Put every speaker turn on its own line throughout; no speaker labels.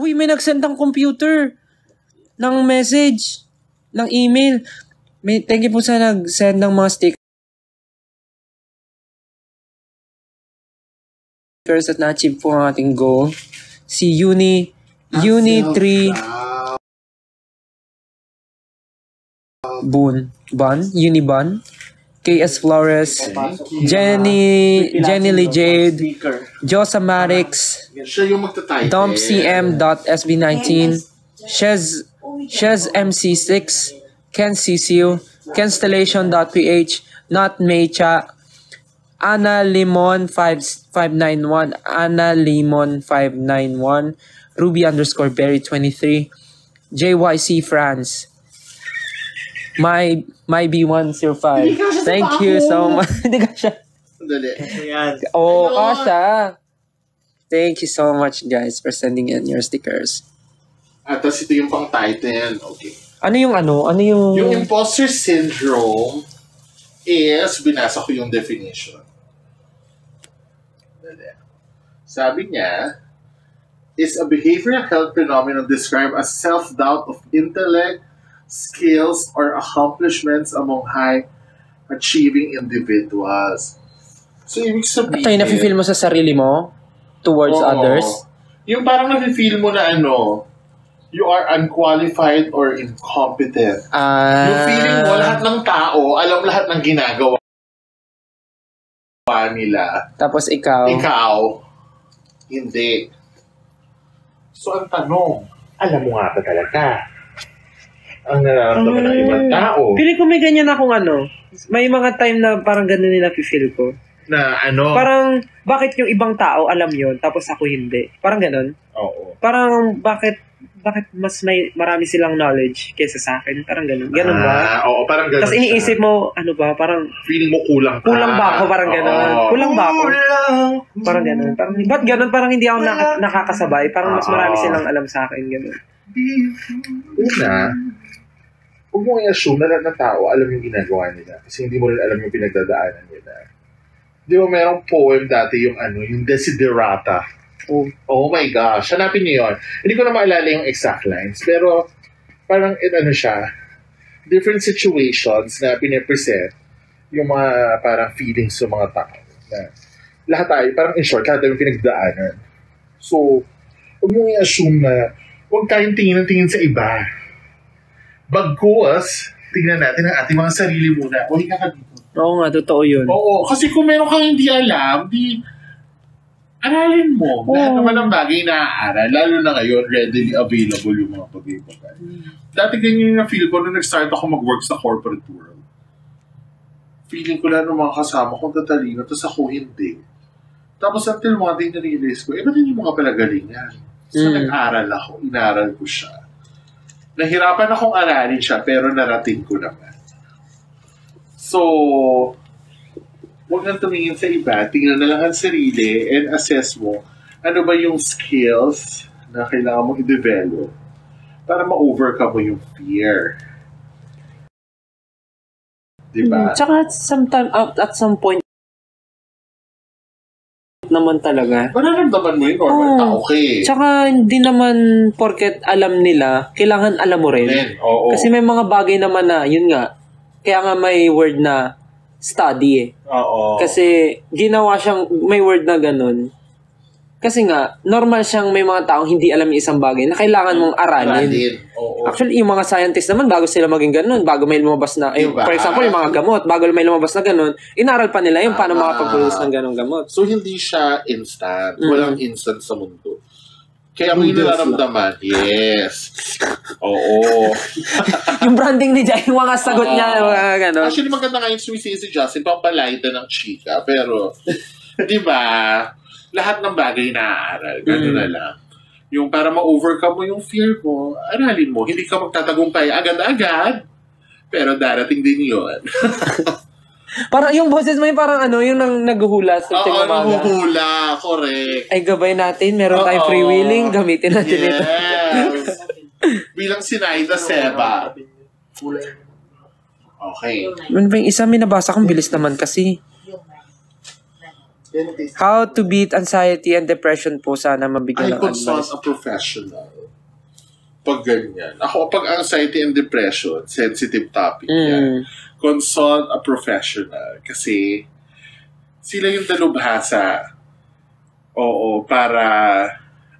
Uy, may nag-send ng computer. Ng message. Ng email. Thank you po sa nag-send ng mga stickers at na-achieve po ang ating goal. Si Uni3 Unibun, KS Flores, Jenny Lee Jade, Josa Marix, Dom CM.SB19, Shez MC6, Ken CCU, Constellation.ph, Not Mecha, Ana Limon 591, Ana Limon 591, Ruby_Berry 23, JYC France, My B105. Thank you so much. Hindi ka siya. Oo, kasha. Thank you so much, guys, for sending in your stickers.
At tapos ito yung pang-title. Okay.
Ano yung ano? Ano yung...
Yung imposter syndrome is, binasa ko yung definition. Sabi niya, is a behavioral health phenomenon described as self-doubt of intellect, skills, or accomplishments among high-achieving individuals. So, ibig sabihin...
Ito yung nafe-feel mo sa sarili mo towards others?
Yung parang nafe-feel mo na you are unqualified or incompetent. Yung feeling mo, lahat ng tao, alam lahat ng ginagawa nila.
Tapos ikaw?
Ikaw, hindi. So, ang tanong, alam mo nga ba talaga ang nararamdaman ng ibang tao?
Pili ko may ganyan akong may mga time na parang ganun nila feel ko.
Na
Parang, bakit yung ibang tao alam yon tapos ako hindi? Parang ganun.
Oo.
Parang, bakit mas marami silang knowledge kaysa sa akin? Parang ganun. Ganun ba?
Oo, parang ganun.
Tapos iniisip mo, parang...
Feeling mo kulang ka.
Kulang ba ako? Parang ganun. Kulang ba ako? Parang ganun. Parang, ba't ganun? Parang hindi ako nakakasabay. Parang mas marami silang alam sa akin. Ganun.
Una, huwag mong i-assume na lahat ng tao alam yung ginagawa nila. Kasi hindi mo rin alam yung pinagdadaanan nila. Di ba merong poem dati yung yung Desiderata? Oh my gosh. Hanapin niyo yun. Hindi ko na maalala yung exact lines. Pero parang siya, different situations na pinipresent yung mga parang feelings sa mga tao. Na lahat tayo, parang in short, lahat tayo pinagdaanan. So, huwag mong i-assume na huwag tayong tingin sa iba. Bagkus, tingnan natin ang ating mga sarili muna. O, hinga ka dito.
Oo nga, totoo yun.
Oo, kasi kung meron kang hindi alam, aralin mo. Lahat naman ng bagay na aaral, lalo na ngayon, readily available yung mga bagay-bagay. Dati ganyan yung feel ko nung nag-start ako mag-work sa corporate world. Feeling ko lang ng mga kasama kong tatalino, tapos ako hindi. Tapos until one day na-realize ko, ba't hindi mo nga pala galingan? So nag-aral ako, inaral ko siya. Nahirapan akong aralin siya, pero narating ko naman. So, huwag nang tumingin sa iba, tingnan na lang ang sarili and assess mo ano ba yung skills na kailangan mong i-develop para ma-overcome mo yung fear. Diba?
Tsaka at some point naman talaga.
Mararamdaman mo yung normal tao, okay.
Tsaka hindi naman porket alam nila, kailangan alam mo rin. Kasi may mga bagay naman na, yun nga, kaya nga may word na study Kasi ginawa siyang, may word na ganun. Kasi nga, normal siyang may mga taong hindi alam yung isang bagay na kailangan mong aralin. Actually, yung mga scientists naman, bago sila maging ganun, bago may lumabas na, for example, yung mga gamot, bago may lumabas na ganun, inaral pa nila yung paano makapag-produce ng ganung gamot.
So, hindi siya instant. Walang instant sa mundo. Kaya may nararamdaman. Yes. Oo.
Yung branding ni Jai, yung mga sagot niya, mga gano'n.
Actually, maganda nga yung sumisisi si Justin, pampalitan ng chika. Pero, di ba, lahat ng bagay na-aaral. Gano'n na lang. Yung para ma-overcome mo yung fear mo, aralin mo. Hindi ka magtatagumpay agad-agad. Pero darating din yun.
Parang yung boses mo yung parang yung naghuhula sa
Oo, naghuhula. Correct.
Ay, gabay natin. Meron tayong freewheeling. Gamitin natin ito.
Yes. Bilang Sinaida Seba. Okay.
Ano ba yung isa? May nabasa kong bilis naman kasi. How to beat anxiety and depression po, sana mabigyan ng advice.
I consult a professional. Pag ganyan. Ako, pag anxiety and depression, sensitive topic yan. Consult a professional. Kasi sila yung dalubhasa. Oo, para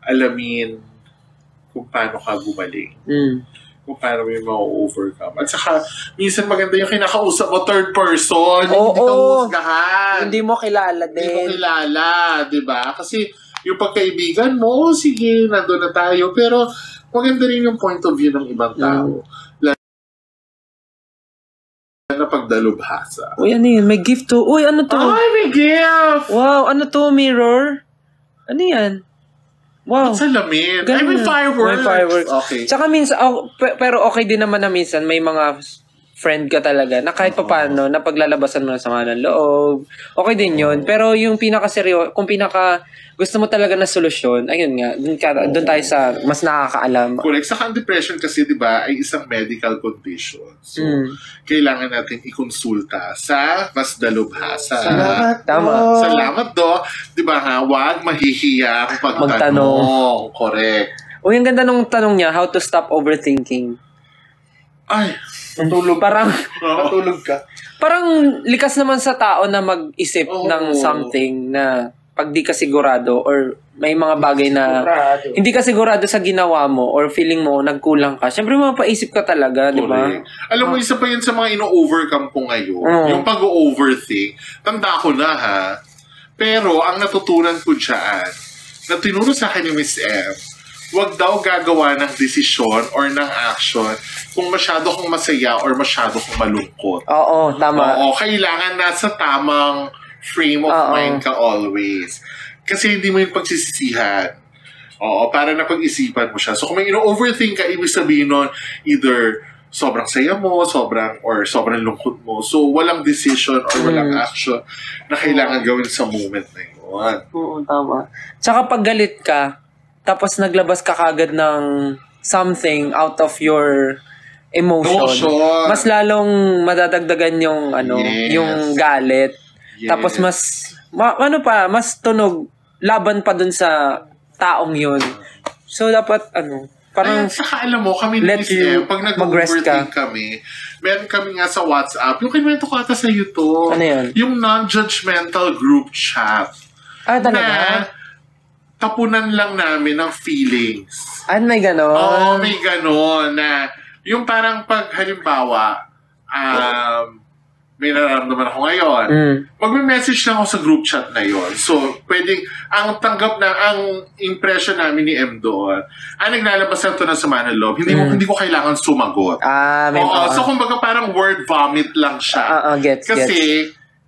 alamin kung paano ka gumaling. Kung paano mo yung ma-overcome. At saka, minsan maganda yung kinakausap mo, third person. Hindi ka husgahan.
Hindi mo kilala din.
Hindi mo kilala, di ba? Kasi yung pagkaibigan mo, sige, nandun na tayo. Pero maganda rin yung point of view ng ibang tao. Na pagdalubhasa.
Uy, ano yun? May gift to. Uy, ano to?
Ay, may gift!
Wow, ano to? Mirror? Ano yan? Wow.
Ang salamin. Ay, may fireworks.
May fireworks.
Okay.
Tsaka minsan, pero okay din naman na minsan may mga friend ka talaga na kahit paano na paglalabasan mo ng sama ng loob. Okay din yun. Pero yung kung gusto mo talaga na solusyon, ayun nga, doon tayo sa mas nakakaalam.
Correct. Saka ang depression kasi, di ba, ay isang medical condition. So, kailangan natin ikonsulta sa mas dalubhasa.
Salamat. Tama.
Salamat do. Di ba ha, huwag mahihiyang magtanong. Correct.
Uy, ang ganda nung tanong niya, how to stop overthinking.
Ay, natulog. Natulog ka.
Parang likas naman sa tao na mag-isip ng something na pag di ka sigurado or may mga bagay na hindi ka sigurado sa ginawa mo or feeling mo nagkulang ka. Siyempre mapaisip ka talaga, di ba?
Alam mo, isa pa yun sa mga ino-overcome ko ngayon. Yung pag-overthink. Tanda ko na ha. Pero ang natutunan ko dyan, na tinuro sa akin ni Miss M, huwag daw gagawa ng desisyon or ng action kung masyado kong masaya or masyado kong malungkot.
Oo, tama.
Oo, kailangan nasa tamang frame of mind ka always. Kasi hindi mo yung pagsisisihan. Oo, para na pag-isipan mo siya. So kung may ino-overthink ka, ibig sabihin nun, either sobrang saya mo, sobrang lungkot mo. So walang decision or walang action na kailangan gawin sa moment na yun.
Oo, tama. Tsaka pag galit ka, tapos naglabas ka kagad ng something out of your emotion. Mas lalong madadagdagan yung yung galit. Tapos mas tunog laban pa dun sa taong yun. So dapat parang
saka alam mo kami ni pag nag-overthink kami, meron kami nga sa WhatsApp, yung kinuwento ko ata sa YouTube.
Ano yun?
Yung non-judgmental group chat.
Talaga?
Tapunan lang namin ng feelings.
May ganon?
Oo, may ganon na yung parang pag halimbawa may nararamdaman ako ngayon. Magme-message lang ako sa group chat na yon. So, pwedeng, ang impression namin ni M doon, naglalabas na ito ng sama ng loob. Hindi ko kailangan sumagot. So, kumbaga parang word vomit lang siya.
Gets.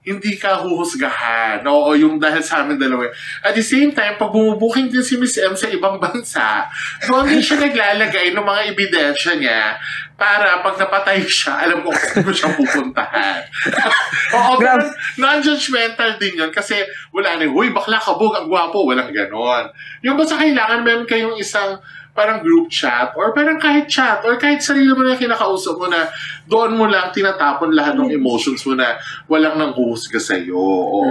Hindi ka huhusgahan. Oo, yung dahil sa amin dalawa. At the same time, pag bumubuking din si Miss M sa ibang bansa, doon din siya naglalagay ng mga ebidensya niya para pag napatay siya, alam ko kung siya pupuntahan. Oo, pero non-judgmental din yun kasi wala na, huy, bakla kabog, ang gwapo, walang ganon. Yung basta kailangan meron kayong isang parang group chat or parang kahit chat or kahit sarili mo na kinakausap mo na doon mo lang tinatapon lahat ng emotions mo na walang nanghuhusga sa'yo. O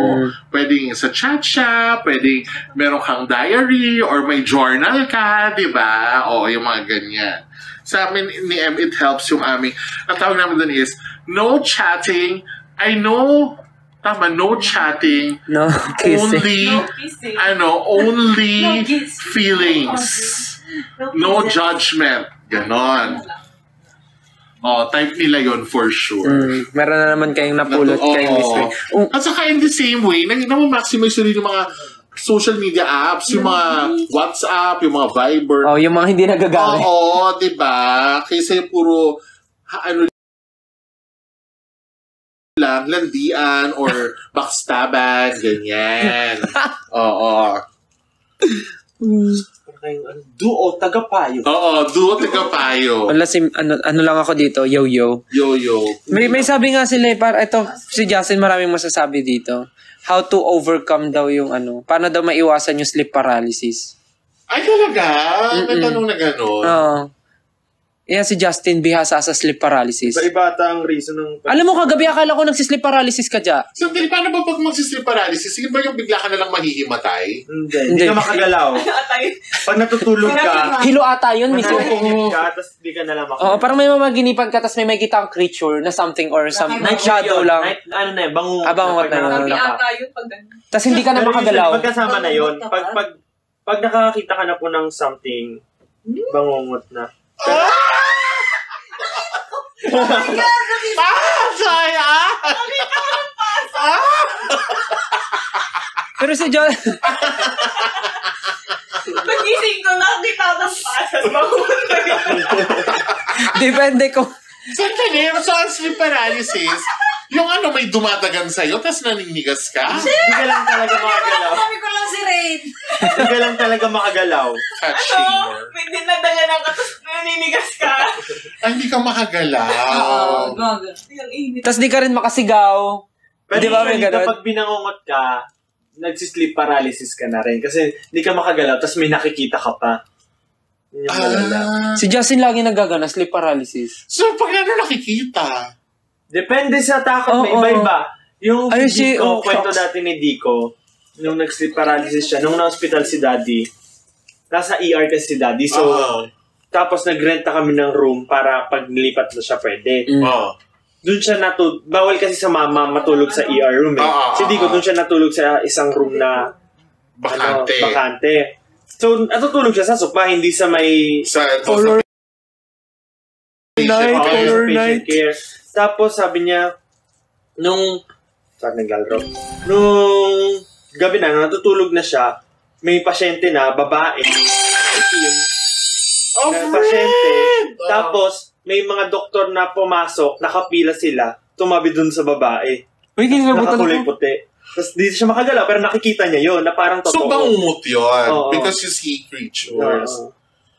pwedeng sa chat siya, pwedeng meron kang diary or may journal ka, di ba? O yung mga ganyan. Sa amin ni M, it helps yung aming, ang tawag namin doon is, no chatting, no chatting,
no kissing.
only feelings. No judgment. Ganon. Type nila yon for sure.
Meron na naman kayong napulot kayong mystery.
At saka in the same way, maximize rin yung mga social media apps, yung mga WhatsApp, yung mga Viber.
Yung mga hindi nagagamit.
Diba? Kaysa yung puro, landian or backstaban, ganyan.
Duo tagapayo.
Duo tagapayo.
Wala ano lang ako dito, yo-yo. May sabi nga sila, ito si Justin maraming masasabi dito. How to overcome daw yung paano daw maiwasan yung sleep paralysis.
Ay talaga? May tanong na gano'n?
Yan si Justin bihasa sa sleep paralysis.
Iba ata ang reason ng...
Alam mo, kagabi akala ko nagsisleep paralysis ka dyan.
So, paano ba pag magsisleep paralysis? Sige ba yung bigla ka na lang mahihimatay?
Hindi ka makagalaw. Pag natutulog ka,
Hilo ata yun.
manahimik ka, tapos hindi ka na lang makagalaw.
Oo, parang may mamaginipan ka, tapos may makita kang creature na something or some shadow lang.
Night, ano na yun, bangungot.
Bangungot na yun.
Sabi ata yun pag
Tapos hindi ka na makagalaw.
Pagkasama na yun, pag nakakita ka na po ng something, bangungot na.
Pero si John...
Pagising ko, nakakita ng pasas. Makuha na yun.
Depende kung...
Sandali, sa sleep paralysis, yung ano may dumadagan sa'yo, tapos naninigas ka?
Hindi ka lang talaga makagalaw.
Sabi ko lang si Rain.
Hindi ka lang talaga makagalaw.
Fat shamer.
May dinadala ng katas, naninigas ka.
Ay, hindi ka makagalaw.
Gaga. Yung init.
Tapos di ka rin makasigaw.
Pero
Di ba may
usually,
ganun?
kapag binangungot ka, nagsisleep paralysis ka na rin. Kasi hindi ka makagalaw, tapos may nakikita ka pa. Yun yung malala.
Si Justin lagi nagagana, sleep paralysis.
So, pag ano nakikita?
Depende sa takot, may
Oo.
iba-iba. Yung
Ay,
si Dico,
oh,
kwento
shucks.
dati ni Dico, nung nag-sleep paralysis siya, nung na-hospital si Daddy, nasa ER kasi si Daddy, so, tapos nagrenta kami ng room para pag nilipat na siya pwede. Doon siya bawal kasi sa mama matulog sa ER room eh. Si Dico, doon siya natulog sa isang room na bakante. So, natutulog siya sa sopa, hindi sa may
Horror night, horror
patient
night.
care. Tapos sabi niya, nung gabi na, natutulog na siya, may pasyente na, babae, itim, na pasyente, tapos may mga doktor na pumasok, nakapila sila, tumabi dun sa babae.
Uy, kinilabutan
Nakakulay
ko.
puti. Tapos di siya makagalaw, pero nakikita niya yun, na parang totoo.
So, bangungot yun.
Oo.
Because you see creatures.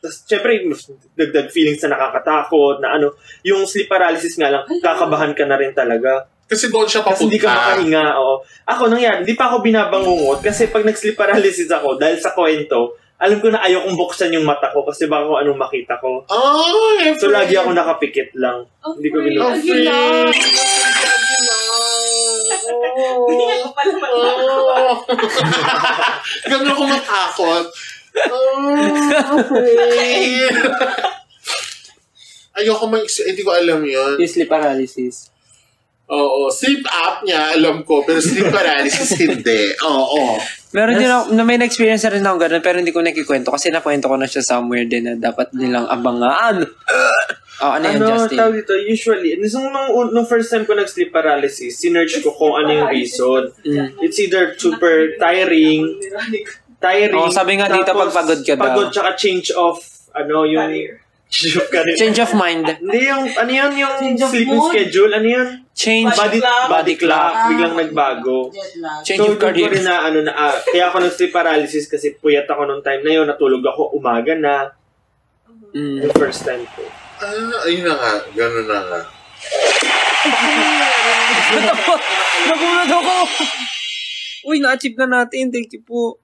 Tapos, syempre, dagdag feelings na nakakatakot, na ano, yung sleep paralysis nga lang, kakabahan ka na rin talaga.
Kasi doon siya papunta.
Kasi hindi ka makahinga, oo. Ako, nangyari, hindi pa ako binabangungot, kasi pag nag-sleep paralysis ako, dahil sa kwento, alam ko na ayaw kong buksan yung mata ko, kasi baka kung anong makita ko. So, lagi ako nakapikit lang. Hindi ko binuksan.
Hindi ako pala matakot.
Ganun ako matakot. Ayoko hindi ko alam yun.
Yung sleep paralysis.
Oo, sleep apnea, alam ko, pero sleep paralysis hindi. Oo.
Meron din ako, na may na-experience na rin ako ganun, pero hindi ko nakikwento kasi nakwento ko na siya somewhere din na dapat nilang abangaan. Ano yan, Justin?
Tawag dito, usually, nung first time ko nag-sleep paralysis, sinerch ko kung ano yung reason. It's either super tiring,
sabi nga dito,
tapos
pag pagod ka daw.
Pagod, tsaka change of, yung...
Change of mind.
Hindi yung, yung sleeping
mood.
schedule, ano yun?
Change
Body clock. Biglang nagbago.
Change
So,
of
doon ko
career.
rin na, kaya ako nag-sleep paralysis kasi puyat ako nung time na yun, natulog ako umaga na. Yung first time ko.
Ayun na nga, gano'n na nga.
Nagulat ako! Uy, na-achieve na natin. Thank you po.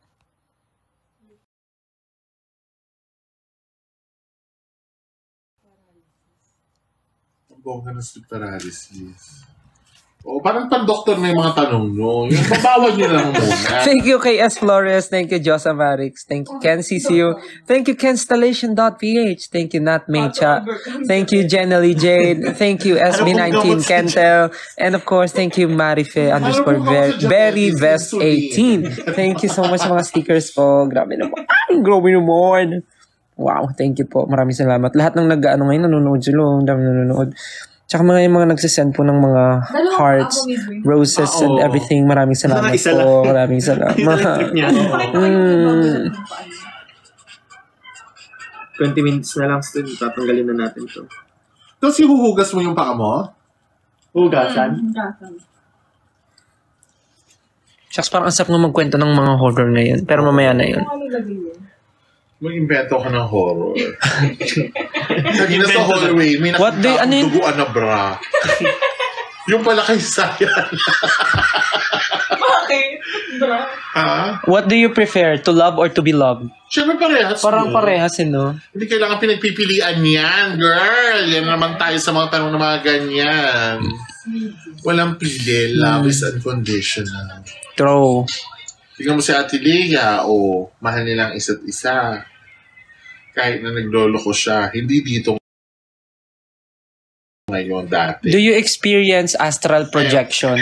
Bongga na sleep paralysis. O, parang pan-doktor na yung mga tanong nyo. Yung babawan nyo lang muna.
Thank you kay S. Flores. Thank you, Josa Marix. Thank you, Ken CCU. Thank you, Kenstallation.ph. Thank you, Nat Mecha. Thank you, Jenny Jade. Thank you, SB19 Kentel. And of course, thank you, Marife Berry Vest 18. Thank you so much sa mga stickers po. Grabe naman. Grabe naman. Wow, thank you po. Maraming salamat. Lahat ng ngayon, nanonood sila. Ang dami nanonood. Tsaka yung mga nagsisend po ng mga hearts, roses, and everything. Maraming salamat po. Maraming salamat.
20 minutes na lang, student. Tatanggalin na natin to.
Tapos hihuhugas mo yung paa mo?
Hugasan?
Shucks, parang asap nga magkwento ng mga horror ngayon. Pero mamaya na yun.
Mag-invento ka ng horror. Kanina sa hallway, may nakita akong duguan na bra. Yung pala kay Sayan.
Bakit?
Ha?
What do you prefer? To love or to be loved?
Siyempre parehas.
Parang parehas, no?
Hindi kailangan pinagpipilian yan, girl. Yan naman tayo sa mga tanong na mga ganyan. Walang pili. Love is unconditional.
True.
Tingnan mo si Ate Lea, mahal nilang isa't isa. Kahit na naglolo ko siya, hindi dito ngayon dati.
Do you experience astral projection?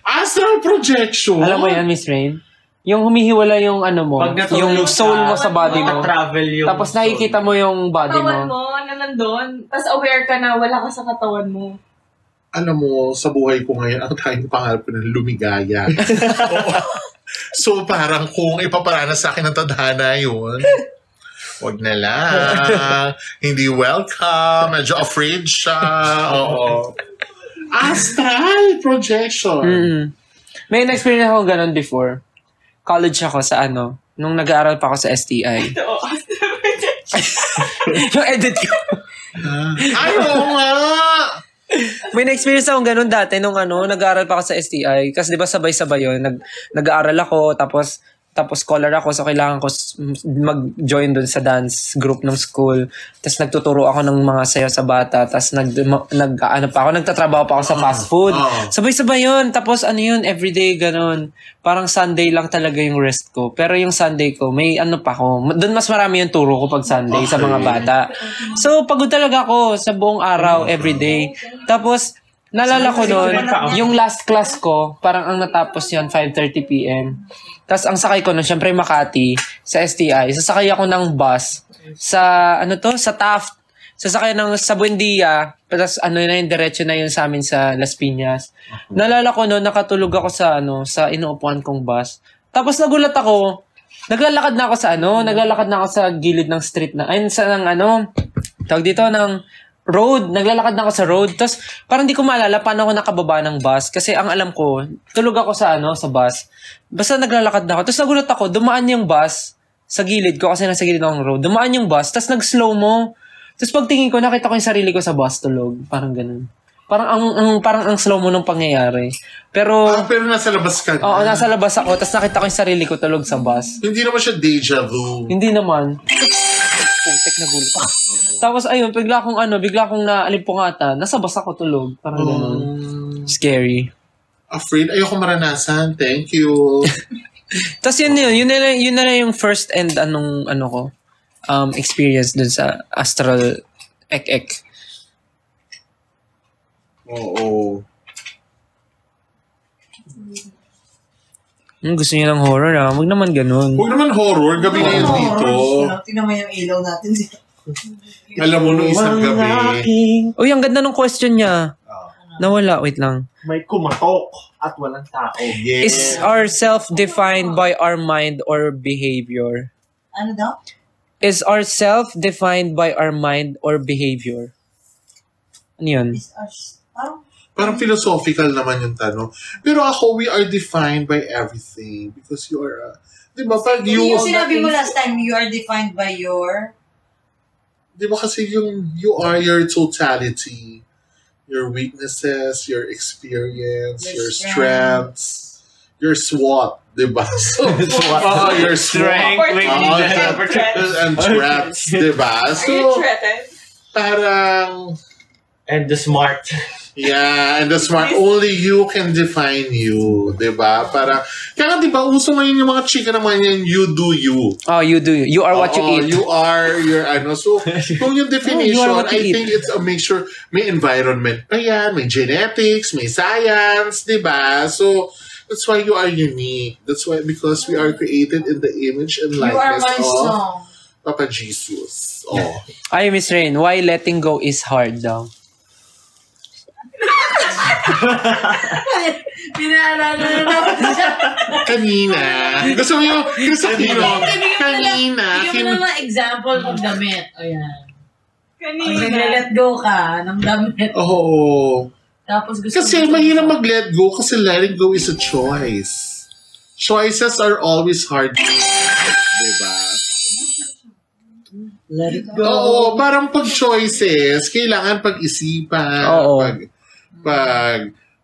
Astral projection?
Alam mo yan, Miss Rain? Yung humihiwala yung ano mo, yung soul mo sa body mo.
Travel yung
tapos nakikita mo yung body
katawan
mo.
mo na nandun. Tapos aware ka na wala ka sa katawan mo.
Alam mo, sa buhay ko ngayon, ang tayong pangarap ko ng lumigaya. So parang kung ipaparanas sa akin ng tadhana yun, wag na lang. Hindi welcome. Medyo afraid siya. Oo. Astral projection.
May na-experience ako ganun before. College ako sa nung nag-aaral pa ako sa STI. Yung edit ko.
Ay, oo nga!
May na-experience akong ganun dati nung nag-aaral pa ako sa STI. Kasi di ba sabay-sabay yun. Nag-aaral ako, tapos scholar ako, so kailangan ko mag-join dun sa dance group ng school. Tapos nagtuturo ako ng mga sayo sa bata. Tapos nagtatrabaho pa ako sa fast food. Sabay-sabay yun. Tapos everyday ganun. Parang Sunday lang talaga yung rest ko. Pero yung Sunday ko, may pa ako. Doon mas marami yung turo ko pag Sunday sa mga bata. So, pagod talaga ako sa buong araw, everyday. Tapos, nalala ko noon, yung last class ko, parang ang natapos yun, 5:30 p.m. Tapos ang sakay ko noon, syempre Makati, sa STI. Sasakay ako ng bus sa, sa Taft. Sasakay sa Buendia. Tapos yung diretso na yun sa amin sa Las Piñas. Nalala ko noon, nakatulog ako sa inuupuan kong bus. Tapos nagulat ako, naglalakad na ako sa gilid ng street tawag dito ng road. Naglalakad na ako sa road. Tapos, parang di ko maalala paano ako nakababa ng bus. Kasi ang alam ko, tulog ako sa bus. Basta naglalakad na ako. Tapos nagulat ako, dumaan yung bus sa gilid ko kasi nasa gilid ng road. Dumaan yung bus, tapos nag-slow mo. Tapos pagtingin ko, nakita ko yung sarili ko sa bus tulog. Parang ganun. Parang ang slow mo nung pangyayari. Pero
nasa labas ka na.
Oo, nasa labas ako. Tapos nakita ko yung sarili ko tulog sa bus.
Hindi naman siya deja vu.
Hindi naman. Putek na gulo pa. Tapos ayun, bigla akong naalimpungatan. Nasa bus ako tulog. Parang ganun. Scary.
Afraid? Ayoko maranasan. Thank you.
Tapos yun na lang yung first and experience dun sa astral ek-ek.
Oo.
Gusto niyo ng horror Huwag naman ganun.
Huwag naman horror. Gabi na yun dito.
Tingnan mo yung ilaw natin.
Alam mo nung isang gabi.
Uy, ang ganda ng question niya. Nawala. Wait lang.
May kumatok at walang tao.
Yes.
Is our self-defined by our mind or behavior?
Ano daw?
Is our self-defined by our mind or behavior? Ano yun?
Parang philosophical naman yung tanong. Pero ako, we are defined by everything. Because you are, di ba, pag you...
Yung sinabi mo last time, you are defined by your...
Di ba kasi you are your totality. Your weaknesses, your experience, your strengths, your SWOT. Diba? So, your
strength,
weakness, and threats. Diba? So, parang...
And the smart.
Yeah, and the smart. Only you can define you. Diba? Parang, kaya diba, uso ngayon yung mga chika naman yan, you do you.
Oh, you do you. You are what you eat.
You are your, So, kung yung definition, I think it's a mixture. May environment pa yan, may genetics, may science, diba? So, that's why you are unique. That's why, because we are created in the image and likeness of Papa Jesus. Oh.
Ay, Miss Rain, why letting go is hard daw?
Pinaalala na naman siya.
Kanina. Gusto mo yung kanina.
Bigyan mo naman example ng damit. O yan.
Kanina.
Pag nag-let go ka ng damit.
Oo.
Tapos gusto
Kasi mahirap mag-let go kasi letting go is a choice. Choices are always hard. Diba?
let it go.
Oo, parang pag choices, kailangan pag-isipan.
Oo.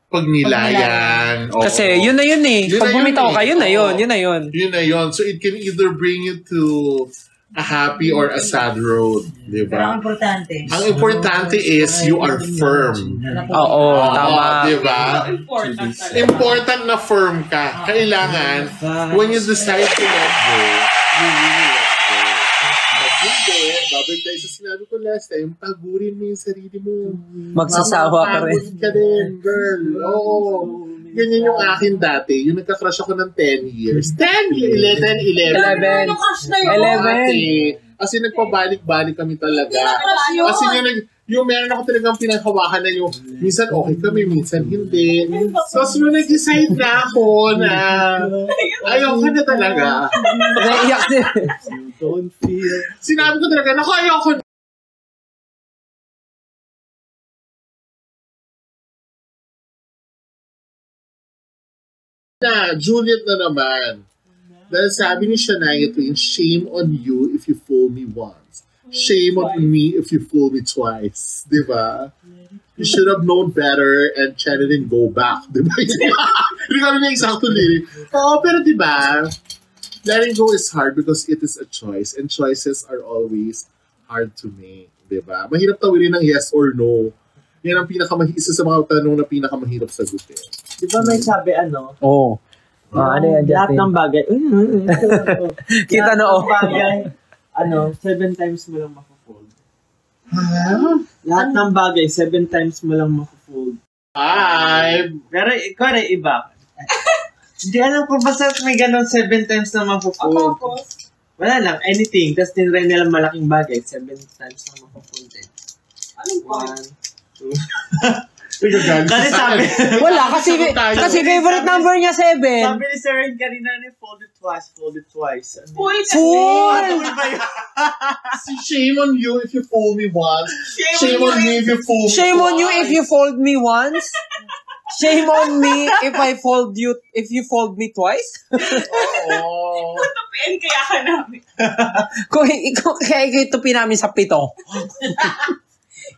pagnilayan.
Kasi yun na yun eh.
Yun
Pag
na yun
bumitaw ka,
eh.
yun na yun.
Oo.
Yun na yun.
Yun na yun. So it can either bring you to a happy or a sad road. Di
Pero ang
ba?
importante.
Ang importante is you are firm.
Oo, tama.
Di ba?
Important talaga.
Important na firm ka. Kailangan, when you decide to let go, you really let go. Pag hindi, babalik tayo sa sinabi ko last time, pagurin mo yung sarili mo.
Magsasawa ka rin.
Mamapagod ka din, girl. Oo. Ganyan yung akin dati. Yung nagka-crush ako ng 10 years. 10 years? 11.
Eleven.
Ano crush na yun?
11.
Kasi nagpabalik-balik kami talaga.
Crush yun.
Kasi yung meron ako talagang pinaghawakan na yung minsan okay kami, minsan hindi. So, nung nag-decide na ako na ayaw ko na talaga.
Naiiyak din.
Sinabi ko talaga, naku, ayaw ko na. Juliet na naman. Dahil sabi ni Shania Twain, shame on you if you fool me once. Shame on me if you fool me twice. Di ba? You should have known better and chatted and go back. Di ba? Hindi ko na eksakto lyric. Oo, pero di ba? Letting go is hard because it is a choice. And choices are always hard to make. Di ba? Mahirap tawilin ng yes or no. Yan ang isa sa mga tanong na pinakamahirap sagutin.
Di ba may sabi ano?
Oo. Ano yan,
Lahat
Justin?
ng bagay.
Kita na,
Lahat ng
oh.
bagay, 7 times mo lang makufold. Lahat ng bagay, 7 times mo lang makufold.
5.
Pero ikaw na iba. Hindi alam ko basta may ganun 7 times na makufold. Wala lang, anything. Tapos tinry nila malaking bagay, 7 times na makufold eh.
Anong point?
1, 2. Kasi sabi,
Wala, kasi favorite number niya 7.
sabi ni Sir Ren kanina ni fold it twice. Ano?
Uy,
Fool!
Shame on you if you fool me once. Shame on me if you fool me
Shame on you
twice.
if you fold me once. Shame on me if you fold me twice.
Oo.
Tutupian kaya ka namin.
Kaya ito namin sa 7.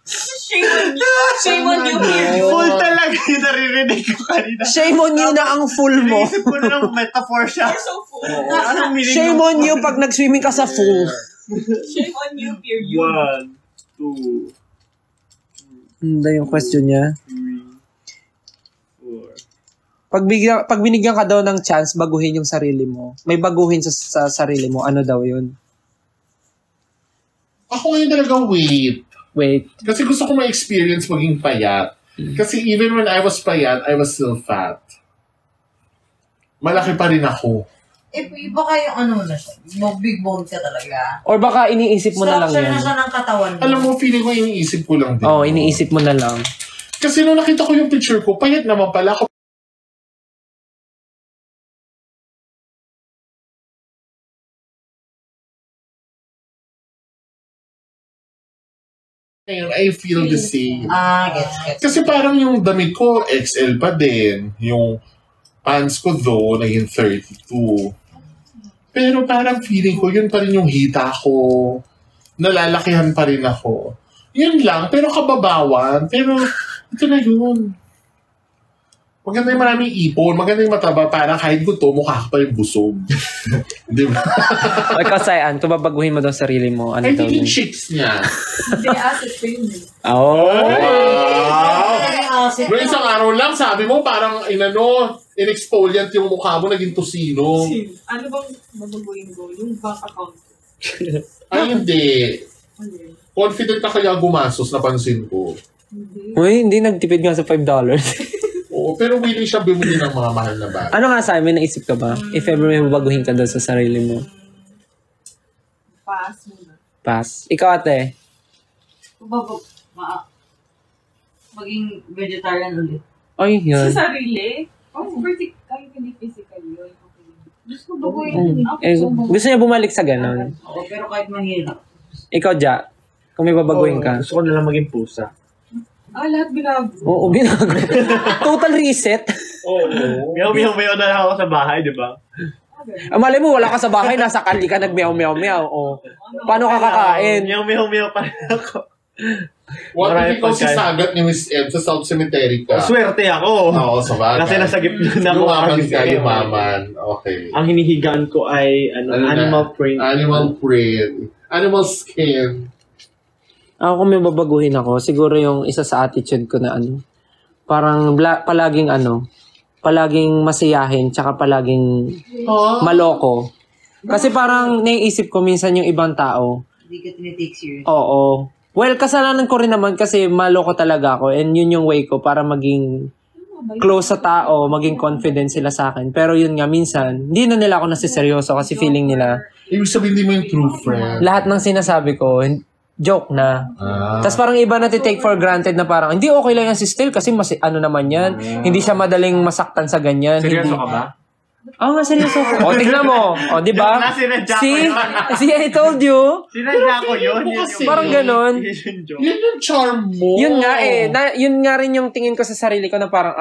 Shame on you. Shame on you, period.
Full talaga yung naririnig ko kanina.
Shame on you na ang full mo.
Naisip ko na ng metaphor siya.
You're so full.
Anong meaning
Shame
ng-
on you pag nag-swimming ka sa pool.
Shame on you, period.
1, 2,
Hindi yung question niya.
3, 4.
Pag binigyan ka daw ng chance baguhin yung sarili mo, may baguhin sa sarili mo, ano daw yun?
Ako ngayon talaga
Wait.
Kasi gusto ko ma-experience maging payat. Kasi even when I was payat, I was still fat. Malaki pa rin ako.
Baka yung ano na siya, big bone ka talaga.
Or baka iniisip mo na lang
Structure
yan.
na siya ng katawan mo.
Alam mo, feeling ko iniisip ko lang din.
Oo, iniisip mo na lang.
Kasi nung nakita ko yung picture ko, payat naman pala ako. Ngayon, I feel the same.
Gets.
Kasi parang yung damit ko, XL pa din. Yung pants ko though, naging 32. Pero parang feeling ko, yun pa rin yung hita ko. Nalalakihan pa rin ako. Yun lang, pero kababawan. Pero ito na yun. Maganda yung maraming ipon, maganda yung mataba, para kahit gusto, mukha ka pa yung busog. Di ba?
Ikaw, Sayan, kung babaguhin mo daw sarili mo, ano
Ay,
daw
tingin
yun?
chicks niya.
Hindi, asset ko yun eh.
Oh!
Wow! Noong isang araw lang, sabi mo, parang in-exfoliant yung mukha mo, naging tosino.
Ano bang babaguhin ko? Yung bank account ko.
Ay, hindi.
Ano yun?
Confident ka kaya gumasos, napansin ko.
Hindi.
Uy, hindi nagtipid nga sa $5.
Oo, pero willing siya bumili ng mga mahal na bagay.
Ano nga sa amin, naisip ka ba? If ever may babaguhin ka daw sa sarili mo.
Pass muna.
Pass. Ikaw, ate.
Maging vegetarian ulit.
Ay, yan.
Sa sarili? Oh, kahit hindi physical yun. Okay. Gusto ko baguhin.
Gusto niya bumalik sa ganon.
Oo, pero kahit mahirap.
Ikaw, Ja. Kung may babaguhin ka.
Gusto ko na lang maging pusa.
Lahat binago.
Oo, binago. Total reset.
Oo. Meow na lang ako sa bahay, di ba?
Malay mo, wala ka sa bahay, nasa kali ka nag-meow. O, paano ka kakain?
Meow pa rin ako.
What if ikaw si Sagat ni Miss Ed sa South Cemetery ka?
Swerte ako.
Oo, sa bagay.
Kasi nasa gitna na ako.
Yumaman. Okay.
Ang hinihigaan ko ay animal print.
Animal print. Animal skin.
Ako kung may babaguhin ako, siguro yung isa sa attitude ko na parang palaging masiyahin, tsaka palaging maloko. Kasi parang naiisip ko minsan yung ibang tao.
Hindi ka tinitake serious.
Oo. Well, kasalanan ko rin naman kasi maloko talaga ako and yun yung way ko para maging close sa tao, maging confident sila sa akin. Pero yun nga, minsan, hindi na nila ako nasiseryoso kasi feeling nila.
Ibig sabihin, hindi mo yung true friend.
Lahat ng sinasabi ko, joke na. Tapos parang iba na take for granted na parang, hindi okay lang yan si Stel kasi naman yan. Hindi siya madaling masaktan sa ganyan.
Seryoso ka ba?
Oo nga, seryoso ko. Tignan mo. Diba? See, I told you.
Sinadya ko yun.
Parang ganon.
Yun yung charm mo.
Yun nga yun nga rin yung tingin ko sa sarili ko na parang,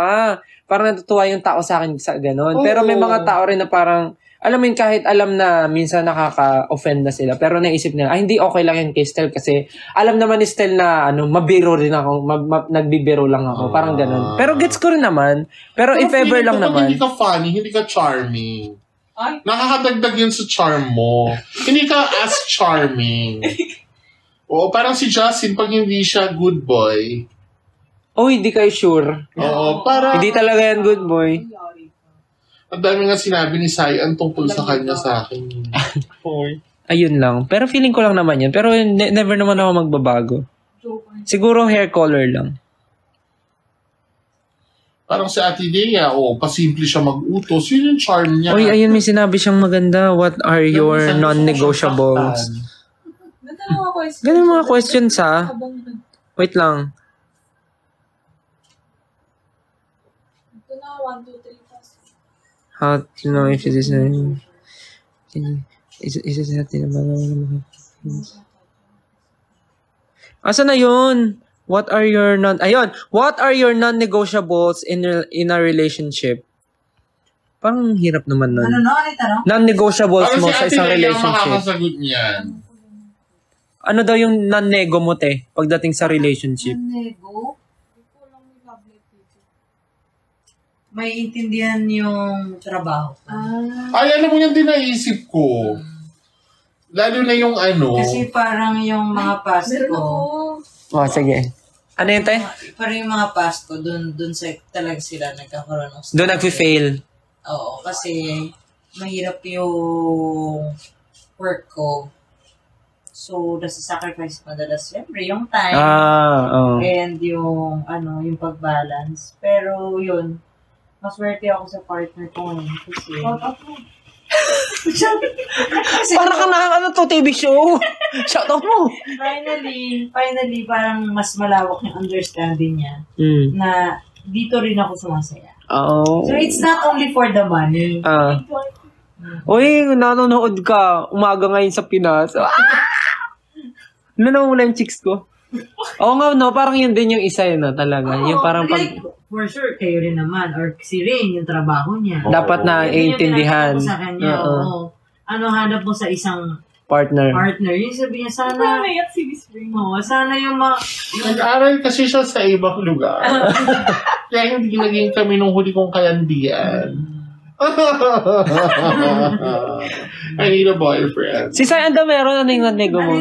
parang natutuwa yung tao sa akin sa ganon. Pero may mga tao rin na parang, alam mo yun, kahit alam na minsan nakaka-offend na sila, pero naisip nila, hindi okay lang yan kay Stel kasi alam naman ni Stel na mabiro rin ako, nagbibiro lang ako, parang ganun. Pero gets ko rin naman, pero if ever lang naman.
Hindi ka funny, hindi ka charming.
Ay?
Nakakadagdag yun sa charm mo. Hindi ka as charming. Oo, parang si Justin, pag hindi siya good boy.
Oh, hindi kayo sure.
Oo, parang
Hindi talaga yan good boy.
ang dami nga sinabi ni Sayan tungkol sa kanya sa akin.
Ayun lang. Pero feeling ko lang naman yun. Pero never naman ako magbabago. Siguro hair color lang.
Parang si Ate Dea, pasimple siya mag-utos. Yun yung charm niya.
Uy, ayun, may sinabi siyang maganda. What are your non-negotiables? Ganun mga questions, ha? Wait lang.
Ito na, 1, 2, 3,
How to know if it is is it natin asa na yun? What are your What are your non-negotiables in a relationship? Parang hirap naman nun. Non-negotiables mo sa isang relationship.
Makakasagot niyan.
Ano daw yung non-nego mo, te, pagdating sa relationship?
Non-nego? May intindihan yung trabaho.
Ay, alam mo yan din naisip ko. Lalo na yung
Kasi parang yung mga past ko.
Sige. Ano yun, te?
Parang yung mga past ko, dun sa talaga sila nagkakaroon ng
doon nag-fail.
Oo, kasi mahirap yung work ko. So, nasa-sacrifice madalas. Siyempre, yung time. And yung, yung pag-balance. Pero, yun, maswerte ako sa partner ko ngayon. Kasi
parang ka TV show. Shoutout mo.
Finally, parang mas malawak yung understanding niya na dito rin ako sumasaya. So, it's not only for the money.
Uy, nanonood ka. Umaga ngayon sa Pinas. Wala yung chicks ko. Oo nga, no, parang yun din yung isa yun, talaga. Yung parang
for sure, kayo rin naman. Or si Rain, yung trabaho niya.
Dapat na iintindihan.
Sa kanya, hanap mo sa isang
partner.
Yung sabi niya, sana yung
nag-aral kasi siya sa ibang lugar. Kaya hindi naging kami nung huli kong kalandian. I need a boyfriend.
Si Sayan daw meron, ano yung non-nego mo?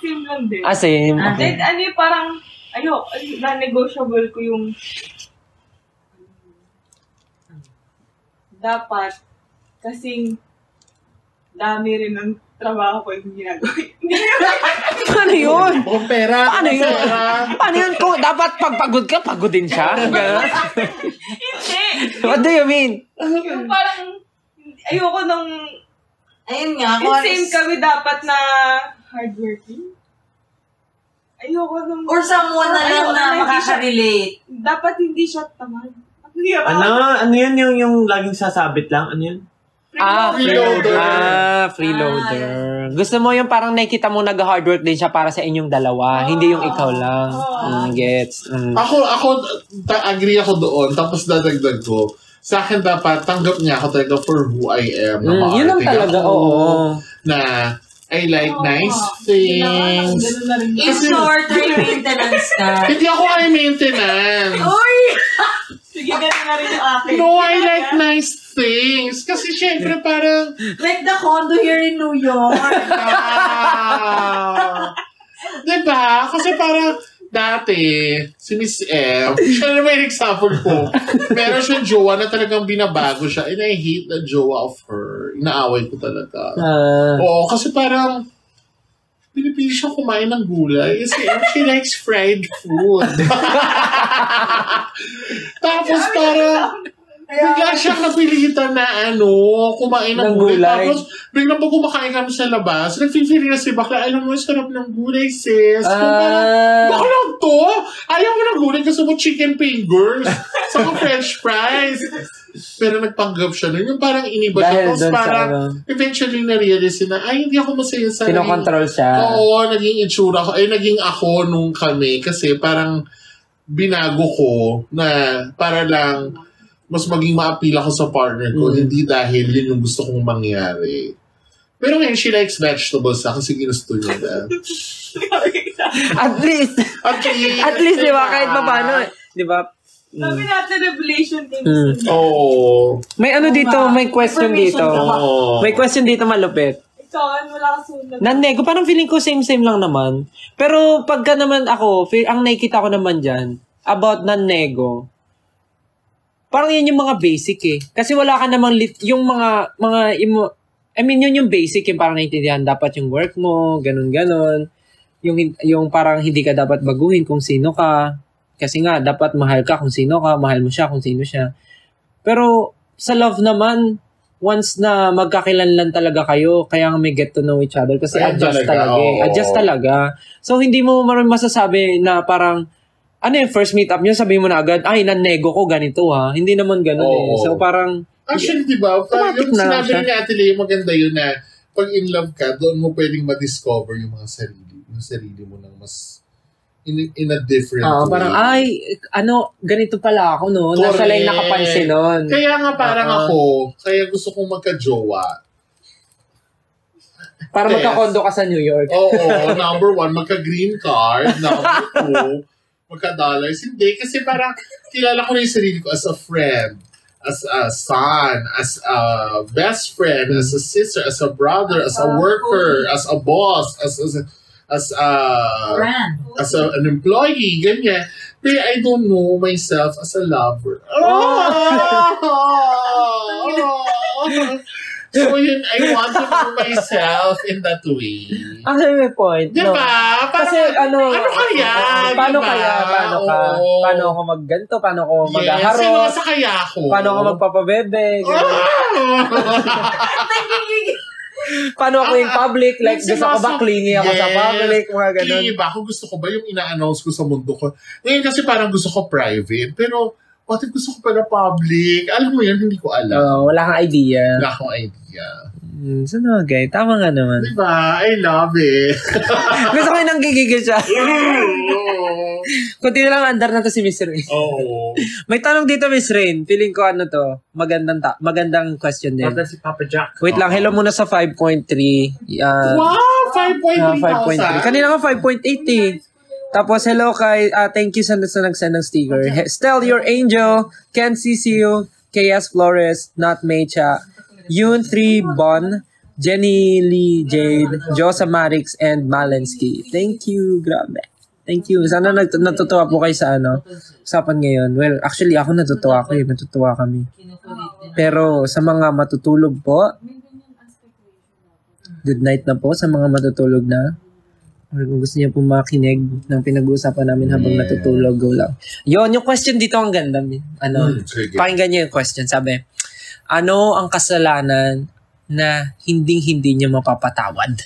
Same lang din.
Same. Okay.
Parang, non-negotiable ko yung dapat kasing dami rin ng trabaho ko yung ginagawa.
Ano yun?
Pera.
Ano yun? Ano yun? Kung dapat pagpagod ka, pagodin siya?
Hindi.
What do you mean?
Yung parang, ayoko nung,
ayun nga,
same kami dapat na hardworking. Ayoko nung,
or someone na lang na makaka-relate.
Dapat hindi siya tamad.
Ano yun yung laging sasabit lang? Ano yun?
Freeloader.
Gusto mo yung parang nakikita mo nag-hard work din siya para sa inyong dalawa. Hindi yung ikaw lang. Gets.
Ako, agree ako doon. Tapos dadagdag ko. Sa akin dapat, tanggap niya ako talaga for who I am.
Yun lang talaga, oo.
Na I like nice things.
In short, high maintenance ka.
Hindi ako high maintenance.
Uy!
Sige, ganun na rin yung akin.
No, I like nice things. Kasi syempre parang...
Like the condo here in New York.
Diba? Kasi parang dati, si Miss M, siya naman yung example ko. Meron siyang jowa na talagang binabago siya. And I hate the jowa of her. Inaaway ko talaga. Oo, kasi parang pinipili siya kumain ng gulay. Kasi she likes fried food. Tapos parang bigla siyang napilitan na kumain ng gulay. Tapos biglang pag kumakain kami sa labas, nag-feel na si bakla, alam mo, sarap ng gulay, sis. Bakla to? Ayaw mo ng gulay kasi mo chicken fingers. Saka french fries. Pero nagpanggap siya nun. Yung parang iniba siya. Tapos parang eventually na-realize na, hindi ako masaya sa...
Pinokontrol siya.
Oo, naging itsura ko. Naging ako nung kami. Kasi parang binago ko na para lang mas maging ma-appeal ako sa partner ko. Hindi dahil yun yung gusto kong mangyari. Pero ngayon, she likes vegetables kasi ginusto niya na.
At least, di ba? Kahit pa paano, di ba?
Sabi natin, revelation din.
Oo.
May dito, may question dito. May question dito malupit.
Ikaw, wala ka sunod.
Nanego, parang feeling ko same-same lang naman. Pero pagka naman ako, ang nakikita ko naman dyan, about nanego, parang yun yung mga basic eh. Kasi wala ka namang, yung yun yung basic, yung parang naintindihan, dapat yung work mo, ganun-ganon. Yung parang hindi ka dapat baguhin kung sino ka. Kasi nga, dapat mahal ka kung sino ka, mahal mo siya kung sino siya. Pero sa love naman, once na magkakilanlan talaga kayo, kaya nga may get to know each other. Kasi adjust talaga eh. Adjust talaga. So hindi mo masasabi na parang, first meet up nyo, sabihin mo na agad, nanego ko ganito ha. Hindi naman ganun eh. So parang...
Actually, di ba? Yung sinabi ni Ate Lea, maganda yun na pag in love ka, doon mo pwedeng ma-discover yung mga sarili mo ng mas in a different way.
Parang, ganito pala ako, no? Nasa lang nakapansin nun.
Kaya nga parang ako, kaya gusto kong magka-jowa.
Para magka-condo ka sa New York.
Oo, number 1, magka-green card. Number 2, magka-dollars. Hindi, kasi parang kilala ko na yung sarili ko as a friend, as a son, as a best friend, as a sister, as a brother, as a worker, as a boss, as an employee, ganyan. But I don't know myself as a lover. So yun, I want to know myself in that way.
Actually, may point.
Diba?
No. Kasi
ano kaya?
Paano
diba?
kaya? Paano ka? Paano ako magganto? Paano ako maghaharot?
Sino sa kaya ako?
Paano ako magpapabebe? Paano ako in public? Like, gusto ko ba clingy ako sa public? Mga ganun.
Clingy ba? Kung gusto ko ba yung ina-announce ko sa mundo ko? Ngayon kasi parang gusto ko private. Pero, what if gusto ko pala public? Alam mo yan, hindi ko alam.
Wala kang idea.
Wala akong idea.
So, okay. Tama nga naman.
Diba? I love it.
Gusto ko yung nanggigigil siya. Kunti na lang andar na to si Miss Rain. May tanong dito, Miss Rain. Feeling ko to. Magandang question din.
Si Papa Jack.
Wait lang. Hello muna sa 5.3.
Wow! 5.3.
Kanina nga 5.8 eh. Tapos, hello kay, thank you sa nagsend ng sticker. Stel, your angel, Ken CCU, KS Flores, Not Mecha, Yun 3 Bon, Jenny Lee Jade, Josa Marix, and Malensky. Thank you, grabe. Thank you. Sana natutuwa po kayo sa usapan ngayon. Well, actually, ako natutuwa kami. Pero sa mga matutulog po, good night na po sa mga matutulog na. Or kung gusto niyo po makinig ng pinag-uusapan namin habang natutulog, go lang. Yun, yung question dito ang ganda. Pakinggan niyo yung question. Sabi, ano ang kasalanan na hindi niyo mapapatawad?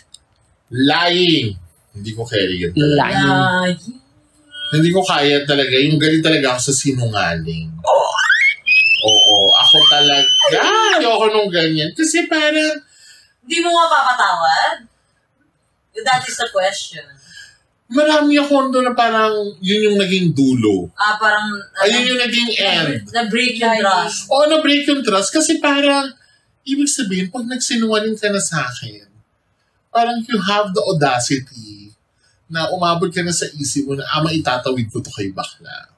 Lying. Hindi ko kaya yun talaga.
Lying.
Hindi ko kaya talaga. Yung galing talaga ako sa sinungaling. Oo. Ako talaga. Ayoko nung ganyan. Kasi parang...
Hindi mo mapapatawad? That is the question.
Marami ako doon na parang yun yung naging dulo.
Parang...
Ayun yung naging end.
Na-break yung trust.
Oo, na-break yung trust. Kasi parang, ibig sabihin, pag nagsinungaling ka na sa akin, parang you have the audacity na umabot ka na sa isip mo na, maitatawid ko to kay bakla.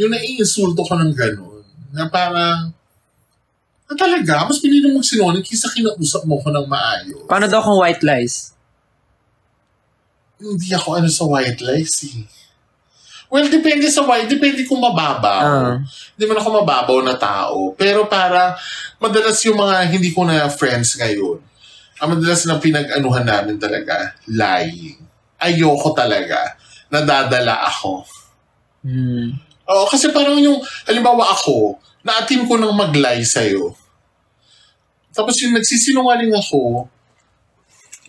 Yung naiinsulto ko ng gano'n, na parang, talaga, mas pinili mong sinunod kaysa kinausap mo ko ng maayos.
Paano daw kung white lies?
Hindi ako sa white lies eh. Well, depende kung mababaw. Hindi man ako mababaw na tao. Pero para, madalas yung mga hindi ko na friends ngayon, ang madalas na pinag-anuhan namin talaga, lying. Ayoko talaga. Nadadala ako. Oo, kasi parang yung, halimbawa ako, na-attempt ko nang mag-lie sa'yo. Tapos yung nagsisinungaling ako,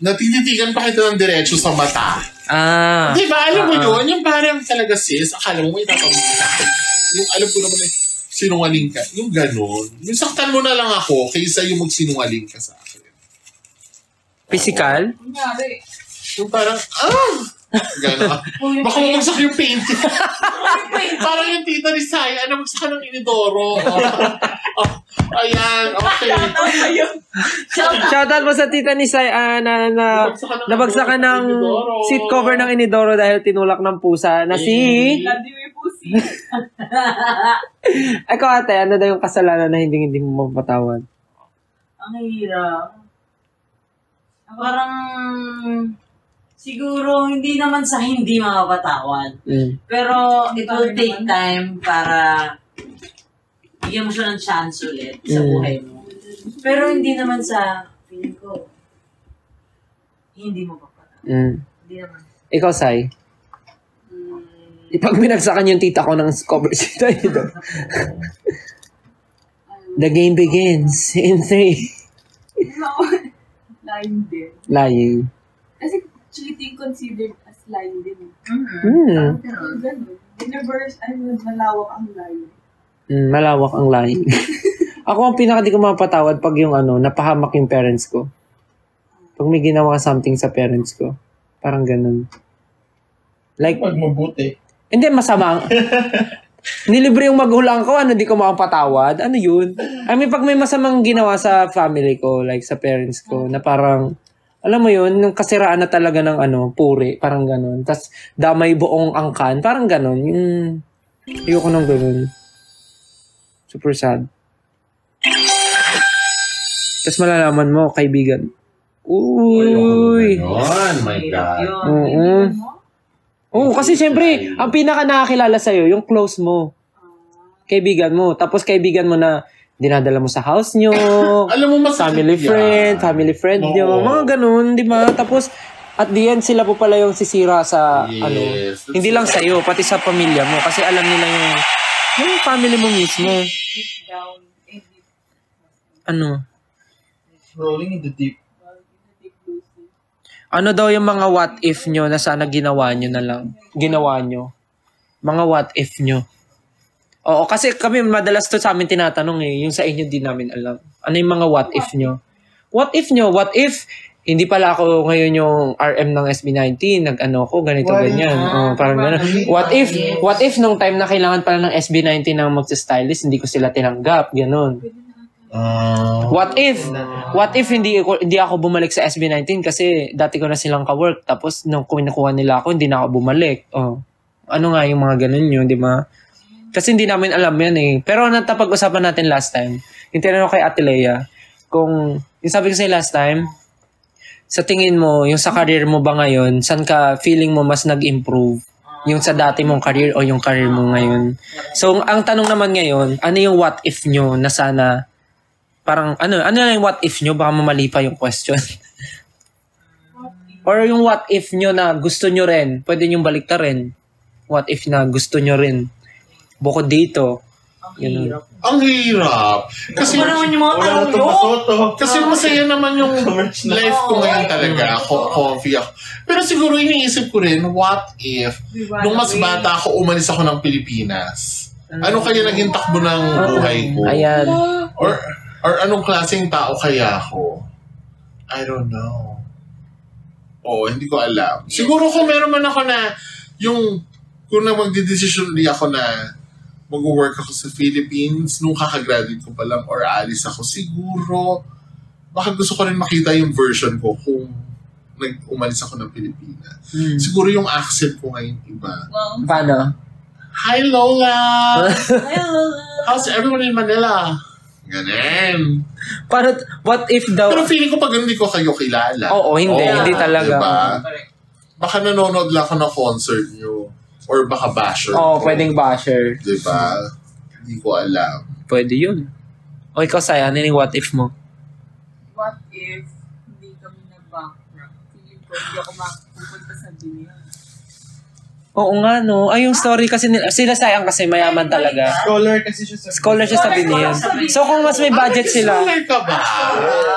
natititigan pa kita ng diretso sa mata. Di ba? Alam mo yun? Yung parang talaga sis, akala mo may tatawag sa akin. Yung alam ko naman sinungaling ka. Yung ganun. Yung saktan mo na lang ako kaysa yung magsinungaling ka sa akin.
Physical?
Kunyari.
Yung parang, gano'n. Baka mamagsak yung paint. Parang yung tita ni Saya, namagsak ng inidoro. Ayan, okay.
Shoutout mo sa tita ni Sai na nabagsakan ng seat cover ng inidoro dahil tinulak ng pusa na si...
Vladimir Pusi.
Ikaw ate, ano daw yung kasalanan na hindi mo mapatawad?
Ang hirap. Parang... Siguro, hindi naman sa hindi mapapatawad. Pero, it will take time para bigyan mo siya ng chance ulit sa buhay mo. Pero, hindi naman sa feeling ko, hindi mo papatawad. Hindi naman.
Ikaw, Sai? Ipag binagsakan yung tita ko ng cover sheet tayo. The game begins in 3.
Lying din.
Lying.
Kasi cheating considered as lying din. Ganun. Universe, malawak ang lying.
Malawak ang lying. Ako ang pinaka di ko mapatawad pag yung napahamak yung parents ko. Pag may ginawa something sa parents ko. Parang ganun. Like,
pag mabuti.
Hindi, masama. Nilibre yung magulang ko, di ko mapatawad. Ano yun? I mean, pag may masamang ginawa sa family ko, like sa parents ko, na parang, alam mo yun, yung kasiraan na talaga ng puri, parang ganun. Tapos, damay buong angkan, parang ganun. Ayoko nang ganun. Super sad. Tapos malalaman mo, kaibigan. Uy!
Oh my God.
Oo, kasi syempre, ang pinaka nakakilala sa'yo, yung close mo. Kaibigan mo. Tapos kaibigan mo na dinadala mo sa house nyo.
Alam mo,
family friend nyo. Mga ganun, di ba? Tapos, at the end, sila po pala yung sisira sa, hindi lang sa'yo, pati sa pamilya mo. Kasi alam nila yung family mo mismo.
Deep down.
Rolling in the deep.
Ano daw yung mga what if nyo na sana ginawa nyo na lang? Ginawa nyo. Mga what if nyo. Oo, kasi kami madalas to sa amin tinatanong yung sa inyo di namin alam. Ano yung mga what if nyo? What if nyo? What if hindi pala ako ngayon yung RM ng SB19, ko, ganito, ganyan. Parang gano'n. What if nung time na kailangan pala ng SB19 ng magsa-stylist, hindi ko sila tinanggap, gano'n. What if hindi ako bumalik sa SB19 kasi dati ko na silang ka-work tapos nung kinukuha nila ako hindi na ako bumalik. Ano nga yung mga ganun yun, di ba? Kasi hindi namin alam yan eh. Pero natapag-usapan natin last time, yung tinanong kay Ate Lea, kung yung sabi ko sa'yo last time, sa tingin mo, yung sa career mo ba ngayon, saan ka feeling mo mas nag-improve? Yung sa dati mong career o yung career mo ngayon? So, ang tanong naman ngayon, ano yung what if nyo na sana parang, ano yung what if nyo? Baka mamali pa yung question. Or yung what if nyo na gusto nyo rin, pwede nyo balik ta rin. What if na gusto nyo rin? Bukod dito.
Ang hirap. Kasi
naman yung mga tanong nyo.
Kasi masaya naman yung life ko ngayon talaga. Coffee ako. Pero siguro iniisip ko rin, what if, nung mas bata ako, umalis ako ng Pilipinas? Ano kaya naging takbo ng buhay ko?
Ayan.
Or anong klaseng tao kaya ako? I don't know. Hindi ko alam. Siguro kung meron man ako na kung na magdidesisyon ulit ako na mag-work ako sa Philippines nung kakagraduate ko pa lang or alis ako, siguro baka gusto ko rin makita yung version ko kung umalis ako ng Pilipinas. Siguro yung accent ko ngayon iba.
Paano?
Hi, Lola!
Hi, Lola!
How's everyone in Manila? Ganun.
Paano, what if daw...
Pero feeling ko pag hindi ko kayo kilala.
Oo, hindi talaga.
Diba? Baka nanonood lang ako ng concert nyo. Or baka basher.
Oo, pwedeng basher.
Diba? Hindi ko alam.
Pwede yun. O ikaw, Saya, ano yung what if mo?
What if hindi kami na-bankrupt? Feeling ko hindi ako makapupunta sa Binian.
Oo nga, no? Ay, yung story kasi sila Sayang kasi mayaman talaga.
Scholar kasi siya sa
Scholar siya sa Binian. So, kung mas may budget sila...
Scholar ka ba?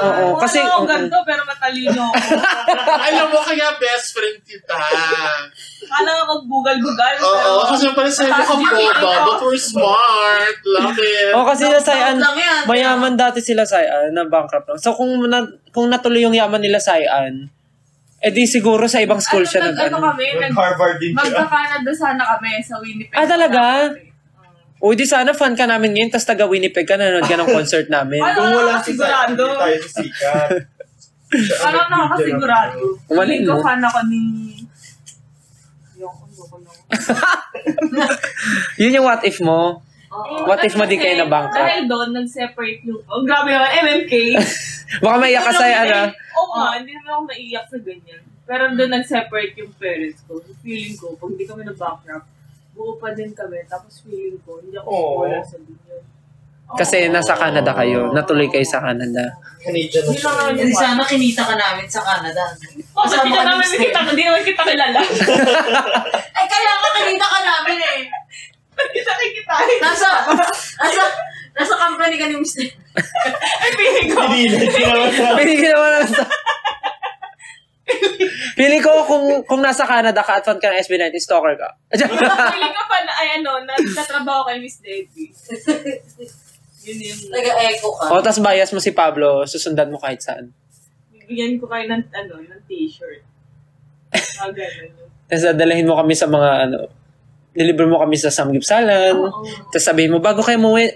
Oo, kasi...
Ano, ganito, pero matalino ako.
Alam mo, kaya best friend kita.
Kala ko bugal-bugal.
Oo, kasi pala sa'yo ka boba, but we're smart. Love it.
Oo, kasi sila Sayan, mayaman dati sila Sayan, na bankrupt lang. So, kung natuloy yung yaman nila Sayan, di siguro sa ibang school siya
Harvard din siya.
Magka-Canada sana kami sa Winnipeg.
Talaga? Di sana fan ka namin ngayon, tapos taga Winnipeg ka, nanonood ka ng concert namin.
Kung wala si Sayan, hindi tayo sisikat.
Parang nakakasigurado.
Umalin mo.
Hindi ko fan ako ni...
Yun yung what if mo? What if mo di kayo na bankrupt?
Dahil doon, nag-separate yung... Oh, grabe naman, MMK.
Baka maiyak ka Saya, ano?
Oo nga, hindi naman ako naiyak sa ganyan. Pero doon nag-separate yung parents ko. Feeling ko, pag hindi kami na-bankrupt, buo pa din kami. Tapos feeling ko, hindi ako scholar sa ganyan.
Kasi nasa Canada kayo. Natuloy kayo sa Canada.
Canadian na siya.
Hindi sana kinita ka namin sa Canada.
Kita namin, hindi naman kita kilala.
Ay, kaya nga kinita ka namin eh.
Kita.
Nasa company ka ni Mr.
Ay, feeling ko.
Feeling ko kung nasa Canada ka at fan ka ng SB19, stalker ka.
Feeling ko pa na, nagtatrabaho kay Miss Debbie. Yun yung...
Nag-echo ka.
Tas bias mo si Pablo, susundan mo kahit saan.
Bigyan ko kayo ng t-shirt. Ganun.
Tapos dadalahin mo kami sa mga nilibre mo kami sa Samgipsalan. Tapos sabihin mo, bago kayo muwi,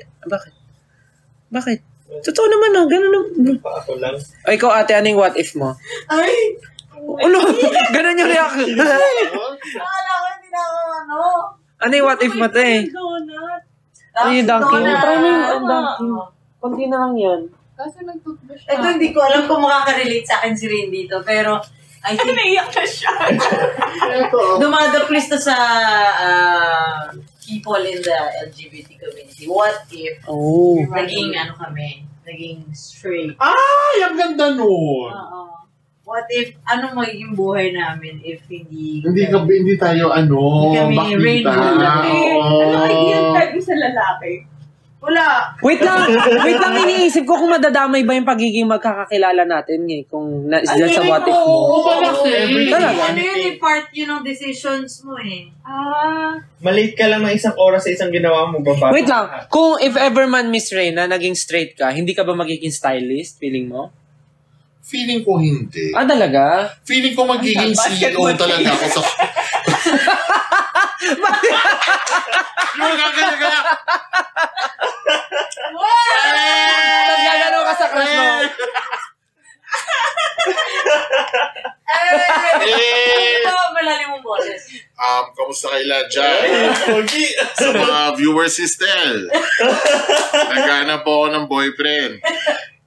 Bakit? Totoo naman ganun.
Ako lang.
O ikaw ate, anong what if mo?
Ay!
Ganun yung reaction.
Akala ko hindi na ako
Ano yung what if mo, te?
Donut.
Ay, Dunkin'. Try mo yung
Donut.
Dunkin'. Kunti na lang yan.
Kasi nag-toothbrush
Ito hindi ko alam kung makaka-relate sa akin si Rain dito, pero I think
naiyak na siya.
dumadaplis to sa people in the LGBT community. What if naging straight?
Ang ganda nun.
What if, magiging buhay namin if hindi
tayo,
kami
bakita.
rainbow lang.
Yung type sa lalaki?
Wala.
Wait lang, iniisip ko kung madadamay ba yung pagiging magkakakilala natin kung dyan sa what if mo.
Talaga? Ano yun, part yun ng decisions mo eh.
Malate ka lang ng isang oras sa isang ginawa mo, babago.
Wait lang, kung if ever man Miss Reyna, naging straight ka, hindi ka ba magiging stylist, feeling mo?
Feeling ko hindi.
Talaga?
Feeling ko magiging CEO talaga ako sa... Yung gagalaga!
Tapos gagano ka sa crush mo.
Ito, malalim mong boses.
Kamusta kayo dyan? Sa mga viewers si Stel. Naghanap po ako ng boyfriend.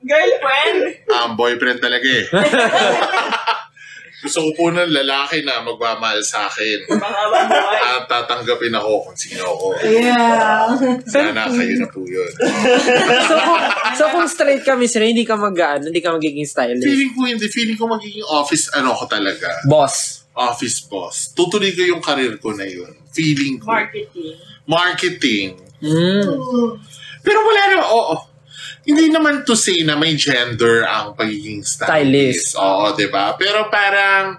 Girlfriend?
Boyfriend talaga eh. Gusto ko po ng lalaki na magmamahal sa akin. At tatanggapin ako kung sino ako.
Yeah.
Sana kayo na po yun.
So kung straight ka, Miss Ray, hindi ka magiging stylist.
Feeling ko hindi. Feeling ko magiging office ko talaga.
Boss.
Office boss. Tutuloy ko yung career ko na yun. Feeling ko. Marketing. Pero wala naman, hindi naman to say na may gender ang pagiging stylist. Oo, diba? Pero parang,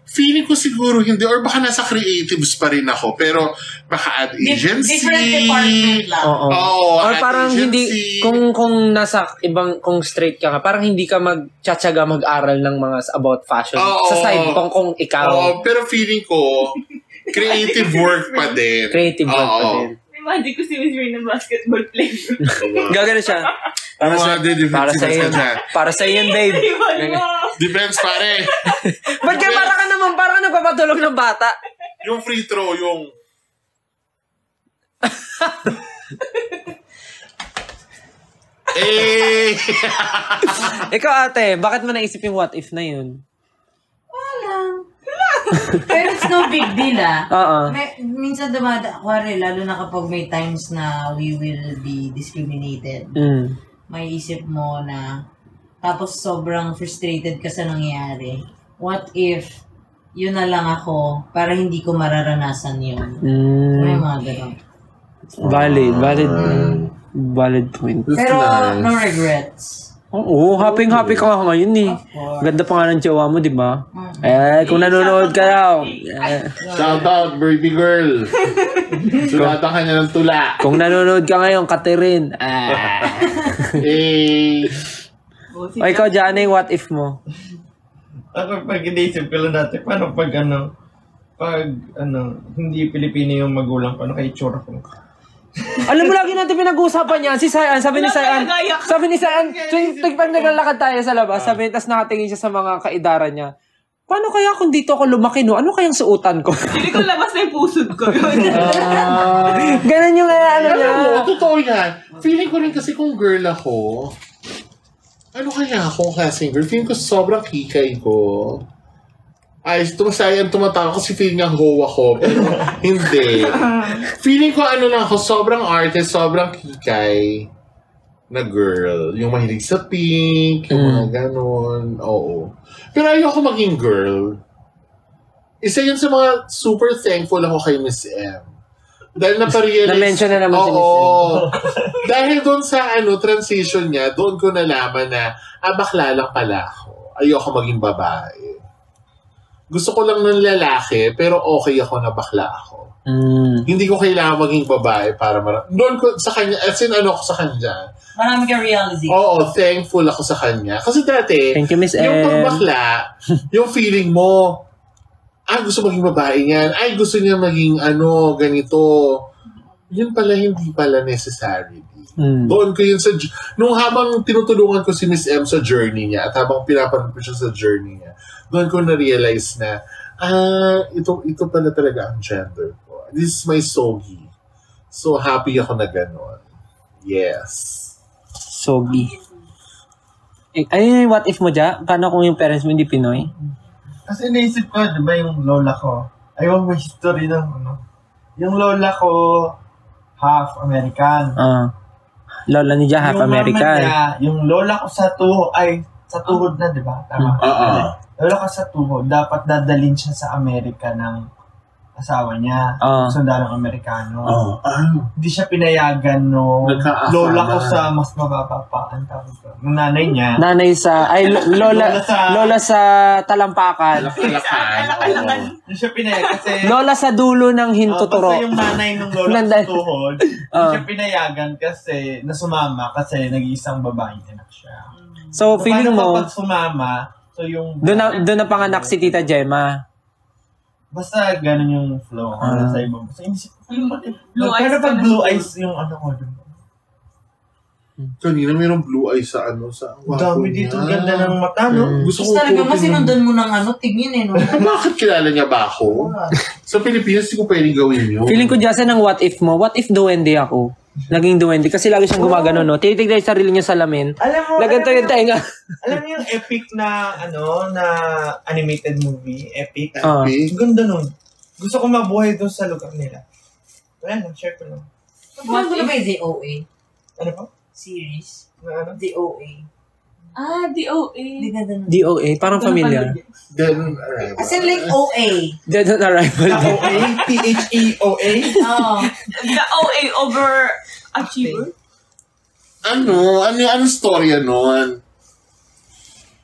feeling ko siguro hindi. Or baka nasa creatives pa rin ako. Pero baka ad agency.
Different department lang.
Oo. Or parang agency. Hindi, kung nasa ibang, kung straight ka parang hindi ka magtsatsaga mag-aral ng mga about fashion. Sa side kung ikaw.
Pero feeling ko, creative work pa din.
Creative work pa din.
Imagine ko si Miss Rain ng basketball player.
Gagano siya. Para sa iyo. Para sa iyo, babe.
Depends, pare.
Ba't kaya para ka nagpapatulog ng bata?
Yung free throw, yung...
Ikaw, ate, bakit mo naisip yung what if na yun?
Pero it's no big deal,
Oo.
Minsan lalo na kapag may times na we will be discriminated. May isip mo na, tapos sobrang frustrated ka sa nangyayari. What if, yun na lang ako, para hindi ko mararanasan yun. May mga ganun.
Valid point.
Pero, no regrets.
Oo, happy ka ngayon eh. Ganda pa nga ng jowa mo, di ba? Kung nanonood ka daw.
Shout out, baby girl. Sulatan ka niya ng tula.
Kung nanonood ka ngayon, Catherine. O ikaw, Johnny, what if mo?
Ako, pag inisip ko lang dati, paano pag hindi Pilipino yung magulang, paano kay itsura ko?
Alam mo, lagi natin pinag-uusapan yan. Si Sayan, sabi ni Sayan, pag naglalakad tayo sa labas, tas nakatingin siya sa mga kaidaran niya, paano kaya kung dito ako lumaki, no? Ano kayang suotan ko?
Hindi ko labas na yung pusod ko.
Ganun yung niya.
Totoo yan. Feeling ko rin kasi kung girl ako, ano kaya akong klaseng girl? Feeling ko sobrang kikay ko. Ay, tumatawa kasi feeling niya ho ako. Pero hindi. Feeling ko lang ako, sobrang artist, sobrang kikay na girl. Yung mahilig sa pink, yung mga ganon. Oo. Pero ayoko maging girl. Isa yun sa mga super thankful ako kay Miss M. Dahil naparealize...
Na-mention na naman si Miss
M. Dahil doon sa transition niya, doon ko nalaman na, bakla lang pala ako. Ayoko maging babae. Gusto ko lang ng lalaki, pero okay ako na bakla ako. Hindi ko kailangan maging babae para doon ko sa kanya, as in ako sa kanya.
Marami kang realization.
Oo, thankful ako sa kanya. Kasi dati,
thank you, Miss
yung pagbakla, yung feeling mo, gusto maging babae niyan. Gusto niya maging ganito. Yun pala, hindi pala necessary. Doon ko yun nung habang tinutulungan ko si Miss M sa journey niya at habang pinapanood ko siya sa journey niya, doon ko na-realize na, ito pala talaga ang gender ko. This is my sogi. So, happy ako na gano'n. Yes.
Sogi. Ayun yung what if mo dyan? Paano kung yung parents mo hindi Pinoy?
Kasi naisip ko, di ba yung lola ko? Ayaw may history ng Yung lola ko, half American.
Lola ni Jia, half American.
Yung lola ko sa tuhod na, di ba? Tama. Lola ko sa tuhod, dapat dadalhin siya sa Amerika ng asawa niya. Sundalong Amerikano. Hindi siya pinayagan lola ko sa mas mababa pa. Ang tawag ko. Yung nanay niya.
Nanay sa, lola sa Talampakan.
Hindi siya pinayagan kasi...
Lola sa dulo ng Hintuturo.
Kasi yung nanay ng lola sa tuhod, hindi siya pinayagan kasi nasumama kasi nag-iisang babaeng anak siya.
So feeling mo...
Kapag sumama, so yung...
Doon na panganak si Tita Gemma.
Basta ganun yung flow. Sa ibang. Sa inisip ko,
blue eyes.
Pero pag blue eyes yung ko.
Kanina mayroong blue eyes sa
dami dito, ganda ng mata, no?
Gusto ko talaga masinundan mo ng tingin, no?
Bakit kilala niya ba ako? Sa Pilipinas, hindi ko pwedeng gawin yun.
Feeling ko dyan ng what if mo. What if duwende ako? Naging duwende. Kasi lagi siyang gumagano, no? Tinitignan yung sarili niya sa lamin. Naganto yung tainga.
Alam mo yung epic na, na animated movie? Epic?
Ganda
nun. Gusto ko mabuhay doon sa lugar nila. Wala lang, share ko lang.
What if ba yung DOA?
Ano pa?
Series?
Ano?
DOA.
DOA.
DOA, parang familiar.
Dead on Arrival.
As in like OA.
Dead on Arrival.
OA? THEOA?
Oo.
The OA over achiever?
Ano storya nun?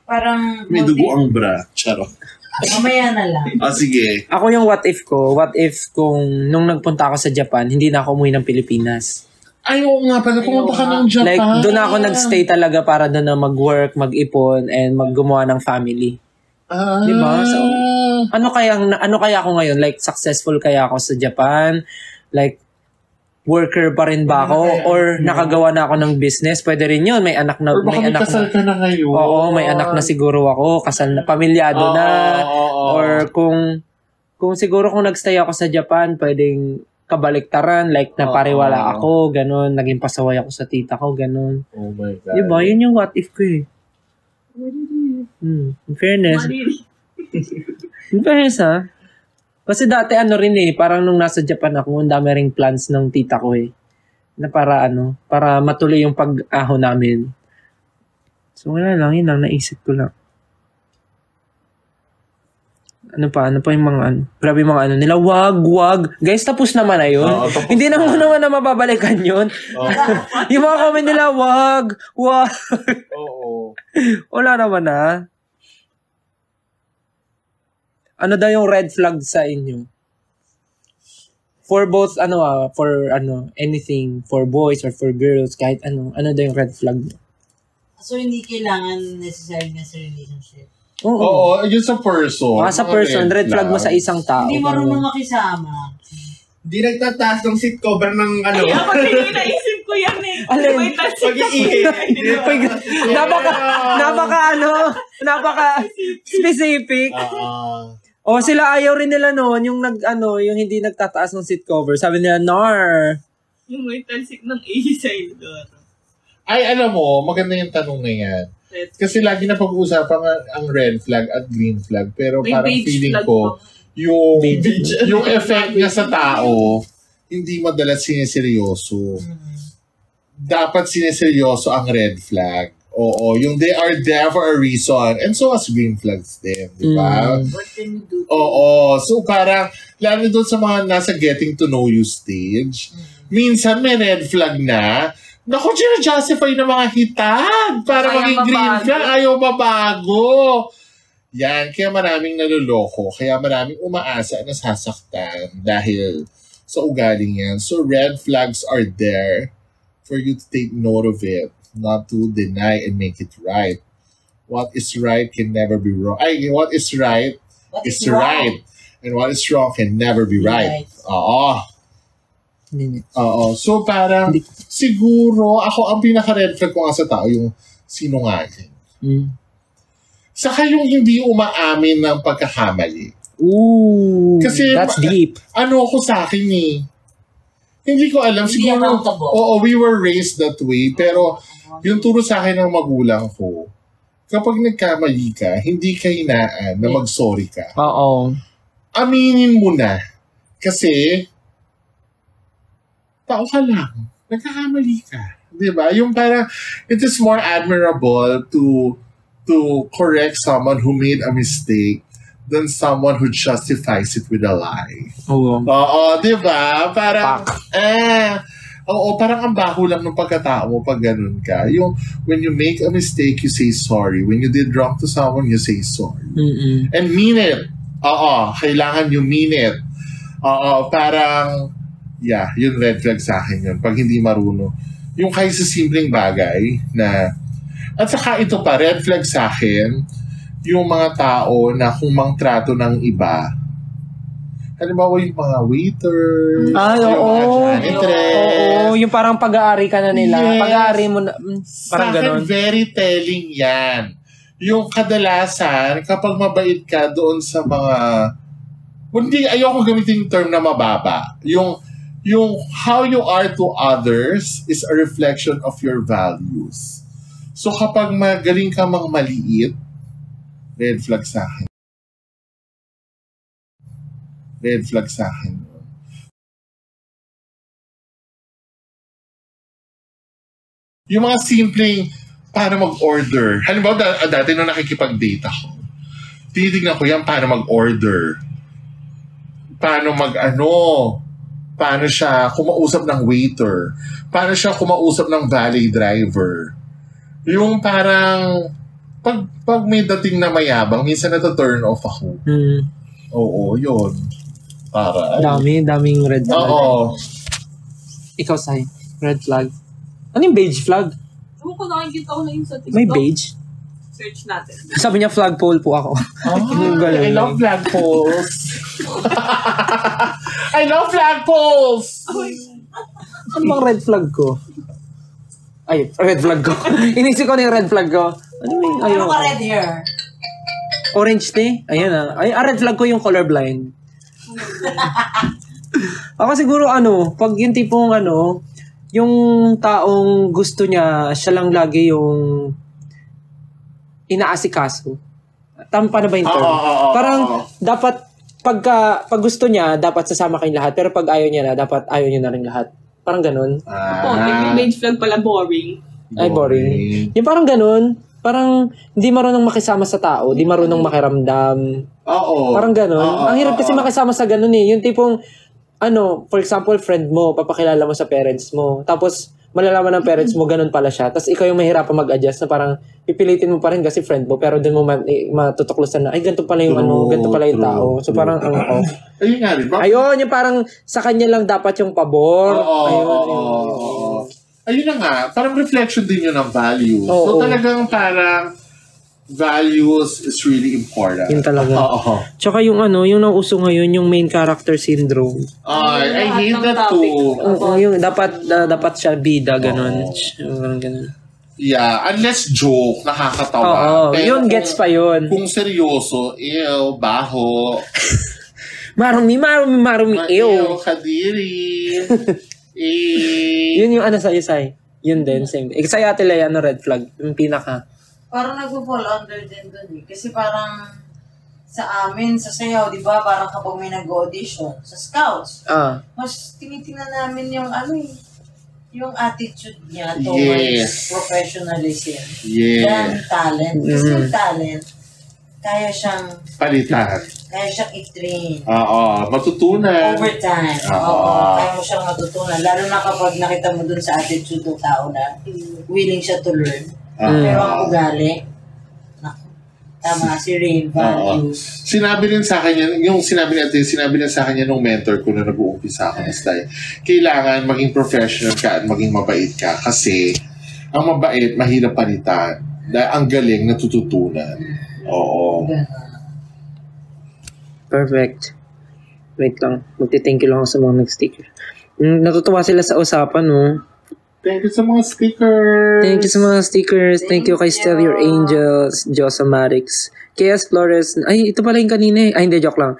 Parang...
May dugo ang bra. Charot.
Mamaya na lang.
Sige.
Ako yung what if ko, kung nung nagpunta ako sa Japan, hindi na ako umuwi ng Pilipinas.
Oo nga pala, pumunta ka ng Japan.
Like, doon ako nagstay talaga para doon na mag-work, mag-ipon, and maggumawa ng family. Diba? So, ano kaya ako ngayon? Like, successful kaya ako sa Japan? Like, worker pa rin ba ako or nakagawa na ako ng business? Pwede rin yun. May anak na.
Or baka may kasal ka na ngayon.
Oo, may anak na siguro ako. Kasal na, pamilyado na. Or kung siguro kung nagstay ako sa Japan, pwedeng kabaliktaran, like napariwala ako, ganun. Naging pasaway ako sa tita ko, ganun.
Oh my God.
Diba? Yun yung what if ko eh. In fairness. In fairness ha. Kasi dati rin eh, parang nung nasa Japan ako, ang dami ring plans ng tita ko eh. Na para matuloy yung pag-aho namin. So wala lang, yun lang, naisip ko lang. Ano pa yung mga grabe yung mga nila, wag. Guys, tapos naman na yun. Hindi naman na mababalikan yun. Yung mga comment nila, wag.
Oo.
Wala naman na. Ano daw yung red flag sa inyo? For both, anything, for boys or for girls, kahit ano daw yung red flag?
So, hindi kailangan necessary na sa relationship?
Oo, yun sa person.
Sa person, red flag mo sa isang tao.
Hindi marunong makisama.
Hindi nagtataas ng seat cover ng
Ay, ako din naisip ko yan eh.
Alin? Napaka specific. O sila ayaw rin nila noon yung yung hindi nagtataas ng seat cover. Sabi nila, nar.
Yung may talsik ng A-side doon.
Ay, alam mo, maganda yung tanong na yan. Kasi lagi na pag-uusapan ang red flag at green flag. Pero may parang feeling ko, yung effect niya sa tao, hindi madalas sineseryoso. Dapat sineseryoso ang red flag. Oo, yung they are there for a reason. And so as green flags din, di ba?
What can you do?
Oo, so parang, lalo doon sa mga nasa getting to know you stage, minsan may red flag na, naku, justify na mga hitad para maging green flag, ayaw mabago. Yan, kaya maraming naluloko, kaya maraming umaasa na sasaktan dahil sa ugaling yan. So red flags are there for you to take note of it, not to deny and make it right. What is right can never be wrong. What is right is right. And what is wrong can never be right. Oo. So parang siguro ako ang pinaka-red flag ko nga sa tao yung sinungaling. Saka yung hindi umaamin ng pagkakamali.
Ooh,
kasi
that's deep.
Ano ako sa akin eh. Hindi ko alam. Siguro, we were raised that way. Pero yung turo sa akin ng magulang ko, kapag nagkamali ka, hindi ka hinaan na mag-sorry ka.
Oo.
Aminin mo na. Kasi, tao ka lang. Nagkakamali ka. Diba? Yung parang, it is more admirable to correct someone who made a mistake than someone who justifies it with a lie. Oo, diba? Parang, parang ang baho lang ng pagkatao mo pag ganun ka. Yung, when you make a mistake, you say sorry. When you did wrong to someone, you say sorry. And mean it. Kailangan you mean it. Parang, yun red flag sa akin yun. Pag hindi marunong. Yung kahit sa simpleng bagay na, at saka ito pa, red flag sa akin, yung mga tao na kung mangtrato ng iba, halimbawa yung mga waiter, yung mga janitress.
Yung parang pag-aari ka na nila. Yes. Pag-aari mo na, parang
gano'n. Very telling yan. Yung kadalasan, kapag mabait ka doon sa mga, hindi, ayoko gamitin yung term na mababa. Yung how you are to others is a reflection of your values. So kapag magaling ka mang maliit, red flag sa akin. Red flag sa akin. Yung mga simpleng paano mag-order. Halimbawa, dati nung nakikipag-date ako, tinitignan ko yan paano mag-order. Paano paano siya kumausap ng waiter. Paano siya kumausap ng valet driver. Yung parang pag may dating na mayabang, minsan na-turn off ako. Oo, yun. Para.
Daming red flag.
Oo.
Ikaw, Sai, red flag. Ano yung beige flag?
Ewan ko, nakikita ko na yung sa TikTok.
May beige?
Search natin.
Sabi niya flagpole po ako.
I love flagpoles. I love flagpoles!
Ano bang red flag ko? Ay, red flag ko. Inisip ko na yung red flag ko. Ano yung
Ano ka red hair?
Orange ni? Ayan ah. Ay, red flag ko yung colorblind. Ako siguro pag yung tipong yung taong gusto niya, siya lang lagi yung inaasikaso. Tama pa na ba yung term? Parang dapat pag gusto niya, dapat sasama kayong lahat. Pero pag ayaw niya na, dapat ayaw niya na rin lahat. Parang ganun.
Yung beige flag pala boring.
Ay, boring. Yung parang ganun. Parang hindi marunong makisama sa tao. Hindi marunong makiramdam.
Oo.
Parang ganun. Ang hirap kasi makisama sa ganun eh. Yung tipong, for example, friend mo, papakilala mo sa parents mo. Tapos, malalaman ng parents mo, ganun pala siya. Tapos, ikaw yung mahirapan mag-adjust na parang pipilitin mo pa rin kasi friend mo. Pero dun mo matutuklasan na, ay, ganito pala yung ganito pala yung tao. So, parang,
Ayun nga rin.
Ayun, yung parang sa kanya lang dapat yung pabor.
Ayun na nga, parang reflection din yun ng values. So talagang parang values is really important.
Yun talaga. Tsaka yung yung nauso ngayon, yung main character syndrome.
I hate that too.
Yung dapat siya bida, ganun. Ganun.
Yeah, unless joke, nakakatawa.
Pero yun, gets pa yun.
Kung seryoso, baho.
Marumi, ew.
Kadiri.
Yun yung sa'yo, Sai. Yun din, same. Sa'yo, Ate Lea, red flag? Yung pinaka.
Parang nag-fall under din dun eh. Kasi parang sa amin, sa sayaw, di ba? Parang kapag may nag-audition, sa scouts, mas tinitingnan namin yung yung attitude niya towards professionalism. Than talent. Kasi yung talent, kaya siyang
palitan.
Kaya siyang i-train.
Matutunan.
Over time. Kaya mo siyang matutunan. Lalo na kapag nakita mo dun sa attitude ng tao na willing siya to learn. Pero ang ugali, tama, si Rain, values.
Sinabi rin sa akin yan, sinabi rin sa akin yan nung mentor ko na nag-uumpisa ako na style. Kailangan maging professional ka at maging mabait ka kasi ang mabait, mahirap palitan. Dahil ang galing, natututunan.
Perfect. Wait lang. Magti-thank you lang ako sa mga nag-sticker. Natutuwa sila sa usapan,
Thank you sa mga stickers.
Thank you sa mga stickers. Thank you kay Still Your Angels, Josamarix, KS Flores. Ay, ito pala yung kanina eh. Ay, hindi, joke lang.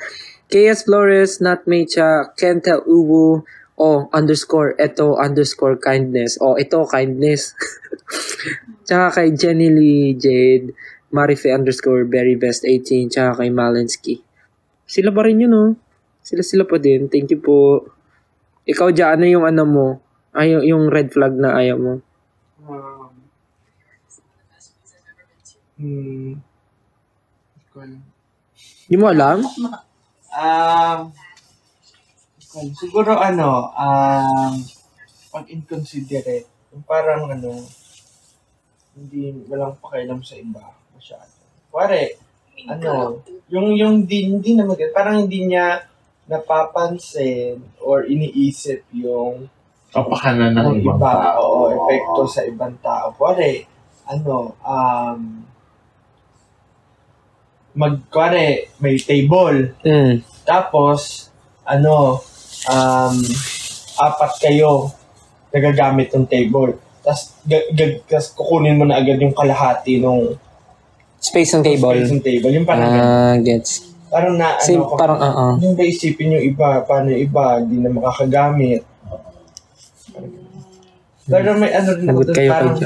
KS Flores, Natmecha, Kentel Uwu, _, kindness. Ito, kindness. Tsaka kay Jenny Lee Jade, Marife _ Very Best 18, tsaka kay Malensky. Sila pa rin yun, Sila pa din. Thank you po. Ikaw dyan, ano yung mo? Yung red flag na ayaw mo? Hindi mo alam?
Siguro pag inconsiderate, parang hindi walang pakialam sa iba masyado. Pare, yung hindi na parang hindi niya napapansin or iniisip yung
kapakanan ng ibang tao.
Epekto sa ibang tao. Pare, may table. Tapos, apat kayo nagagamit ng table. Tapos, kukunin mo na agad yung kalahati ng
space ng table.
Yung parang
gets.
Parang yung ba isipin yung iba, paano yung iba, hindi na makakagamit. Pero may rin ako doon, parang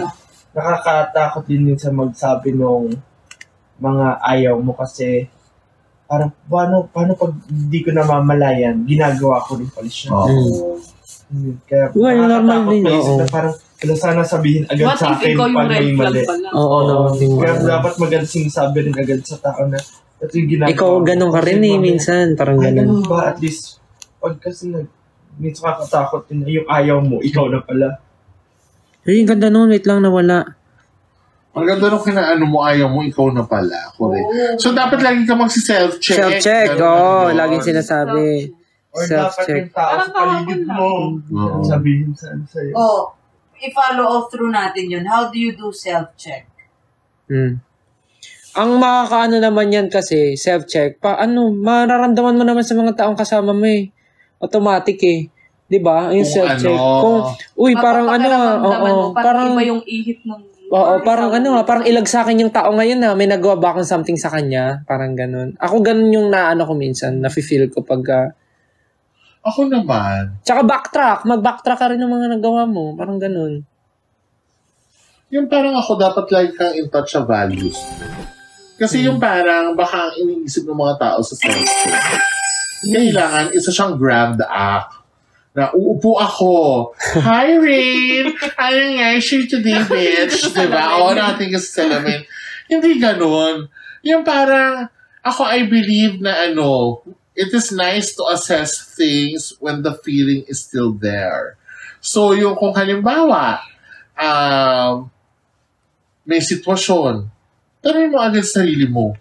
nakakatakot din sa magsabi ng mga ayaw mo kasi parang paano pag hindi ko namamalayan, ginagawa ko rin pala siya. Kaya nakakatakot na isip na parang sana sabihin agad sa akin pag may mali. Kaya dapat maganda sinasabi rin agad sa tao na ito yung ginagawa.
Ikaw ganun ka rin minsan. Parang ganun.
Ganun ba? At least, pag kasi minsan kakatakot din yung ayaw mo, ikaw na pala.
Ay, ganda nun. Wait lang, nawala.
Ang ganda nung kinaano mo, ayaw mo, ikaw na pala. Correct. So, dapat lagi ka magsi-self-check.
Self-check, laging sinasabi.
Or dapat yung tao sa paligid mo, sabihin sa'yo.
I-follow all through natin yun. How do you do self-check?
Ang makakaano naman yan kasi, self-check, mararamdaman mo naman sa mga taong kasama mo eh. Automatic eh. Diba? Yung self-check. Kung, parang
parang iba yung ihip ng
parang ilag sa akin yung tao ngayon na may nagawa ba akong something sa kanya? Parang ganun. Ako ganun yung naano ko minsan, nafe-feel ko pag...
Ako naman.
Tsaka mag-backtrack ka rin ng mga nagawa mo. Parang ganun.
Yung parang ako dapat lagi kang in touch sa values. Kasi yung parang baka iniisip ng mga tao sa self-check. Kailangan isa siyang grabbed act. Na uupo ako. Hi, Rain! Ano nga, share today, bitch. Diba? O, natin kasi salamin. Hindi ganun. Yung parang, ako, I believe na it is nice to assess things when the feeling is still there. So, yung kung halimbawa, may sitwasyon, tanong mo agad sarili mo,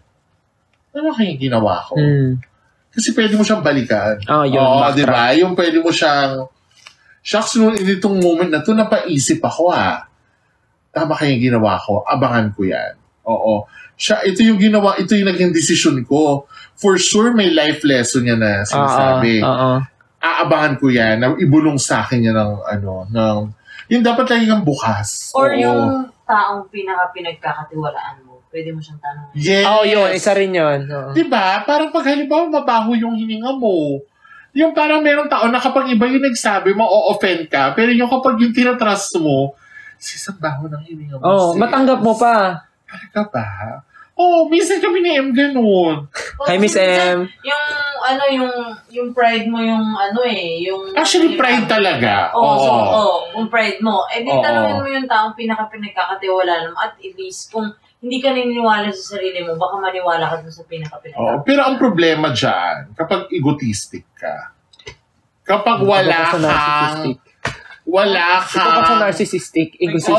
ano kayong ginawa ko? Kasi pwede mo siyang balikan. Di ba? Yung pwede mo siyang, shucks, itong moment na to, napaisip ako tama kayong ginawa ko, abangan ko yan. Ito yung ginawa, ito yung naging desisyon ko. For sure, may life lesson yan na sinasabi. Aabangan ko yan, na ibulong sa akin yan yung dapat lagi kang bukas.
Or yung taong pinagkakatiwalaan mo. Pwede mo siyang tanongin.
Yes.
Yun. Isa rin yun.
Diba? Parang pag halimbawa mabaho yung hininga mo, yung parang merong tao na kapag iba yung nagsabi mo, o-offend ka, pero yung kapag yung tinatrust mo, sis, ang baho ng hininga mo.
Matanggap mo pa.
Talaga ba? Minsan kami ni M ganun.
Hi, Miss M.
Yung pride mo yung yung...
Actually, pride talaga.
Yung pride mo. Tanongin mo yung taong pinagkakatiwala mo at at least kung hindi ka naniniwala sa sarili mo, baka maniwala ka dun sa pinaka-pinaka.
Pero ang problema dyan, kapag egotistic ka, kapag wala kang... Ito
pa sa narcissistic, egotistic.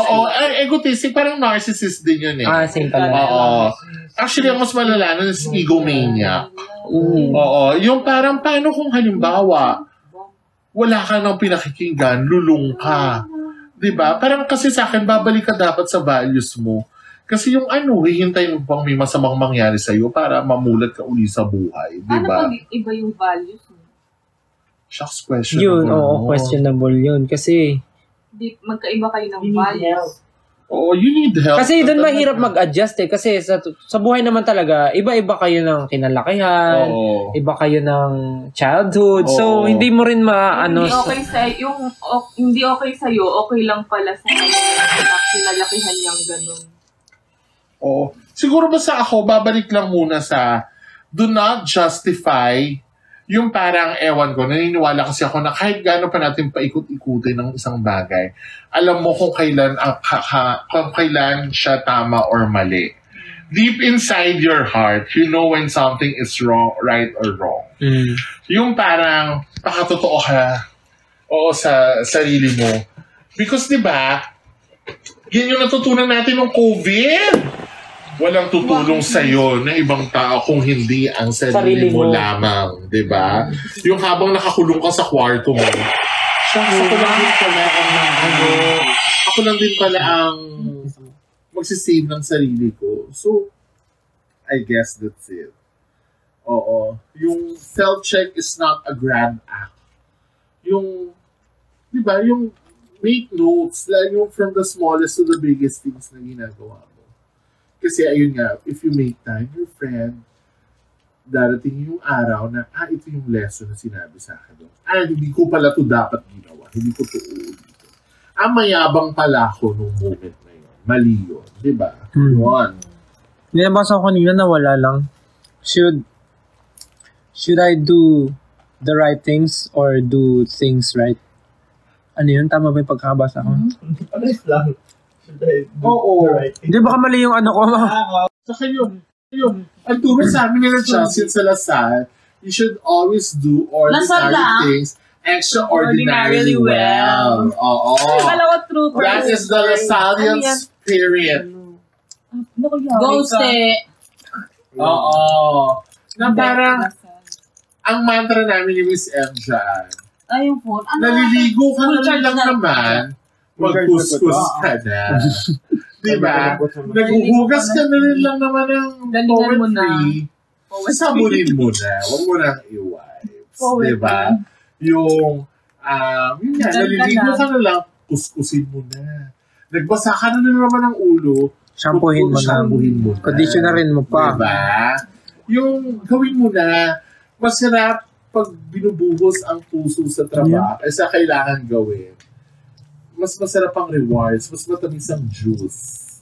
Egotistic, parang narcissist din yun
same pala.
Actually, ang mas malala nun is egomaniac. Yung parang, paano kung halimbawa, wala ka nang pinakikinggan, lulung ka. Diba? Parang kasi sa akin, babalik ka dapat sa values mo. Kasi yung hihintay mo pang may masamang mangyari sa'yo para mamulat ka uli sa buhay. Diba?
Paano pag iba yung values mo?
Shucks, questionable.
Yun, questionable yun. Kasi...
magkaiba kayo ng values.
You need help.
Kasi doon mahirap mag-adjust Kasi sa buhay naman talaga, iba-iba kayo ng kinalakihan, iba kayo ng childhood. So, hindi mo rin
hindi okay sa'yo, okay lang pala sa kinalakihan niyang ganun.
Siguro basta ako, babalik lang muna sa do not justify yung parang, ewan ko, naniniwala kasi ako na kahit gaano pa natin paikot-ikutin ng isang bagay, alam mo kung kailan siya tama or mali. Deep inside your heart, you know when something is wrong, right or wrong. Yung parang, pakatotoo ka sa sarili mo. Because diba, yun yung natutunan natin ng COVID. Walang tutulong sa'yo na ibang tao kung hindi ang sarili mo lamang. Diba? Yung habang nakakulong ka sa kwarto mo, ako lang din pala ang magsisave ng sarili ko. So, I guess that's it. Yung self-check is not a grand act. Yung, diba, yung make notes, like yung from the smallest to the biggest things na ginagawa mo. Kasi ayun nga, if you make time, your friend, darating yung araw na, ito yung lesson na sinabi sa akin. Hindi ko pala to dapat ginawa. Hindi ko to dito. Mayabang pala ako nung moment na yun. Mali yun. Diba? Yun.
Nilabasa ko kanina na wala lang. Should I do the right things or do things right? Ano yun? Tama ba yung pagkakabasa ko?
Honest lang.
Hindi, baka mali yung ano ko.
Saka yun. Ang turo sa amin nila Justin Salazar, you should always do ordinary things extraordinarily well. That is the Lasallian spirit.
Ghosted.
Na parang, ang mantra namin ni Miss M dyan,
yung phone.
Naliligo ka na lang naman, magkuskus ka na. Diba? Naghuhugas ka na rin lang naman ng poetry. Sabunin mo na. Huwag mo nang i-wipes. Diba? Yung Yun nga, naliligo ka na lang, kuskusin mo na. Nagbasa ka na naman ng ulo,
shampoohin mo na. Conditionerin mo pa.
Diba? Yung gawin mo na, masarap pag binubuhos ang puso sa trabaho, sa kailangan gawin. Mas masarap ang rewards, mas matamis ang juice.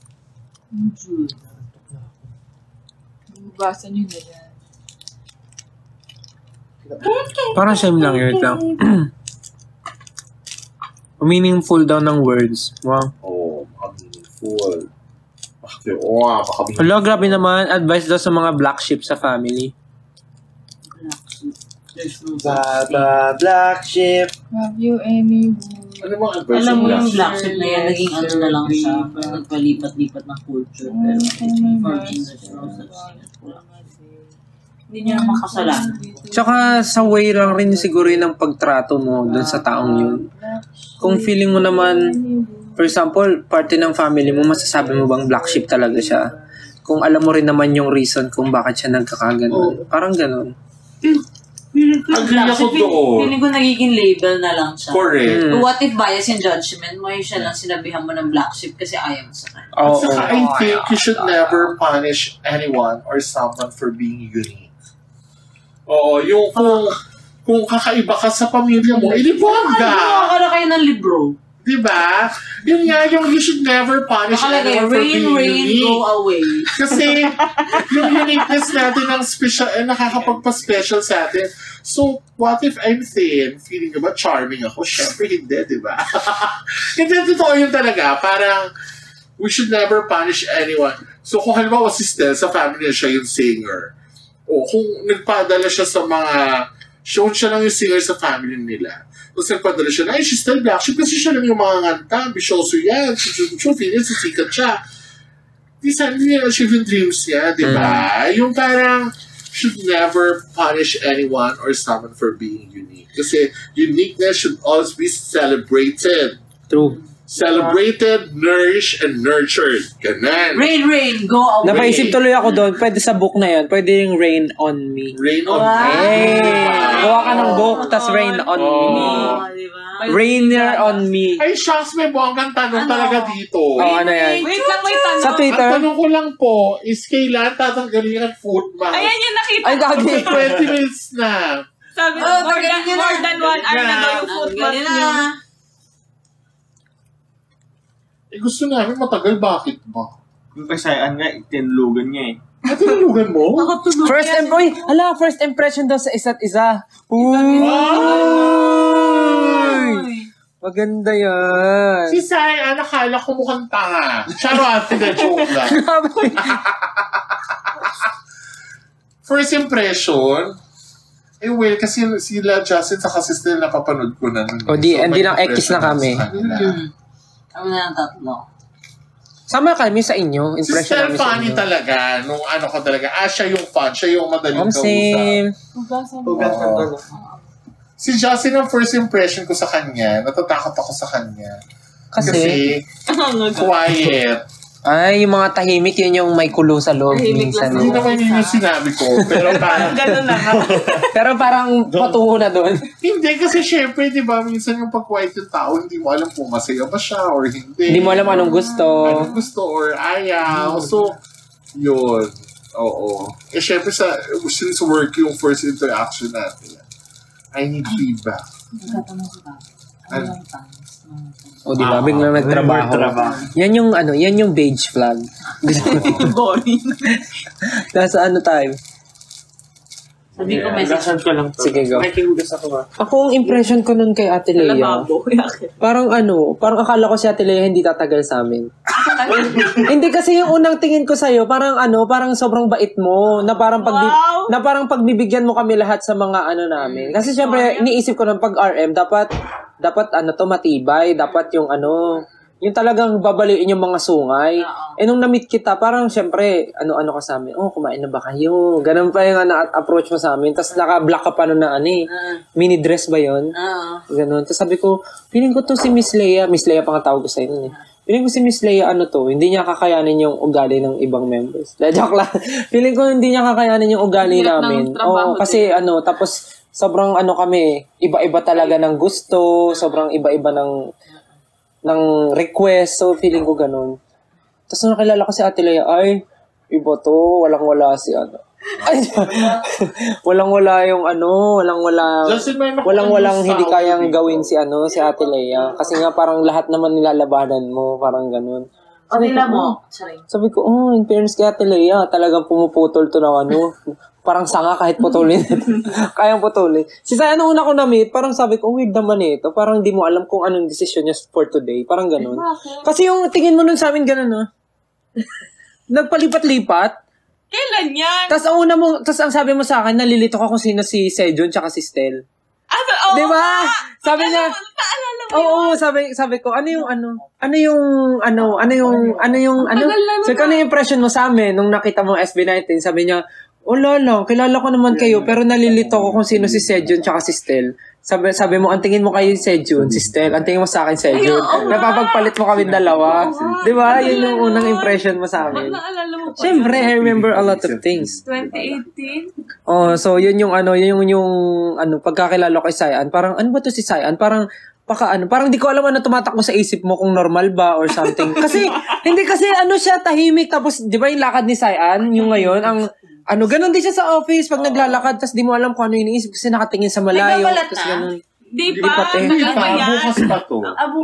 Juice. Basa nyo na yan.
Parang same lang yun lang. Meaningful daw ng words. Wow.
Meaningful. Baka
Hello, grabe naman. Advice daw sa mga black sheep sa family.
Black sheep.
Have you any...
Ano bang advice?
Alam mo yung black sheep na yan, naging ano na lang siya. Nagpalipat-lipat ng culture. Pero hindi niya naman kasalanan.
Tsaka sa way lang rin siguro yun ang pagtrato mo dun sa taong yun. Kung feeling mo naman, for example, parte ng family mo, masasabi mo bang black sheep talaga siya? Kung alam mo rin naman yung reason kung bakit siya nagkakaganon. Parang ganon.
Agree ako doon.
Feeling ko nagiging label na lang siya.
Correct.
What if bias yung judgment mo, yung siya lang sinabihan mo ng black sheep kasi ayaw mo sa kanya.
At saka I think you should never punish anyone or someone for being unique. Oo, yung kung kakaiba ka sa pamilya mo, ilibuan ka!
Gumawa ka na kayo ng libro.
Diba? Yun nga, yung you should never punish anyone for being unique.
Go away.
Kasi yung uniqueness natin ang special, nakakapagpa-special sa atin. So, what if I'm thin? Feeling ba charming ako? Siyempre hindi, diba? Hindi, totoo yun talaga. Parang, we should never punish anyone. So, kung halimbawa si Stel, sa family na siya yung singer. O kung nagpadala siya sa mga show, siya lang yung singer sa family nila. Tapos nagpadala siya na, ay, she's still black sheep kasi siya lang yung mga nganta, bisyoso yan, feeling sisikat siya. Hindi niya achieve yung dreams niya, di ba? Yung parang, should never punish anyone or someone for being unique. Kasi uniqueness should always be celebrated.
True.
Celebrated, nourished, and nurtured. Ganon.
Rain, go away.
Napaisip tuloy ako doon, pwede sa book na yan, pwede yung rain on me.
Rain on
Hey! Gawa ka ng book, tas rain on me.
Diba?
Rainier on me.
Ay, shucks, may bonggang tanong talaga dito.
Ano yan?
Wait lang, may tanong.
Sa Twitter?
Ang tanong ko lang po, is kailan tatanggalin ang foot mask?
Ayan yung nakita
Ay,
ko.
gagi.
20 minutes na.
Sabi ko, more than 1 hour na daw yung foot mask niya.
Gusto namin matagal, bakit ba?
Yung kasayaan nga, tinulugan niya eh.
Natulungan mo?
First impression daw sa isa't isa. Maganda yan.
Si Sai, nakala ko mukhang tanga. Charot, hindi, joke lang. First impression, well, kasi sila Justin sa sister napapanood ko na.
Hindi lang X na kami.
Kami na ng tatlo.
Sama kami sa inyo.
Si
Impression namin sa
Stephanie
inyo.
talaga, nung ano ko talaga, siya yung fun, siya yung madaling kausap.
Same.
Si Justin ang first impression ko sa kanya, natatakot ako sa kanya. Kasi quiet.
Ay, yung mga tahimik, yun yung may kulo sa loob.
Tahimik
Minsan.
Hindi naman yun yung sinabi ko, pero parang...
Ganun na nga.
Pero parang patungo na doon.
Hindi, kasi syempre, di ba, minsan yung pag-quiet yung tao, hindi mo alam kung masaya ba siya or hindi.
Hindi mo alam anong gusto.
Anong gusto or ayaw. So, yun. Oo. Eh, syempre, since work yung first interaction natin, I need feedback.
Nagtatanong sa tatlo.
O, di ba? Biglang nagtrabaho. Yan yung beige flag.
Boring.
Nasa ano tayo?
Sabi ko message.
ko lang to.
Sige, go.
Nakikihugas ako
Ako, ang impression ko nun kay Ate Lea,
Lamabo.
parang akala ko si Ate Lea hindi tatagal sa amin. Hindi kasi yung unang tingin ko sa'yo, parang sobrang bait mo, na parang pagbibigyan mo kami lahat sa mga namin. Kasi syempre, iniisip ko ng pag-RM, dapat matibay, dapat yung yung talagang babaliin yung mga sungay. Nung na-meet kita, parang syempre, ano ka sa amin, kumain na ba kayo? Ganun pa yung approach mo sa amin. Tapos naka-black ka pa nun na mini dress ba yun? Ganun. Tapos sabi ko, feeling ko to si Miss Lea pa nga tawag ko sa'yo nun eh. Feeling ko si Miss Lea hindi niya kakayanin yung ugali ng ibang members. Joke lang. Feeling ko hindi niya kakayanin yung ugali namin. Kasi tapos sobrang ano kami, iba-iba talaga ng gusto, sobrang iba-iba ng request. So, feeling ko ganun. Tapos nung nakilala ko si Ate Lea, ay, iba to, walang-wala si ano. Ay, walang-wala yung ano, walang-walang hindi kayang gawin si ano, si Ate Lea. Kasi nga parang lahat naman nilalabanan mo, parang ganun.
O, nila mo.
Sabi ko, in fairness kay Ate Lea, talagang pumuputol to ng ano. Parang sanga kahit putulin. Kayang putulin. Si Saya, nung una ko na-meet, parang sabi ko, weird naman ito. Parang di mo alam kung anong decision niya for today. Parang ganun. Kasi yung tingin mo nun sa amin ganun, ha? Nagpalipat-lipat.
Kailan yan?
Tapos ang sabi mo sa akin, nalilito ka kung sino si Sejun tsaka si Stel. Diba? Sabi niya, oo, sabi ko, ano yung impression mo sa amin nung nakita mo SB19? Sabi niya, wala lang, kilala ko naman kayo, pero nalilito ko kung sino si Sejun tsaka si Stel. Sabi mo, ang tingin mo kayo Sejun, si Stel, ang tingin mo sa akin Sejun. Napapagpalit mo kami dalawa. Di ba? Yun yung unang impression mo sa amin. Siyempre, I remember a lot of things.
2018?
Oh, so yun yung pagkakilala ko kay Sayan. Parang, ano ba to si Sayan? Parang di ko alam ano tumatakbo sa isip mo kung normal ba or something. Kasi, hindi kasi siya tahimik. Tapos, di ba yung lakad ni Sayan, yung ngayon, ganun din siya sa office pag naglalakad, tapos di mo alam kung ano yung iniisip kasi nakatingin sa malayo. Tapos ganun.
Di pa.
Bukas pa to.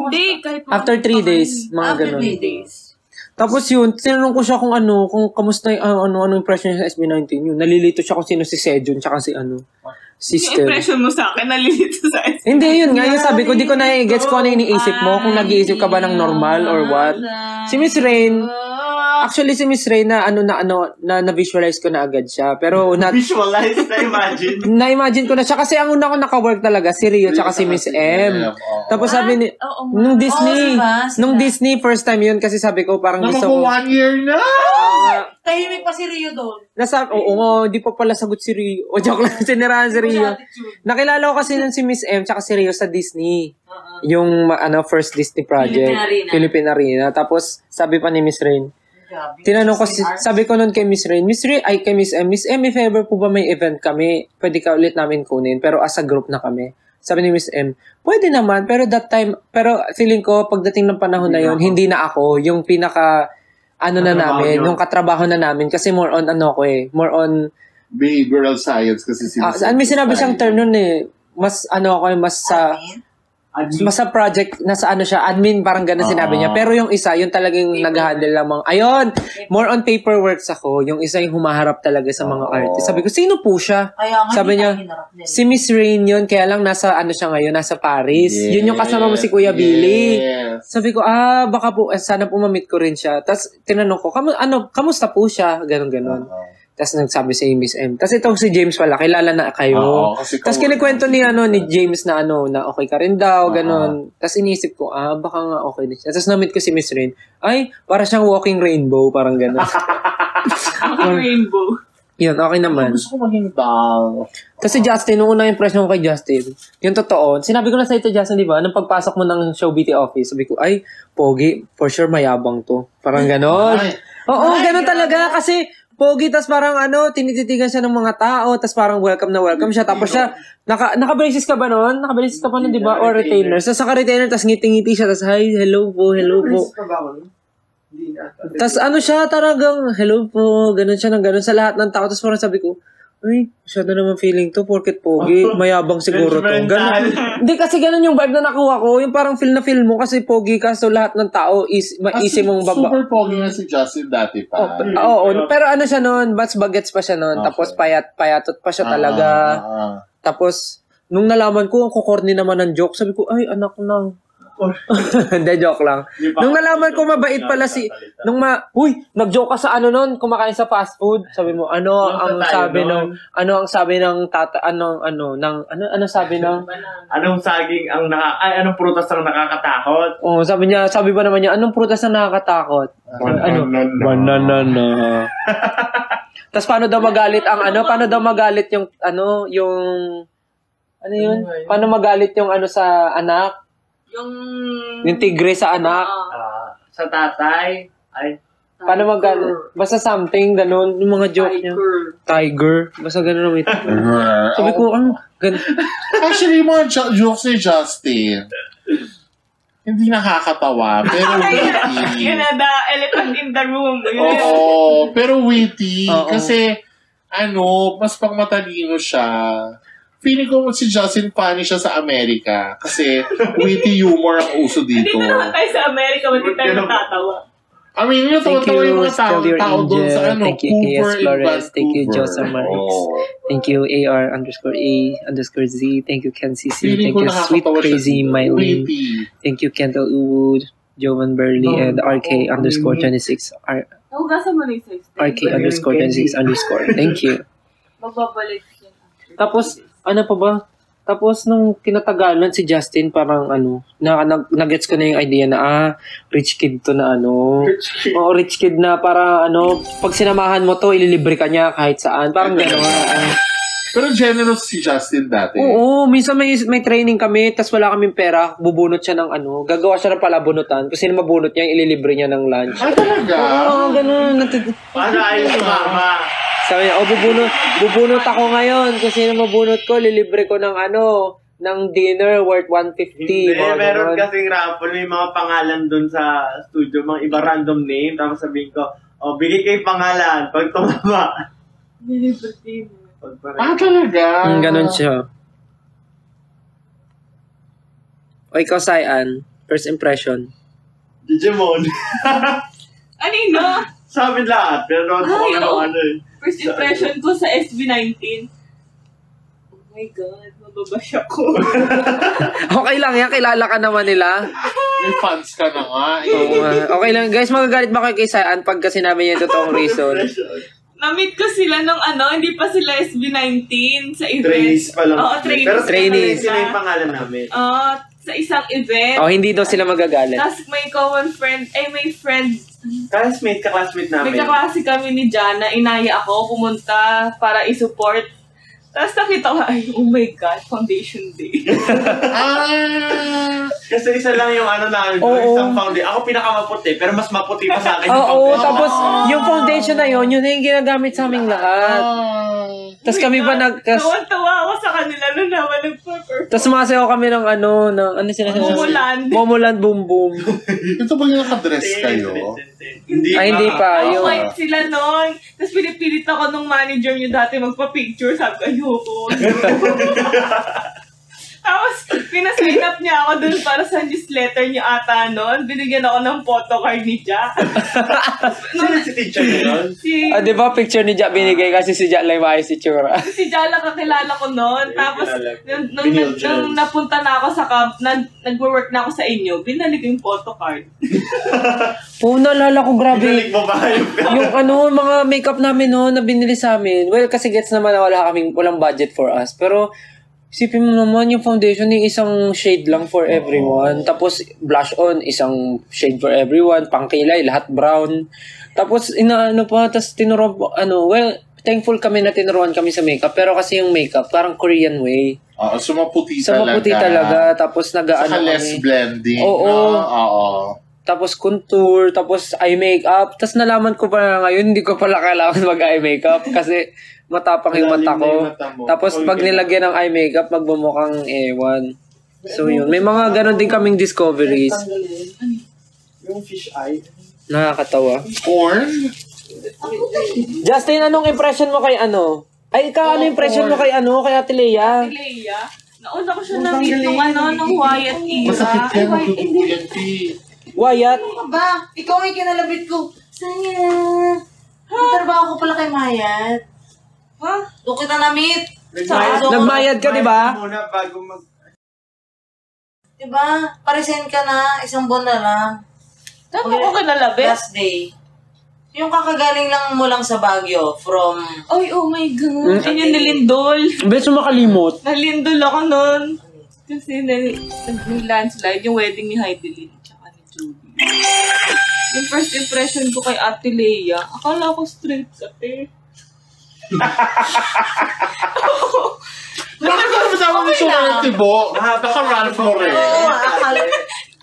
Di, kahit
after 3 days, mga ganun.
After 3 days.
Tapos yun, tinanong ko siya kung kamusta yung impression niya sa SB19 yun. Nalilito siya kung sino si Sejun, tsaka si sister.
Yung impression mo sa akin, nalilito sa SB19.
Hindi, yun nga, yung sabi ko, di ko na-gets ko ano yung iniisip mo, kung nag-iisip ka ba ng normal or what. Si Miss Rain, actually, si Miss Ray na-visualize ko na agad siya. Pero,
Visualize, na-imagine.
Na-imagine ko na siya. Kasi ang una ko naka-work talaga, si Rio tsaka si Miss M. Tapos sabi ni, nung Disney, first time yun, kasi sabi ko, parang gusto ko.
1 year na!
Tahimik pa si Rio doon.
Di pa pala sagot si Rio. O, joke lang, sinirahan si Rio. Nakilala ko kasi nun si Miss M tsaka si Rio sa Disney. Yung, first Disney project. Philippine Arena. Tapos, sabi pa ni Miss Rain, tinanong ko, sabi ko nun kay Miss Rain, kay Miss M, if ever po ba may event kami, pwede ka ulit namin kunin, pero as a group na kami. Sabi ni Miss M, pwede naman, pero feeling ko, pagdating ng panahon na yun, hindi na ako, yung pinaka, namin, yung katrabaho na namin, kasi more on, more on,
behavioral science, kasi
may sinabi siyang term nun mas sa project, nasa admin, parang gano'n sinabi niya. Pero yung isa, yung talagang nag-handle lamang. Ayun, more on paperworks ako. Yung isa yung humaharap talaga sa mga artist. Sabi ko, sino po siya? Sabi niya, si Miss Rain yun, kaya lang nasa, siya ngayon, nasa Paris. Yun yung kasama mo si Kuya Billy. Sabi ko, baka po, sana po ma-meet ko rin siya. Tapos, tinanong ko, kamusta po siya? Ganon. Tapos nagsabi si Miss M. Tapos itong si James wala, kilala na kayo. Tapos kinikwento ni James na na okay ka rin daw, ganon. Tapos iniisip ko, baka nga okay din siya. Tapos na-meet ko si Miss Rain. Ay, para siyang walking rainbow, parang ganon.
Walking rainbow.
Yun, okay naman.
Gusto ko maging bang.
Kasi Justin, nung unang impression ko kay Justin, yung totoo, sinabi ko na sa ito, Justin, di ba? Nung pagpasok mo ng show BT office, sabi ko, ay, pogi, for sure mayabang to. Parang ganon. Oo, ganon talaga. Kasi, pogi, tas parang tinititigan siya ng mga tao, tas parang welcome na welcome siya. Tapos siya, naka-braces ka ba nun? Naka-braces ka pa nun, di ba? Or retainers. Tas naka-retainer, tas ngiti-ngiti siya, tas hi, hello po. Tas siya, talagang, hello po, ganun siya ng ganun sa lahat ng tao. Tas parang sabi ko, ay, masyado naman feeling to, porket pogi, mayabang siguro to. Ganun. Hindi, kasi ganun yung vibe na nakuha ko, yung parang feel mo kasi pogi ka, so lahat ng tao maisip mong baba.
Super pogi na si Justin dati pa.
Oo, pero siya noon, bagets pa siya noon, tapos payatot pa siya talaga. Tapos, nung nalaman ko, ang kukorni naman ng joke, sabi ko, ay, anak nang. Hindi, joke lang. Nung nalaman ko mabait pala nag-joke ka sa noon, kumakain sa fast food. Sabi mo, ang sabi ng tata, anong
saging anong prutas ang nakakatakot?
Oh, sabi ba naman niya, anong prutas ang nakakatakot? Banana. Tapos paano daw magalit yung paano magalit yung sa anak? Yung tigre sa anak.
Sa tatay. Ay,
Paano basta something, ganun, yung mga joke niya. Tiger. Basta ganun naman ito. Sabi ko, ganun.
Actually, yung mga jokes ni Justin, hindi nakakatawa, pero witty.
Yun na, the elephant in the room.
Oo, pero witty. Kasi, mas pangmatalino siya. Feeling ko si Justin funny siya sa Amerika. Kasi witty humor ang uso dito.
Hindi naman tayo sa Amerika, hindi tayo natatawa.
I mean, yung tatawa yung mga tao doon sa
Thank you, KS Flores. Thank you, Josa Marix. Thank you, AR_A_Z. Thank you, Ken CC. Thank you, Sweet Crazy Mylene. Thank you, Kendall Uwood, Jovan Burley, and RK_26. RK_26_. Thank you.
Magbabalik yan.
Tapos, ano pa ba? Tapos, nung kinatagalan si Justin, parang nag-gets ko na yung idea na, rich kid to na Oo, rich kid na para, pag sinamahan mo to, ililibre ka niya kahit saan. Parang gano'n.
Pero generous si Justin dati.
Oo, minsan may training kami, tas wala kaming pera, bubunot siya ng gagawa siya ng palabunutan. Kung sino mabunot niya, ililibre niya ng lunch.
Talaga?
Oo, gano'n.
Paano ayaw sumama?
Sabi niya, bubunot ako ngayon. Kung sino mabunot ko, lilibre ko ng ng dinner worth 150.
Hindi, meron kasing raffle, may mga pangalan dun sa studio, mga iba random name, tapos sabihin ko, bigay kayo pangalan, pag tumama.
Nilibre mo.
Talaga?
Ganon siya. O ikaw, Sayan, first impression.
Digimon.
Anino?
Sa amin lahat, pero ako
First impression ko sa SB19. Oh my God, mababash ako.
Okay lang yan, kilala ka naman nila.
May fans ka na nga.
Okay lang. Guys, magagalit ba kayo kay Sayan pag sinabi niya yung totoong reason?
Na-meet ko sila nung hindi pa sila SB19 sa event.
Trainees pa lang.
Oo, trainees.
Pero
trainees.
Sila yung pangalan namin.
Sa isang event.
Hindi daw sila magagalit.
Tapos may common friend, may friend.
Classmate namin.
May kaklase kami ni Jana, inaya ako, pumunta para i-support. Tapos nakita ko, oh my God, foundation day.
Kasi isa lang yung namin, isang foundation. Ako pinakamaputi, pero mas maputi pa sa akin yung
foundation. Tapos yung foundation na yun yung ginagamit sa aming lahat. Tapos kami pa
Tuwan-tuwa ako sa kanila nung naman nagpa-perform.
Tapos sumasayaw kami ng
Momoland.
Momoland Boom Boom.
Ito ba yung nakadress kayo?
Hindi pa.
White sila nun. Tapos pinipilit ako nung manager nyo dati magpa-picture. Sabi ko, ayoko. Tapos, pinasign up niya ako dun para sa newsletter niya ata nun. Binigyan ako ng photocard ni Ja.
Sino si teacher niya nun?
Di ba picture ni Ja binigay kasi si Ja lang maayos si Chura.
Si Ja lang kakilala ko nun. Tapos, nung napunta na ako sa camp, nag-work na ako sa inyo, binalik yung photocard.
Naalala ko, grabe.
Binalik mo ba
yung mga makeup namin noon na binili sa amin. Well, kasi gets naman na walang budget for us. Pero, isipin mo naman yung foundation yung isang shade lang for everyone. Tapos blush on, isang shade for everyone. Pangkilay, lahat brown. Tapos tapos tinuruan, thankful kami na tinuruan kami sa makeup. Pero kasi yung makeup, parang Korean way.
Sumaputi
talaga. Tapos
saka less blending.
Oo. Tapos contour, tapos eye makeup. Tapos nalaman ko pa ngayon, hindi ko pala kailangan mag-eye makeup kasi matapang yung mata ko. Tapos pag nilagyan ng eye makeup, magbumukhang ewan. So yun, may mga ganon din kaming discoveries.
Yung fish eye.
Nakakatawa.
Corn?
Justin, anong impression mo kay ikaw, ano impression mo kay kay Ate Lea?
Ate Lea? Nauna ko siya na-meet nung Wyatt era.
Masakit yan, magduduyan,
Wyatt?
Ano ba? Ikaw ang kinalabit ko. Sayang. Trabaho ko pala kay Mayat. Doon kita na-meet.
Nagmayad ka, di ba?
Muna bago
Diba? Paresign ka na. Isang buwan na lang.
Saan ako kinalabit?
Last day. Yung kakagaling lang mo lang sa Baguio from...
Ay, oh my God. Yun yung nalindol.
Beso makalimot.
Nalindol ako nun. Kasi landslide yung wedding ni Heidelin tsaka ni Judy. Yung first impression ko kay Ate Lea, akala ko straight kate.
Bakit ka naman mo sa mga tibo? Naka-Ralph Lauren.
Oo, akala.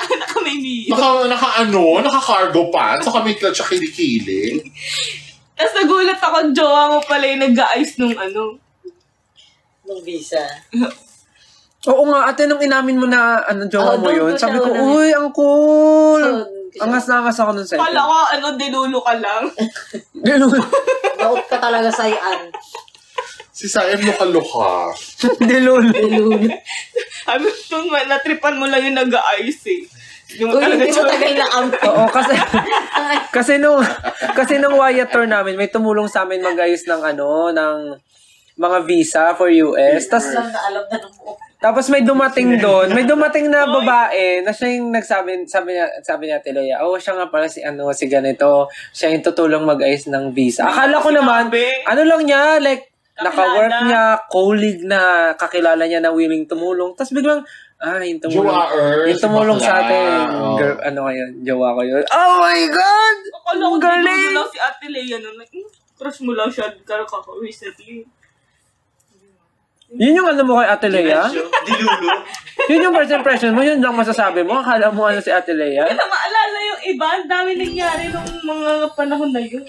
Naka may Mia.
Naka-cargo pants, saka may clutch sa kilikili.
Tapos nagulat ako, jowa mo pala yung nag-aayos nung
Nung visa.
Oo nga, ate, nung inamin mo na jowa mo yun, sabi ko, uy, ang cool! Angas na angas ako nun sa'yo.
Kala ko, dilulo ka lang.
Dilulo.
Daot ka talaga sa iyan.
Si Sayan luka-luka.
Dilulo.
Natripan mo lang yung nag-aayos eh.
Uy, hindi mo tagal na ampo.
Oo, kasi nung Wyatt tour namin, may tumulong sa amin mag-ayos ng ng mga visa for US. Tapos may dumating na babae na siya yung sabi niya Leia, siya nga pala si ganito, siya yung tutulong mag-ayos ng visa. Akala ko naman, lang niya, like, naka-work niya, colleague na kakilala niya na willing tumulong. Tapos biglang, yung tumulong sa atin. Girl, jowa ko yun. Oh my God!
Akala ko galing! Lang si Ate Leia crush mo lang siya recently.
Yun yung mo kay Ate Leia?
Dilulo.
Yun yung first impression mo, yun lang masasabi mo. Akala mo si Ate Leia?
Kaya maalala yung iba, ang dami nangyari nung mga panahon na yun.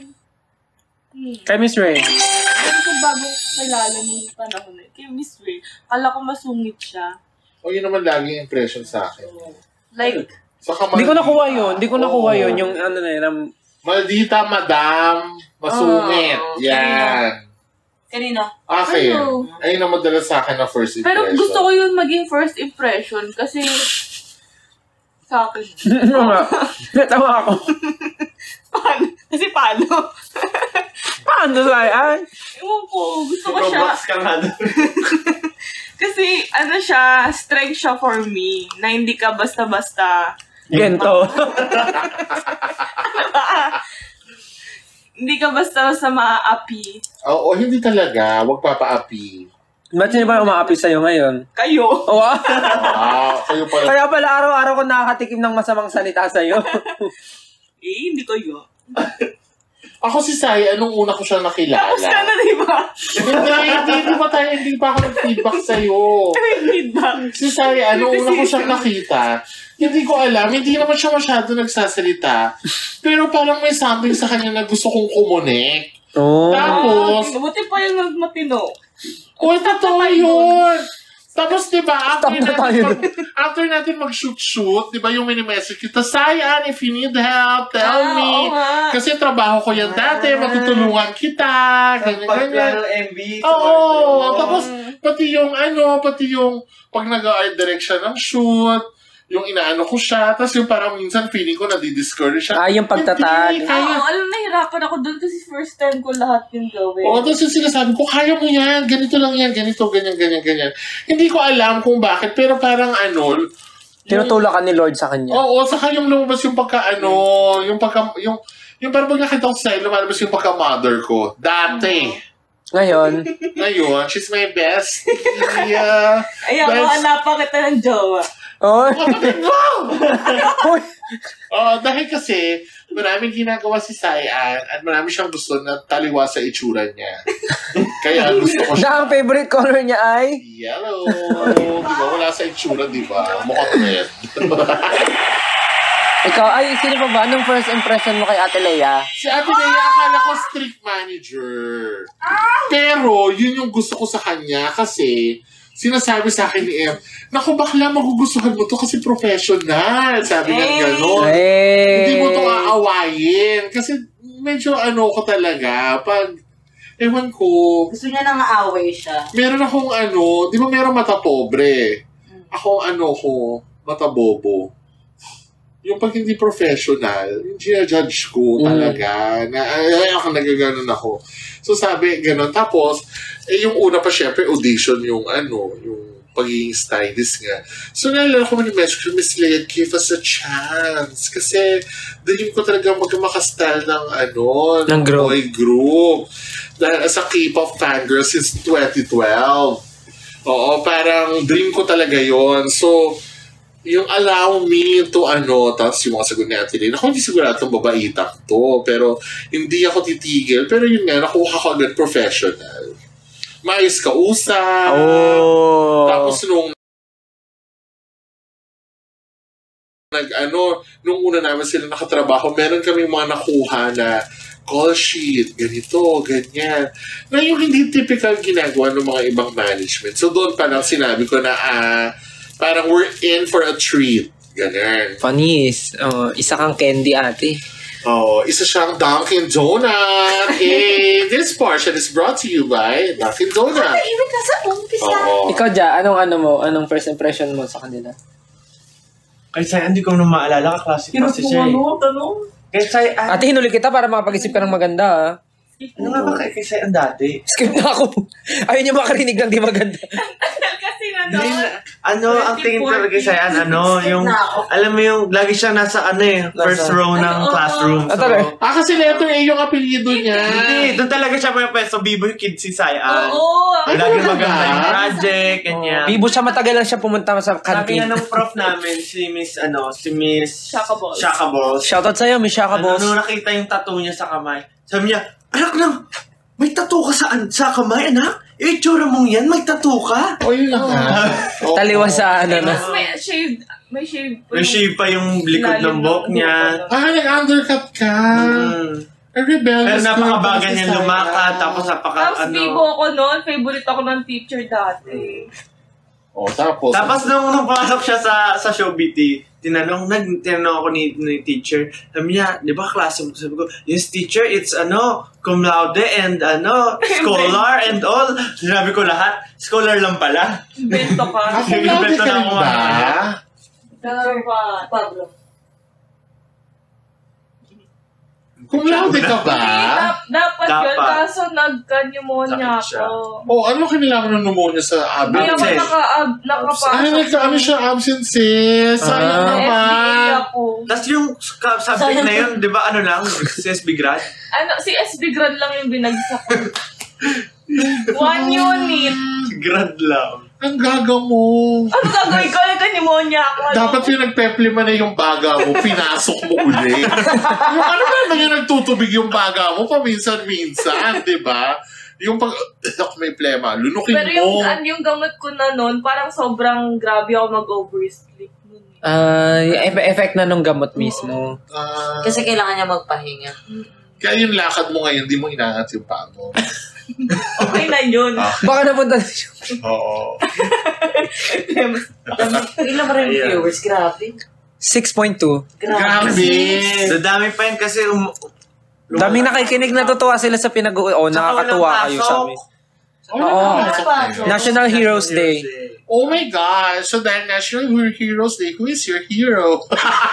Kay Miss Ray.
Ano ko bagong kilala nung panahon na yun? Kay Miss Ray. Akala ko masungit siya.
Yun naman lagi yung impression sa akin.
Like,
Hindi ko nakuha yun. Yung
Maldita madam, masungit. Yan.
kanina.
Akin. Ayun ang madalas sa akin na first impression.
Pero gusto ko yun maging first impression kasi sa akin.
Natawa ako.
Paano? Kasi paano?
Paano Sayan?
Ewan ko. Gusto ko siya.
Box ka nga doon.
Kasi strength siya for me. Na hindi ka basta-basta.
Gento.
Hindi ka basta-basta maa-api.
Oo, hindi talaga. Huwag papa-api.
Ba't sino ba umaapi sa'yo ngayon?
Kayo.
Oh,
kayo pala.
Kaya pala araw-araw ko nakakatikim ng masamang salita sa'yo.
Hindi kayo.
Ako si Sai, anong una ko siya nakilala?
Tapos ka na, diba?
Hindi pa ako nag-feedback sa'yo. Si Sai, anong una ko siyang nakita? Hindi ko alam, hindi naman siya masyado nagsasalita. Pero parang may something sa kanya na gusto kong kumunik.
Oh.
Tapos,
buti pa yung matino.
Uy, totoo yun! Tapos, diba, after natin mag-shoot, diba, yung mini-message kita, Sayan, if you need help, tell me. Kasi trabaho ko yan dati, matutulungan kita, ganyan.
MV.
Oo, tapos, pati yung pag nag-art direction ng shoot, yung inaano ko siya, tapos yung parang minsan feeling ko nadi-discourage siya.
Yung pagtatag.
Alam, nahirapan ako doon kasi first time ko lahat yung gawin.
Oo, tapos yung sinasabi ko, kaya mo yan, ganito lang yan, ganito, ganyan. Hindi ko alam kung bakit, pero parang
tinutulak ka ni Lord sa kanya.
Oo, saka yung lumabas yung yung parang pag nakita ko sa'yo, lumalabas yung pagka-mother ko. Dati.
Ngayon,
she's my best. Yeah.
Ayan, hanapan kita ng jowa.
Oh.
Dahil kasi maraming ginagawa si Sayan at marami siyang gusto na taliwa sa itsura niya. Kaya gusto ko siya.
Ang favorite color niya ay?
Yellow. Diba? Wala sa itsura, diba? Mukhang red.
Ikaw, sino pa ba? Anong first impression mo kay Ate Leia?
Si Ate Leia, akala ko strict manager. Pero, yun yung gusto ko sa kanya kasi sinasabi sa akin ni Em, naku, bakla magugustuhan mo to kasi professional. Sabi niya gano'n. Hindi mo to aawayin. Kasi medyo ko talaga. Pag, ewan ko.
Gusto niya nang aaway siya.
Meron akong di ba meron mata pobre? Ako mata bobo. Yung pag hindi professional, yung ginajudge ko talaga. Nagaganon ako. So sabi, gano'n. Tapos, yung una pa syempre, audition yung yung pagiging stylist nga. So nalala ko message ko, Miss Leia, give us a chance. Kasi, dream ko talaga magmakastyle ng boy group. Dahil as a K-pop fangirl since 2012. Oo, parang dream ko talaga yon. So, yung allow me to tapos yung mga sagot ni Ate Leia, ako hindi sigurado itong babaitang to, pero hindi ako titigil. Pero yun nga, nakuha ko agad professional. Maayos ka usap. Tapos nung nung una namin sila nakatrabaho, meron kaming mga nakuha na call sheet, ganito, ganyan. Na yung hindi typical ginagawa ng mga ibang management. So doon pa lang sinabi ko na parang we're in for a treat. Ganyan.
Funny is, isa kang candy ate.
Isa siyang Dunkin' Donut. Hey, this portion is brought to you by Dunkin' Donut.
Ibig ka sa umpisa.
Ikaw, Ja, anong first impression mo sa kanila?
Kasi hindi ko na maalala, kaklase kasi siya. Kasi
Ate, hinuli kita para makapag-isip ka ng maganda,
ano nga ba kasi ang dati?
Skip na ako. Ayun yung makarinig lang di maganda.
Kasi na
ang tingin ko kay Sayan, yung, alam mo yung, lagi siya nasa first row ng classroom. So,
kasi letter A yung apelyido niya.
Hindi, doon talaga siya may pwesto, Bibo yung kid si Sayan.
Oo.
Lagi maganda yung project, ganyan.
Bibo siya, matagal lang siya pumunta sa
Sabi
canteen.
nga ng prof namin, si Miss
Shaka Balls.
Shaka Balls.
Shoutout sa'yo, Miss Shaka Balls.
Nung nakita yung tattoo niya sa kamay, sabi niya, anak lang, may tattoo ka sa kamay, anak? Itsura mong yan, may tattoo ka?
Yun lang.
Taliwa sa na.
May shave. May
shave pa yung likod ng buhok niya.
Nag-undercut ka.
Pero napakabaga niya lumakad, tapos
Tapos bibo ako noon, favorite ako ng teacher dati.
Tapos
nung pumasok siya sa show BT, tinanong ako ni teacher, sabi niya, di ba klase mo? Sabi ko, yes teacher, it's cum laude and scholar and all. Sinabi ko lahat, scholar lang pala.
Invento ka.
Invento na ako
Pablo.
Kung laude ka ba?
Dapat yun, kaso nagka-pneumonia ako.
Ano kailangan ng pneumonia sa
Hindi ako nakapasok.
Ano siya, absent sis? Sayang naman.
Tapos yung subject na yun, di ba si SB Grad?
Si SB Grad lang yung binagsak ko. 1 unit.
Grad lang.
Ang gaga mo.
Ano gagawin ko? Nagka-pneumonia ako.
Dapat yung nagpeplima na yung baga mo, pinasok mo uli. Yung naman yung nagtutubig yung baga mo, paminsan-minsan, di ba? Yung pag, may plema, lunukin
Pero
mo.
Pero yung gamot ko na nun, parang sobrang grabe ako mag-oversleep nun.
Effect na nung gamot mismo.
Kasi kailangan niya magpahinga.
Kaya yung lakad mo ngayon, di mo inaangat yung paa mo.
Okay na yun.
Baka napunta na siya.
Oo.
Ilan ba rin viewers? Grabe.
6.2.
Grabe.
Dami pa yun kasi
Daming nakikinig, natutuwa sila sa nakakatuwa kayo sa amin. National Heroes Day.
Oh my gosh. So dahil National Heroes Day, who is your hero?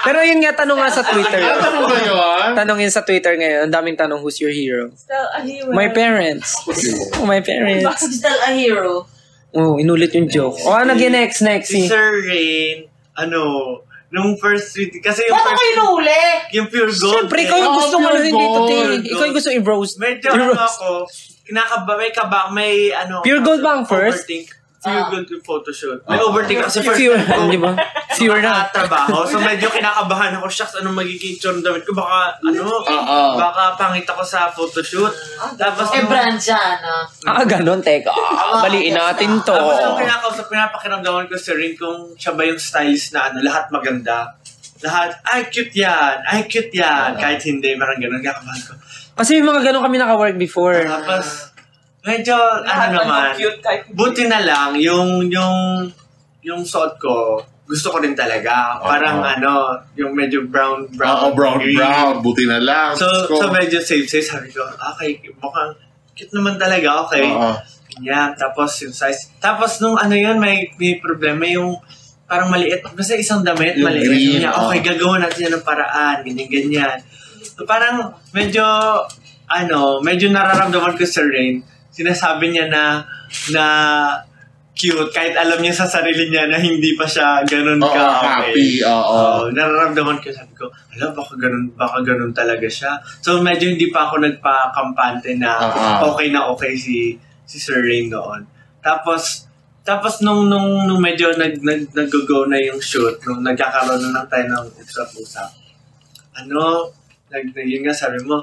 Pero yun nga, tanong nga sa Twitter.
Tanong ba yun?
Tanongin sa Twitter ngayon. Ang daming tanong, who's your hero?
Still a hero.
My parents. My parents.
Still a hero.
Inulit yung joke. Next.
Si Sir Rain, nung first tweet, kasi yung
Ba't ako inuli?
yung pure gold.
Siyempre, ikaw yung gusto mo dito, te. Ikaw yung gusto i-roast.
Medyo ako, may
Pure gold ba ang first?
Overthink. Pure gold yung photoshoot. May overthink kasi first
Pure,
time ko.
di ba? Pure na.
Trabaho. So medyo kinakabahan ako. Shucks, anong magiging itsura ng damit ko? Baka pangit ako sa photoshoot. Tapos
brand siya,
Ganon, teka. Baliin natin to.
Tapos pinapakiramdaman ko si Rin kung siya ba yung stylist na lahat maganda. Lahat, cute yan. Kahit hindi, marang ganon. Kakabahan ko.
Kasi may mga ganon kami naka-work before.
Tapos, medyo, naman, buti na lang, yung suot ko, gusto ko rin talaga. Parang, yung medyo brown.
Brown. Buti na lang.
So medyo safe. Sabi ko, okay, mukhang cute naman talaga, okay. Yan, tapos yung size. Tapos nung may problema yung parang maliit. Basta isang damit, yung maliit. Green, niya, okay, gagawa natin yan ng paraan, ganyan. So parang medyo nararamdaman ko sa Rain. Sinasabi niya na cute kahit alam niya sa sarili niya na hindi pa siya ganun
happy.
Nararamdaman ko, sabi ko, baka ganun talaga siya. So medyo hindi pa ako nagpa-kampante na okay si Sir Rain noon. Tapos nung medyo nag-go na yung shoot, nung nagkakaroon na tayo ng usap-usap. Yun nga sabi mo,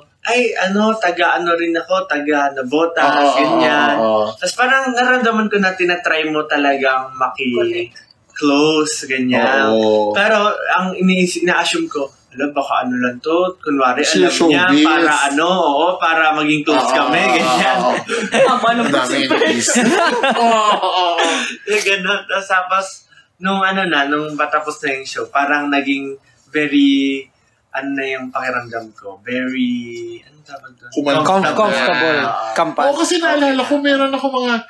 taga rin ako, taga Nabotas, ganyan. Tapos parang naramdaman ko na tinatry mo talagang
close, ganyan. Pero ang ina-assume ko, baka ano lang to, kunwari alam niya, para para maging close kami, ganyan.
Dami
Ganun. Tapos, nung patapos na yung show, parang naging very, yung pakiramdam ko, very, tawag doon?
Comfortable.
Kasi naalala ko, meron ako mga,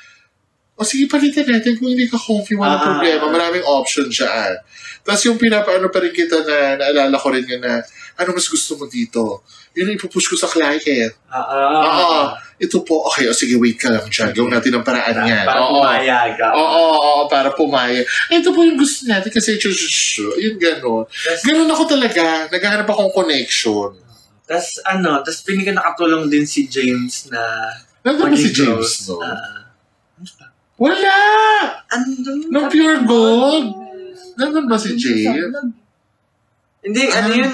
sige, palitan natin kung hindi ka comfy, walang problema. Maraming option siya. Tapos yung pinapaano pa rin kita na naalala ko rin yun na, ano mas gusto mo dito? Yun yung ipupush ko sa client. Ito po, okay, sige, wait ka lang dyan. Gawin natin ang paraan yan.
Para pumayag.
Para pumayag. Ito po yung gusto natin kasi yun gano'n. Gano'n ako talaga. Naghahanap akong connection.
Tapos piling ko nakatulong din si James na
Nandun ba si James, no? Wala! No pure gold! Nandun ba si James?
Hindi, yun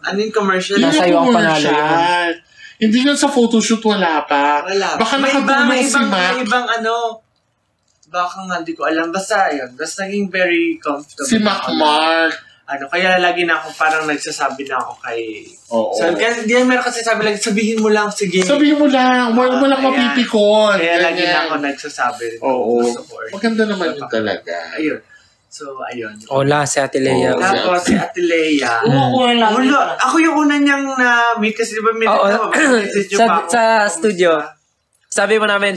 yung commercial?
Nasa iyo ang panalo yun.
Hindi yun sa photoshoot, wala pa. Baka nakatulong si Mac.
May ibang baka nga, di ko alam. Basta yun. Basta naging very comfortable.
Si Mac Mark.
Kaya lagi na ako parang nagsasabi na ako kay... Kaya hindi meron kasi sabihin mo lang, sige.
Sabihin mo lang. Walang mapipikon.
Kaya lagi na ako nagsasabi.
Maganda naman yun talaga.
Ayun. So, ayun.
Hola, si Ate Lea.
Tapos, si Ate Lea. Ako yung una niyang na-meet kasi di ba
sa studio. Sabi mo namin,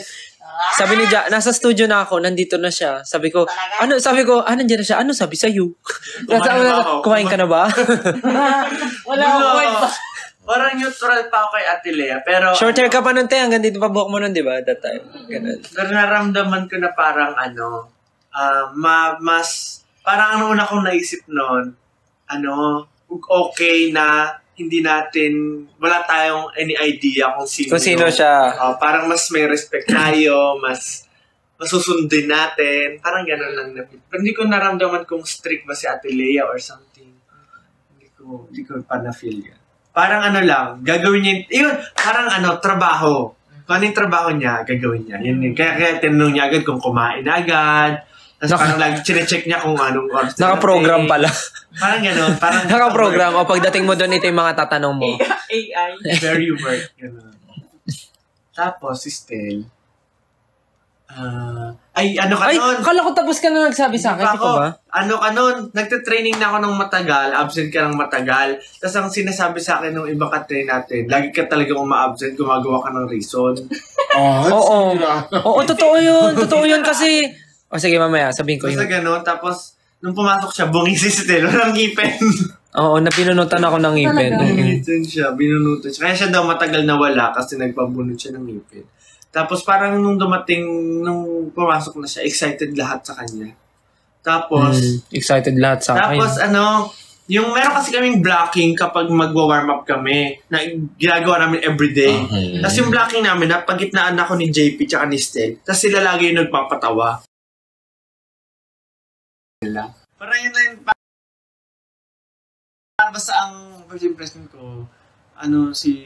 sabi ni Ja, nasa studio na ako, nandito na siya. Sabi ko, nandiyan na siya. Ano sabi sa'yo? Kumain ka na ba?
Wala akong kwenta.
Parang neutral pa ako kay Ate Lea. Pero,
short hair ka pa nun, te. Hanggang dito pa buhok mo nun, di ba? That time. Ganun.
Pero naramdaman ko na parang parang ang una kong naisip noon, okay na wala tayong any idea kung sino
siya.
Parang mas may respect tayo, mas masusundin natin. Parang gano'n lang. Pero hindi ko naramdaman kung strict ba si Ate Lea or something. Hindi ko pa na-feel yan. Parang lang, gagawin niya, yun, parang trabaho. Kung ano yung trabaho niya, gagawin niya. Yun, kaya tinanong niya agad kung kumain agad. Tapos parang lagi chinecheck niya kung anong oras.
Naka-program pala.
Parang gano'n.
Naka-program. O pagdating mo doon, ito yung mga tatanong mo.
AI.
Very work. Gano'n. Tapos, si Stel.
Kala ko tapos ka na nagsabi sa akin. Di ba?
Nagte-training na ako ng matagal. Absent ka ng matagal. Tapos ang sinasabi sa akin ng ibang ka-train natin, lagi ka talagang uma-absent, gumagawa ka ng reason.
Oo, totoo yun. Totoo yun kasi... sige, mamaya, sabihin ko
yun. Basta gano'n, tapos, nung pumasok siya, bungis si Stel, walang ngipin.
Oo, napinunutan ako ng ngipin.
Binunutan siya. Kaya siya daw matagal na wala kasi nagpabunot siya ng ngipin. Tapos parang nung pumasok na siya, excited lahat sa kanya. Tapos,
excited lahat sa akin.
Tapos yung meron kasi kaming blocking kapag magwa-warm up kami, na ginagawa namin everyday. Tapos yung blocking namin, napagitnaan ako ni JP tsaka ni Stel. Tapos sila lagi yung nagpapatawa. Parang yun lang, basta ang first impression ko, si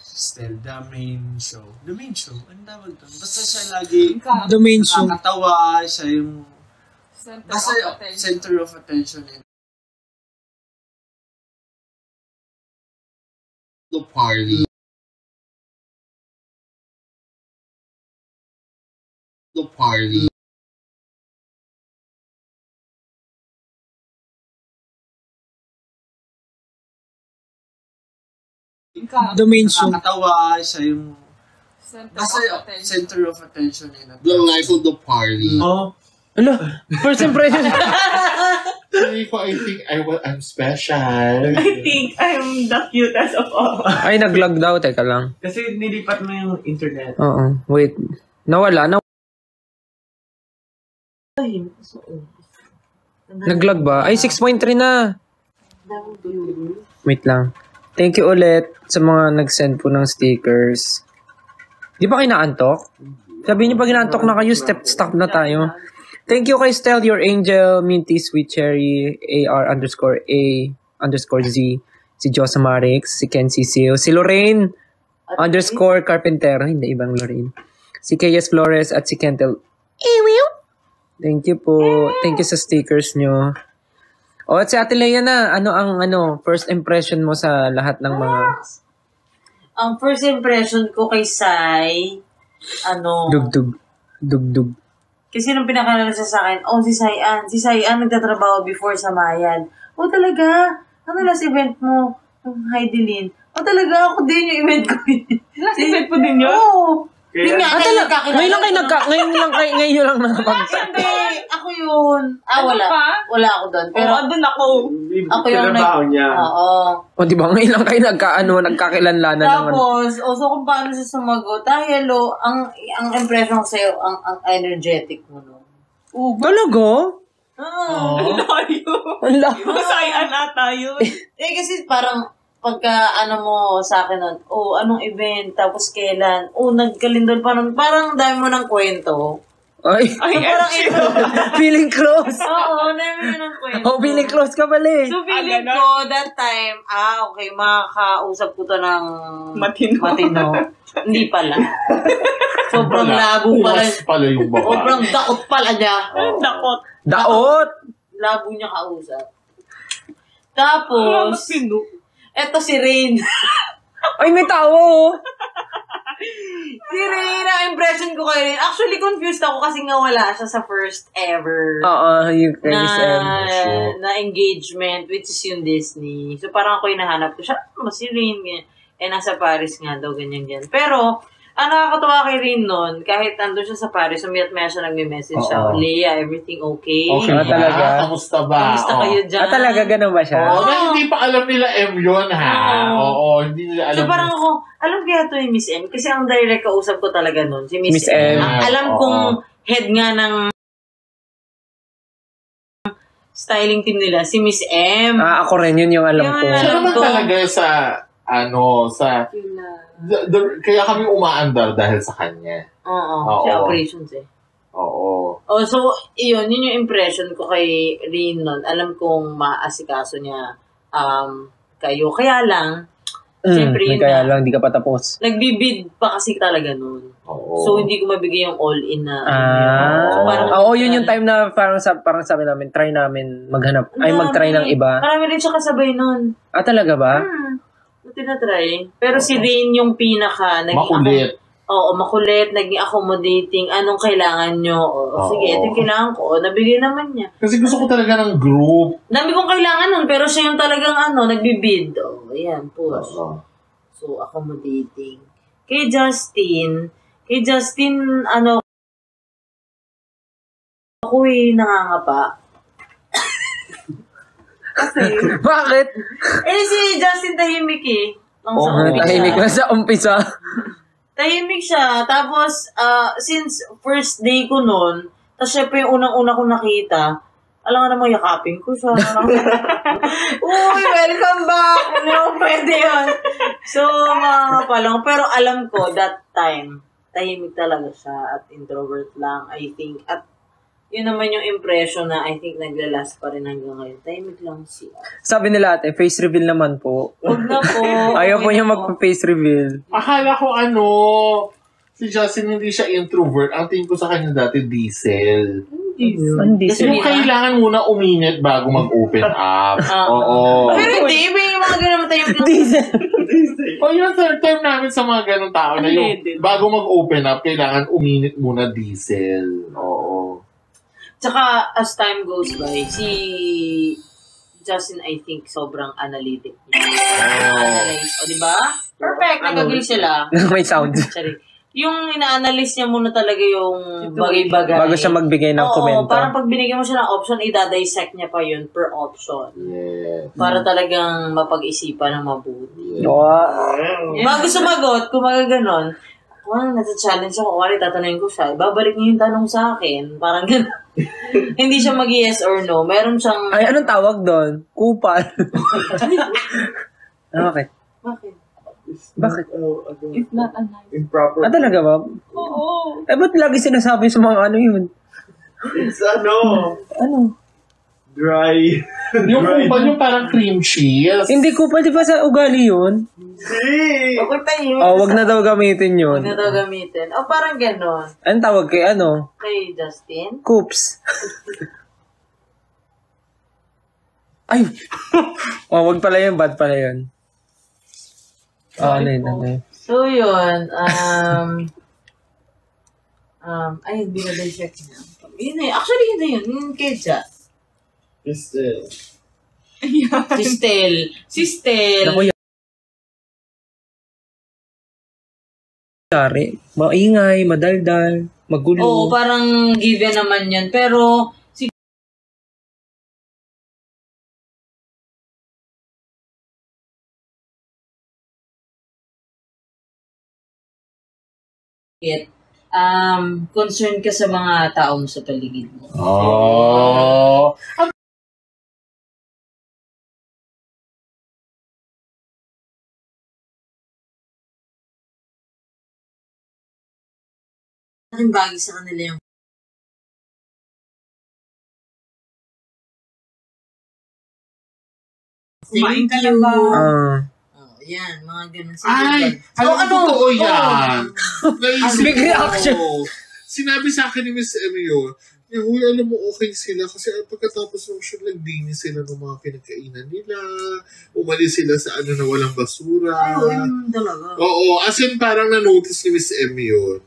Stel, the main show. Ano tawag doon? Basta siya lagi
the main show.
Nakakatawa, siya yung center of attention.
The party. The party.
The main show.
Nakakatawa, siya yung center of attention.
The life of the party.
First impression.
I think I'm special.
I think I'm the cutest of all.
Ay, nag-lag daw. Teka lang.
Kasi nilipat mo yung internet.
Oo. Wait. Nawala. Nag-lag ba? Ay, 6.3 na. Wait lang. Thank you ulit sa mga nag-send po ng stickers. Di ba kayo naantok? Sabi niyo pag inaantok na kayo, stop na tayo. Thank you kay Stel, Your Angel, Minty, Sweet Cherry, AR_A_Z, si Josa Marix, si Ken Cecil, si Lorraine, _Carpenter, hindi ibang Lorraine, si Keyes Flores, at si Kentel, Thank you po. Thank you sa stickers nyo. O, at si Ate Lea na, ano ang first impression mo sa lahat ng mga...
Ang first impression ko kay Sai,
Dugdug.
Kasi nung pinakalala siya sa akin, si Sai nagtatrabaho before sa Mayan. Talaga? Ano last event mo? Heidelin. Talaga, ako din yung event ko.
Last event po din yun?
Oo. Ngayon lang
ngayon lang nakapagsa.
Hindi, ako yun. Wala. Wala ako doon. Pero
doon ako.
Ako yung
niya.
Oo.
O, di ba? Ngayon lang kayo nagkakilanlanan naman.
Tapos, so kung paano siya sumagot, hello, ang impression ko sa'yo, ang energetic mo, no?
Talaga?
Oo.
Ang layo. Masayan ata yun.
Kasi parang, pagka mo sa akin nun, anong event, tapos kailan, nagkalindol parang dami mo ng kwento.
Ay,
parang
feeling close.
Oo, dami mo ng kwento.
Feeling close ka pala eh.
So, feeling ko, that time, okay, makakausap ko to ng matino. Hindi pala. Sobrang labo pala.
Pala yung baba.
Sobrang dakot pala niya.
Daot!
Labo niya kausap. Tapos, eto si Rain.
Ay, may tawo!
Si Rain, ang impression ko kay Rain. Actually, confused ako kasi nga wala siya sa first ever
yung
na engagement, which is yung Disney. So, parang ako yung nahanap ko siya. Si Rain, ganyan. Nasa Paris nga daw, ganyan. Pero, ang nakakatawa kay Rain nun, kahit nandun siya sa Paris, umiat-maya siya nagme-message siya, Lea, everything okay?
Okay
talaga?
Kamusta ba?
Kamusta kayo dyan?
Talaga ganun ba siya?
Hindi pa alam nila M yun, ha? Hindi nila alam.
So parang ako, alam kaya ito yung Miss M? Kasi ang direct kausap ko talaga nun, si Miss
M.
Alam kong head nga ng styling team nila, si Miss M.
Ako rin, yun yung alam ko.
Siya naman talaga sa kaya kami umaandar dahil sa kanya.
Oo. Siya operations eh.
Oo.
So, yun yung impression ko kay Rin nun. Alam kong maasikaso niya kayo. Kaya lang, siyempre yun
kaya lang, di ka pa tapos.
Nagbibid pa kasi talaga nun.
Oo.
So, hindi ko mabigay yung all-in na.
So, yun yung time na parang sabi namin, try namin maghanap. Mag-try ng iba.
Marami rin siya kasabay nun.
Talaga ba?
Tinatry. Pero si Rain yung pinaka
makulit.
Makulit, naging accommodating. Anong kailangan nyo? Sige, ito yung kailangan ko. Nabigay naman niya.
Kasi gusto ko talaga ng group.
Dami kong kailangan nun, pero siya yung talagang nagbibid. Ayan, push. So, accommodating. Kay Justin, ako nangangapa. Kasi,
bakit?
Si Justin tahimik eh.
Tahimik na sa umpisa.
Tahimik siya. Tapos, since first day ko nun, tapos syempre yung unang-una ko nakita, alam nga naman, yakapin ko siya. Uy, welcome back! Pwede yun. So, mga palang. Pero alam ko, that time, tahimik talaga siya at introvert lang, I think. At yun naman yung impression na I think naglalast pa rin hanggang ngayon. Tahimik lang siya.
Sabi nila ate, face reveal naman po.
Huwag na po.
Ayaw po niya mag-face reveal.
Akala ko si Justin hindi siya introvert. Ang tingin ko sa kanya dati, diesel.
Kasi
yung kailangan muna uminit bago mag-open up. Oo.
Pero hindi, yung mga ganun tahimik lang.
Diesel.
Yung third time namin sa mga ganun tao na yung bago mag-open up, kailangan uminit muna diesel. Oo.
Tsaka, as time goes by, si Justin, I think, sobrang analytic niya. Analyze. Diba? Perfect. Nagagil sila.
May sound.
Yung ina-analyze niya muna talaga yung bagay-bagay.
Bago siya magbigay ng komento.
Parang pag binigyan mo siya ng option, i-dissect niya pa yun per option.
Yes.
Para talagang mapag-isipan ng mabuti.
Bago
sumagot, kung magaganon, nasa-challenge ako, tatanungin ko siya, babalik niya yung tanong sa akin. Parang gano'n. Hindi siya mag-yes or no. Meron siyang...
Ay, anong tawag doon? Kupal. Bakit? Bakit?
It's not a nice.
Improper.
Talaga ba?
Oo.
Ba't lagi sinasabi sa mga yun?
It's
Ano?
Dry.
Yung kupal yung parang cream cheese.
Hindi kupal, di ba sa ugali yun?
Hindi.
Huwag tayo.
Wag na daw gamitin yun.
Huwag na daw gamitin. O, parang ganon.
Anong tawag kay ano?
Kay Justin?
Coops. Ay! Wag pala yun, bad pala yun. Ano yun.
So, yun. Ay, hindi na check niya. Yun na yun. Actually, yun na yun. Yun kay Ja.
Crystal.
Sistel.
Ako yari. Maingay, madaldal, magulo.
Oo, parang given naman yan. Pero, concern ka sa mga taong sa paligid mo.
Oh.
Ang bagay sa kanila yung
Kumain ka na ba?
Yan, mga ganun.
Ay, totoo yan.
Big reaction.
Sinabi sa akin ni Miss Emmy yun, huy, alam mo, okay sila kasi pagkatapos ng shoot, naglinis sila ng mga pinagkainan nila, umalis sila sa na walang basura.
Talaga.
Oo, as in parang na-notice ni Miss Emmy yun.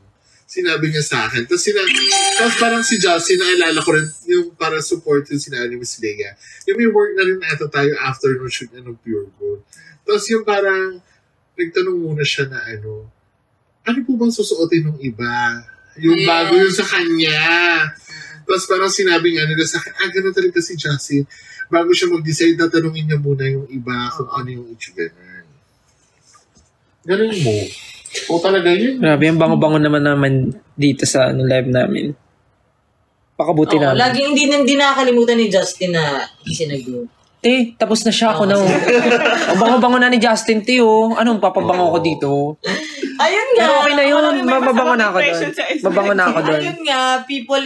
Sinabi niya sa akin. Tapos parang si Justin, naalala ko rin yung para support yung sinabi ni Miss Leia. Yung may work na rin ata tayo after no shoot ng Pure Gold. Tapos yung parang, nagtanong muna siya na ano po bang susuotin ng iba? Yung bago yun sa kanya. Tapos parang sinabi nga nila sa akin, gano'n talaga si Justin. Bago siya mag-decide, tatanungin niya muna yung iba kung ano yung itsaganan. Ganun mo. O talaga yun.
Grabe, yung bango-bango naman dito sa live namin. Pakabuti namin.
Laging hindi nakakalimutan ni Justin na isinag-group.
Tapos na siya ako na. Ang bango-bango na ni Justin, Anong papabango ko dito?
Ayun nga.
Pero okay na yun. Mabango na ako doon. Mabango na ako doon.
Ayun nga, people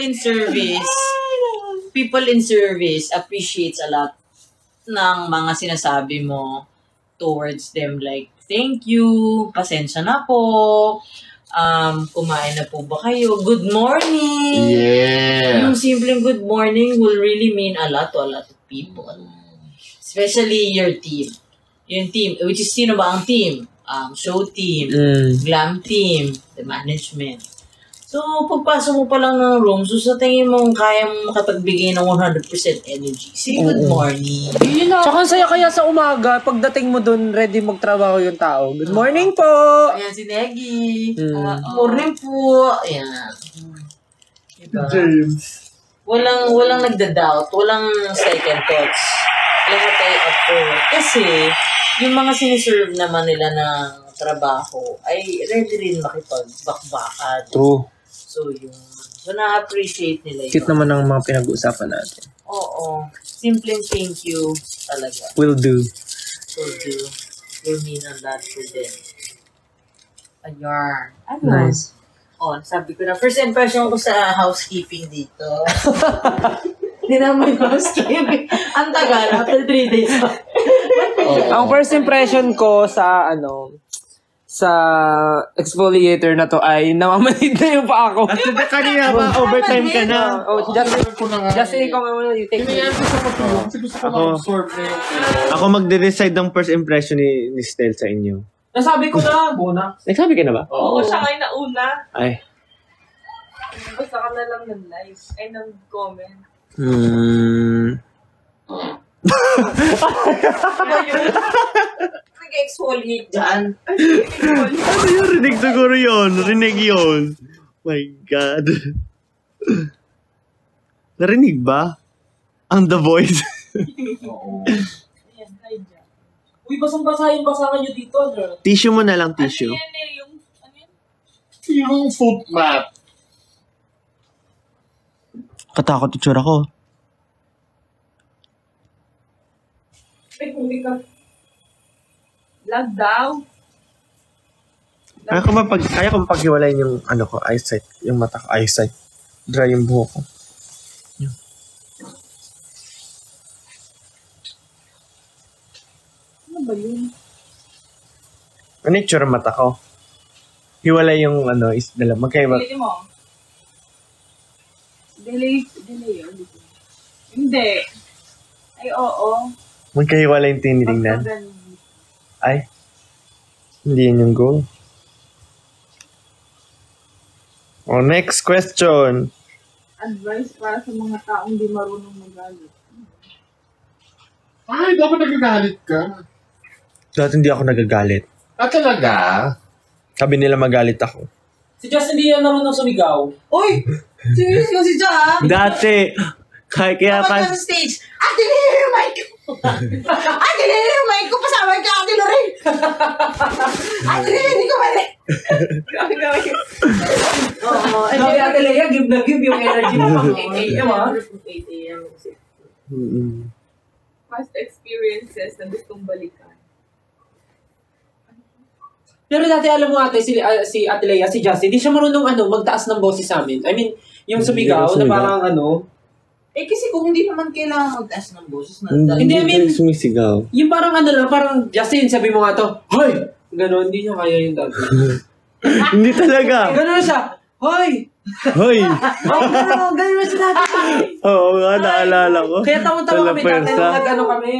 in service appreciates a lot ng mga sinasabi mo towards them. Like, thank you, pasensya na po, kumain na po ba kayo, good morning.
Yeah.
Yung simpleng good morning will really mean a lot to a lot of people. Especially your team. Yung team, which is sino ba ang team? Show team, glam team, the management. So, pagpasok mo pa lang ng room, so sa tingin mo kaya mo makapagbigay ng 100% energy. Say good morning.
Tsaka saya kaya sa umaga, pagdating mo dun, ready magtrabaho yung tao. Good morning po!
Ayan si Negi. Morning po. Ayan. Diba?
James.
Walang nagda-doubt. Walang second thoughts. Lahat ay up for work. Kasi, yung mga siniserve naman nila ng trabaho ay ready rin makipagbakbakan.
True.
So, na-appreciate nila yun.
Cute naman ang mga pinag-uusapan natin.
Oo. Simpleng thank you talaga.
Will do.
Will do. Will mean a lot for them. Ayan. Ano?
Nice.
Sabi ko na, first impression ko sa housekeeping dito. Hindi naman housekeeping. Ang tagal, after 3 days.
Ang first impression ko sa sa exfoliator na to ay namamanid na yung pa ako.
At kanina ba, overtime ka na?
Just ikaw muna you take me.
Ako magde-decide ng first impression ni Stel sa inyo.
Nasabi ko na, Bona.
Nagsabi ka na ba?
Oo, siya kayo nauna.
Ay.
Basta ka na lang ng live. Ay, ng comment.
Nag-exfoliate dyan.
Ano yun? Rinig siguro yun. Rinig yun. My God. Narinig ba? Ang The Voice.
Oo. Ayan, hi dyan. Uy, basang-basahin ba sa akin nyo dito, Andra?
Tissue mo na lang, tissue.
Ano yan yung,
Yung foot mat.
Katakot yung tsura ko.
Ay, kung di ka, lag daw.
Kaya ko mapaghiwalayin yung ko, eyesight. Yung mata ko, eyesight. Dry yung buhok ko.
ba yun?
Ano yung tsura mata ko? Hiwalay yung dala. Magkaiba.
Delay mo. Delay yun. Hindi. Ay, oo.
Magkahiwalay yung tinitingnan. Ay. Hindi yun yung goal. Next question.
Advice para sa mga taong di marunong magalit.
Ay, dapat nagagalit ka.
Dati hindi ako nagagalit.
Talaga?
Sabi nila magalit ako.
Si Justin hindi yan marunong sumigaw.
Uy! Serious ko si Ja,
Dati. Kaya
kapag sa stage, Ate Lily yung mic ko! Ate Lily yung mic ko! Pasama ka, Ate Lorraine! Ate Lily, hindi ko mali!
Oo. Sabi Ate Lea, give na give yung energy mo pang 8 a.m. ha?
8 a.m. Past experiences na gustong balikan.
Pero dati alam mo ate, si Ate Lea, si Justin, hindi siya marunong magtaas ng boses sa amin. I mean, yung sumigaw na parang
kasi kung hindi naman kailangan magtaas ng boses,
hindi, I mean,
sumisigaw.
Yung parang lang, parang Justin, sabi mo nga to, hoy! Ganon, hindi niya kaya yung dati.
Hindi talaga.
Ganon siya, hoy!
Hoy!
Ganon na siya dati.
Oo nga, naalala ko.
Kaya tawa-tawa kami dati nung kami.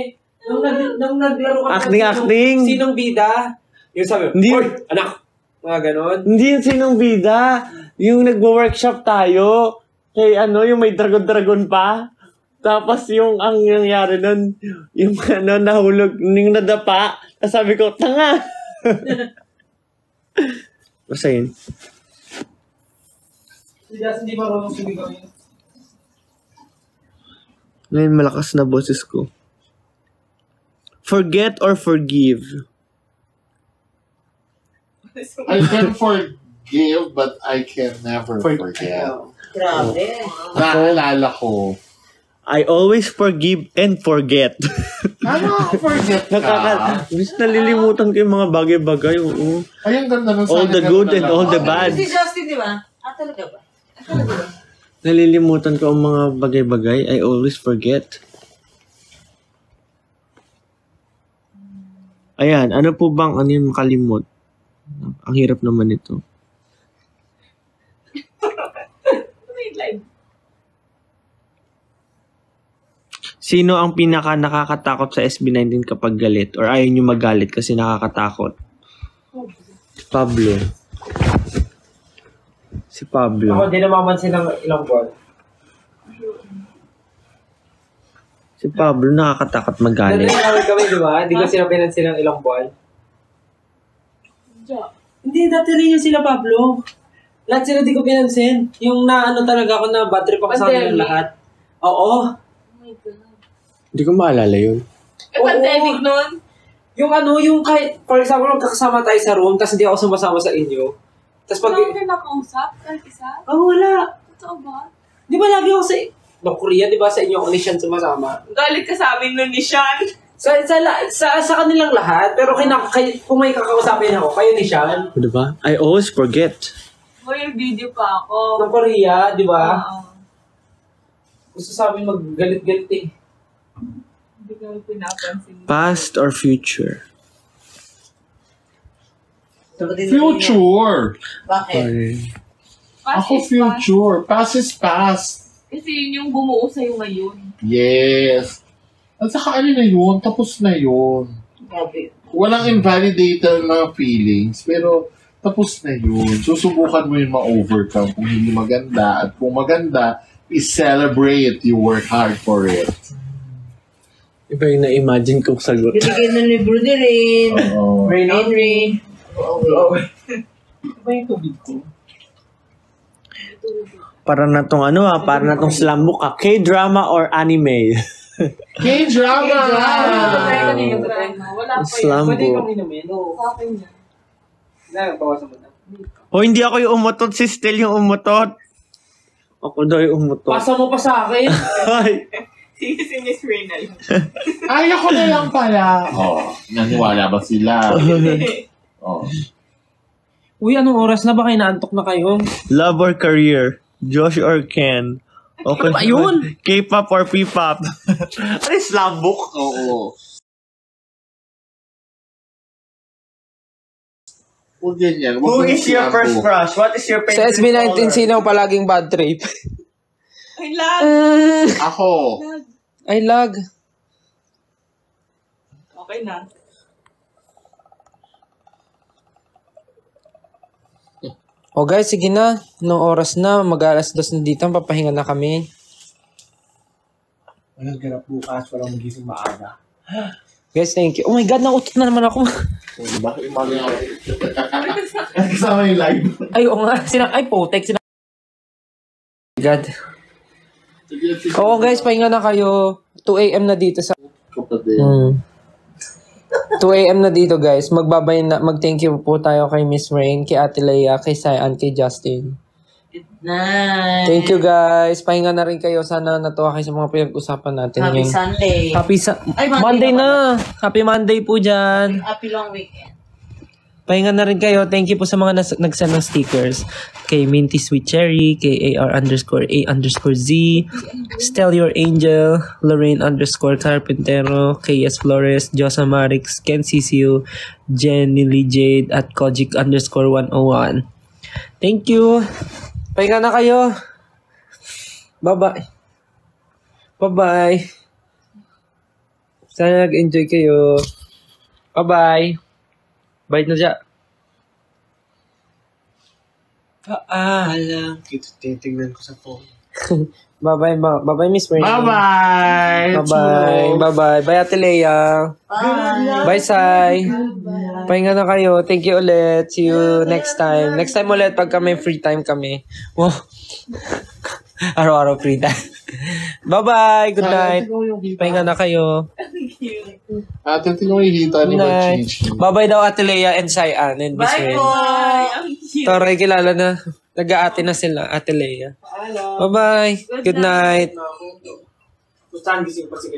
Nung naglaro kami.
Acting.
Sinong bida? Yung sabi,
hindi,
hoy, anak! Mga ganon.
Hindi yung sinong bida. Yung nagwo-workshop tayo. Kay yung may dragon-dragon pa. Tapos yung ang nangyari nun, yung nahulog, yung nadapa. Tapos sabi ko, tanga! Basta yun.
Hindi marunong sumigaw yun.
Ngayon malakas na boses ko. Forget or forgive?
I can forgive, but I can never forget.
Grabe.
Naalala ko.
I always forgive and forget.
Ano ako forget ka?
Bis nalilimutan ko yung mga bagay-bagay. Oo.
Ay, ang ganda ng
all the good and all the bad.
Si Justin, di ba? Talaga ba? Talaga ba?
Nalilimutan ko ang mga bagay-bagay. I always forget. Ayan, ano po bang yung makalimot? Ang hirap naman ito. Sino ang pinaka nakakatakot sa SB19 kapag galit? Or ayaw nyo magalit kasi nakakatakot? Pablo. Si Pablo.
Ako, di namamansin ng ilang buwan.
Si Pablo nakakatakot magalit.
Dati kami, di ba? Hindi ko sila pinansin ng ilang buwan. Hindi, dati rin yung sila Pablo. Lahat sila di ko pinansin. Yung talaga ako na bad trip ako sa kanilang lahat. Oo.
Hindi ko maalala yun.
Pandemic nun?
Yung kahit, for example, magkakasama tayo sa room, tapos hindi ako sumasama sa inyo. Tapos pag...
Wala ka nakausap? Kahit isa?
Wala.
Totoo ba?
Di ba lagi ako sa Korea, di ba sa inyo ako ni Sean sumasama?
Galit ka sa amin nun ni Sean.
Sa kanilang lahat, pero kung may kakausapin ako, kayo ni Sean.
Di ba? I always forget.
May video pa ako.
Ng Korea, di ba?
Oo.
Gusto sa amin maggalit-galit eh.
Hindi kami pinapansin.
Past or future?
Future!
Bakit?
Ako future. Past is past.
Kasi yun yung bumuo sa'yo ngayon.
Yes. At saka na yun, tapos na yun. Walang invalidator na feelings, pero tapos na yun. Susubukan mo yun ma-overcome kung hindi maganda. At kung maganda, i-celebrate. You work hard for it.
Iba yung na-imagine kong sagot.
Binigyan ng libro din rin.
Oo.
Henry.
Iba yung tubig ko.
Para na tong para na tong slam book K-drama or anime?
K-drama!
Wala pa
Slam
yan.
Pwede
book.
kong inumin.
Sa akin yan.
Bawasan mo na.
Hindi ako yung umutot, si Stel yung umutot. Ako daw yung umutot.
Pasa mo pa sa akin.
Ay.
Si Miss Reyna yun.
Ay, ako na lang pala. Naniwala ba sila?
Uy, anong oras na ba kayo naantok na kayo?
Love or career? Josh or Ken? Okay.
Ano ba yun?
K-pop or P-pop? Ano yung slam book?
Oo. Huwag ganyan.
Who is your first crush? What is your
Sa
favorite
SB19,
color?
sino palaging bad trip?
Ay, lag.
Ako.
Lag.
Ay, lag.
Okay na.
O guys, sige na. Nung oras na, mag-alas 2 na dito. Papahinga na kami.
Walang ganap bukas, walang magising maaga.
Guys, thank you. Oh my God, nautot na naman ako.
Bakit umaga ako? Kasama yung live.
Ay, oo nga. Ay, potek. God. Oo guys, pahinga na kayo. 2 a.m. na dito sa...
Kapatid.
2 a.m. na dito guys. Mag-thank you po tayo kay Miss Rain, kay Ate Leia, kay Cyan, kay Justin.
Good night.
Thank you guys. Pahinga na rin kayo. Sana natuwa kayo sa mga pinag-usapan natin.
Happy Sunday.
Ay, Monday na. Happy Monday po dyan.
Happy long weekend.
Pahinga na rin kayo. Thank you po sa mga nagsend ng stickers. Kay Minty Sweet Cherry, kay AR_A_Z, Stel Your Angel, Lorraine _Carpintero, kay Yes Flores, Josa Marix, Ken Ciccio, Jenny Lee Jade, at Kojic _101. Thank you. Pahinga na kayo. Bye-bye. Bye-bye. Sana nag-enjoy kayo. Bye-bye. Bye na dyan.
Paalam. Titignan ko sa phone.
Bye-bye, bye-bye, Miss Rain.
Bye-bye.
Bye-bye. Bye-bye. Bye, Ate Leia.
Bye.
Bye, Sai. Pahinga na kayo. Thank you ulit. See you next time. Next time ulit pagka may free time kami. Wow. Araw-araw free time. Bye-bye. Good night. Pahinga na kayo.
Ate, tingnan mo yung hita ni
Good night.
Chichi.
Bye-bye daw, Ate Leia and Sai-an and Miss
Bye
Rain.
po.
Ay, ang cute.
Toray, kilala na. Nag-aate na sila, Ate Leia. Bye-bye. Good night.
Kung saan gising pa si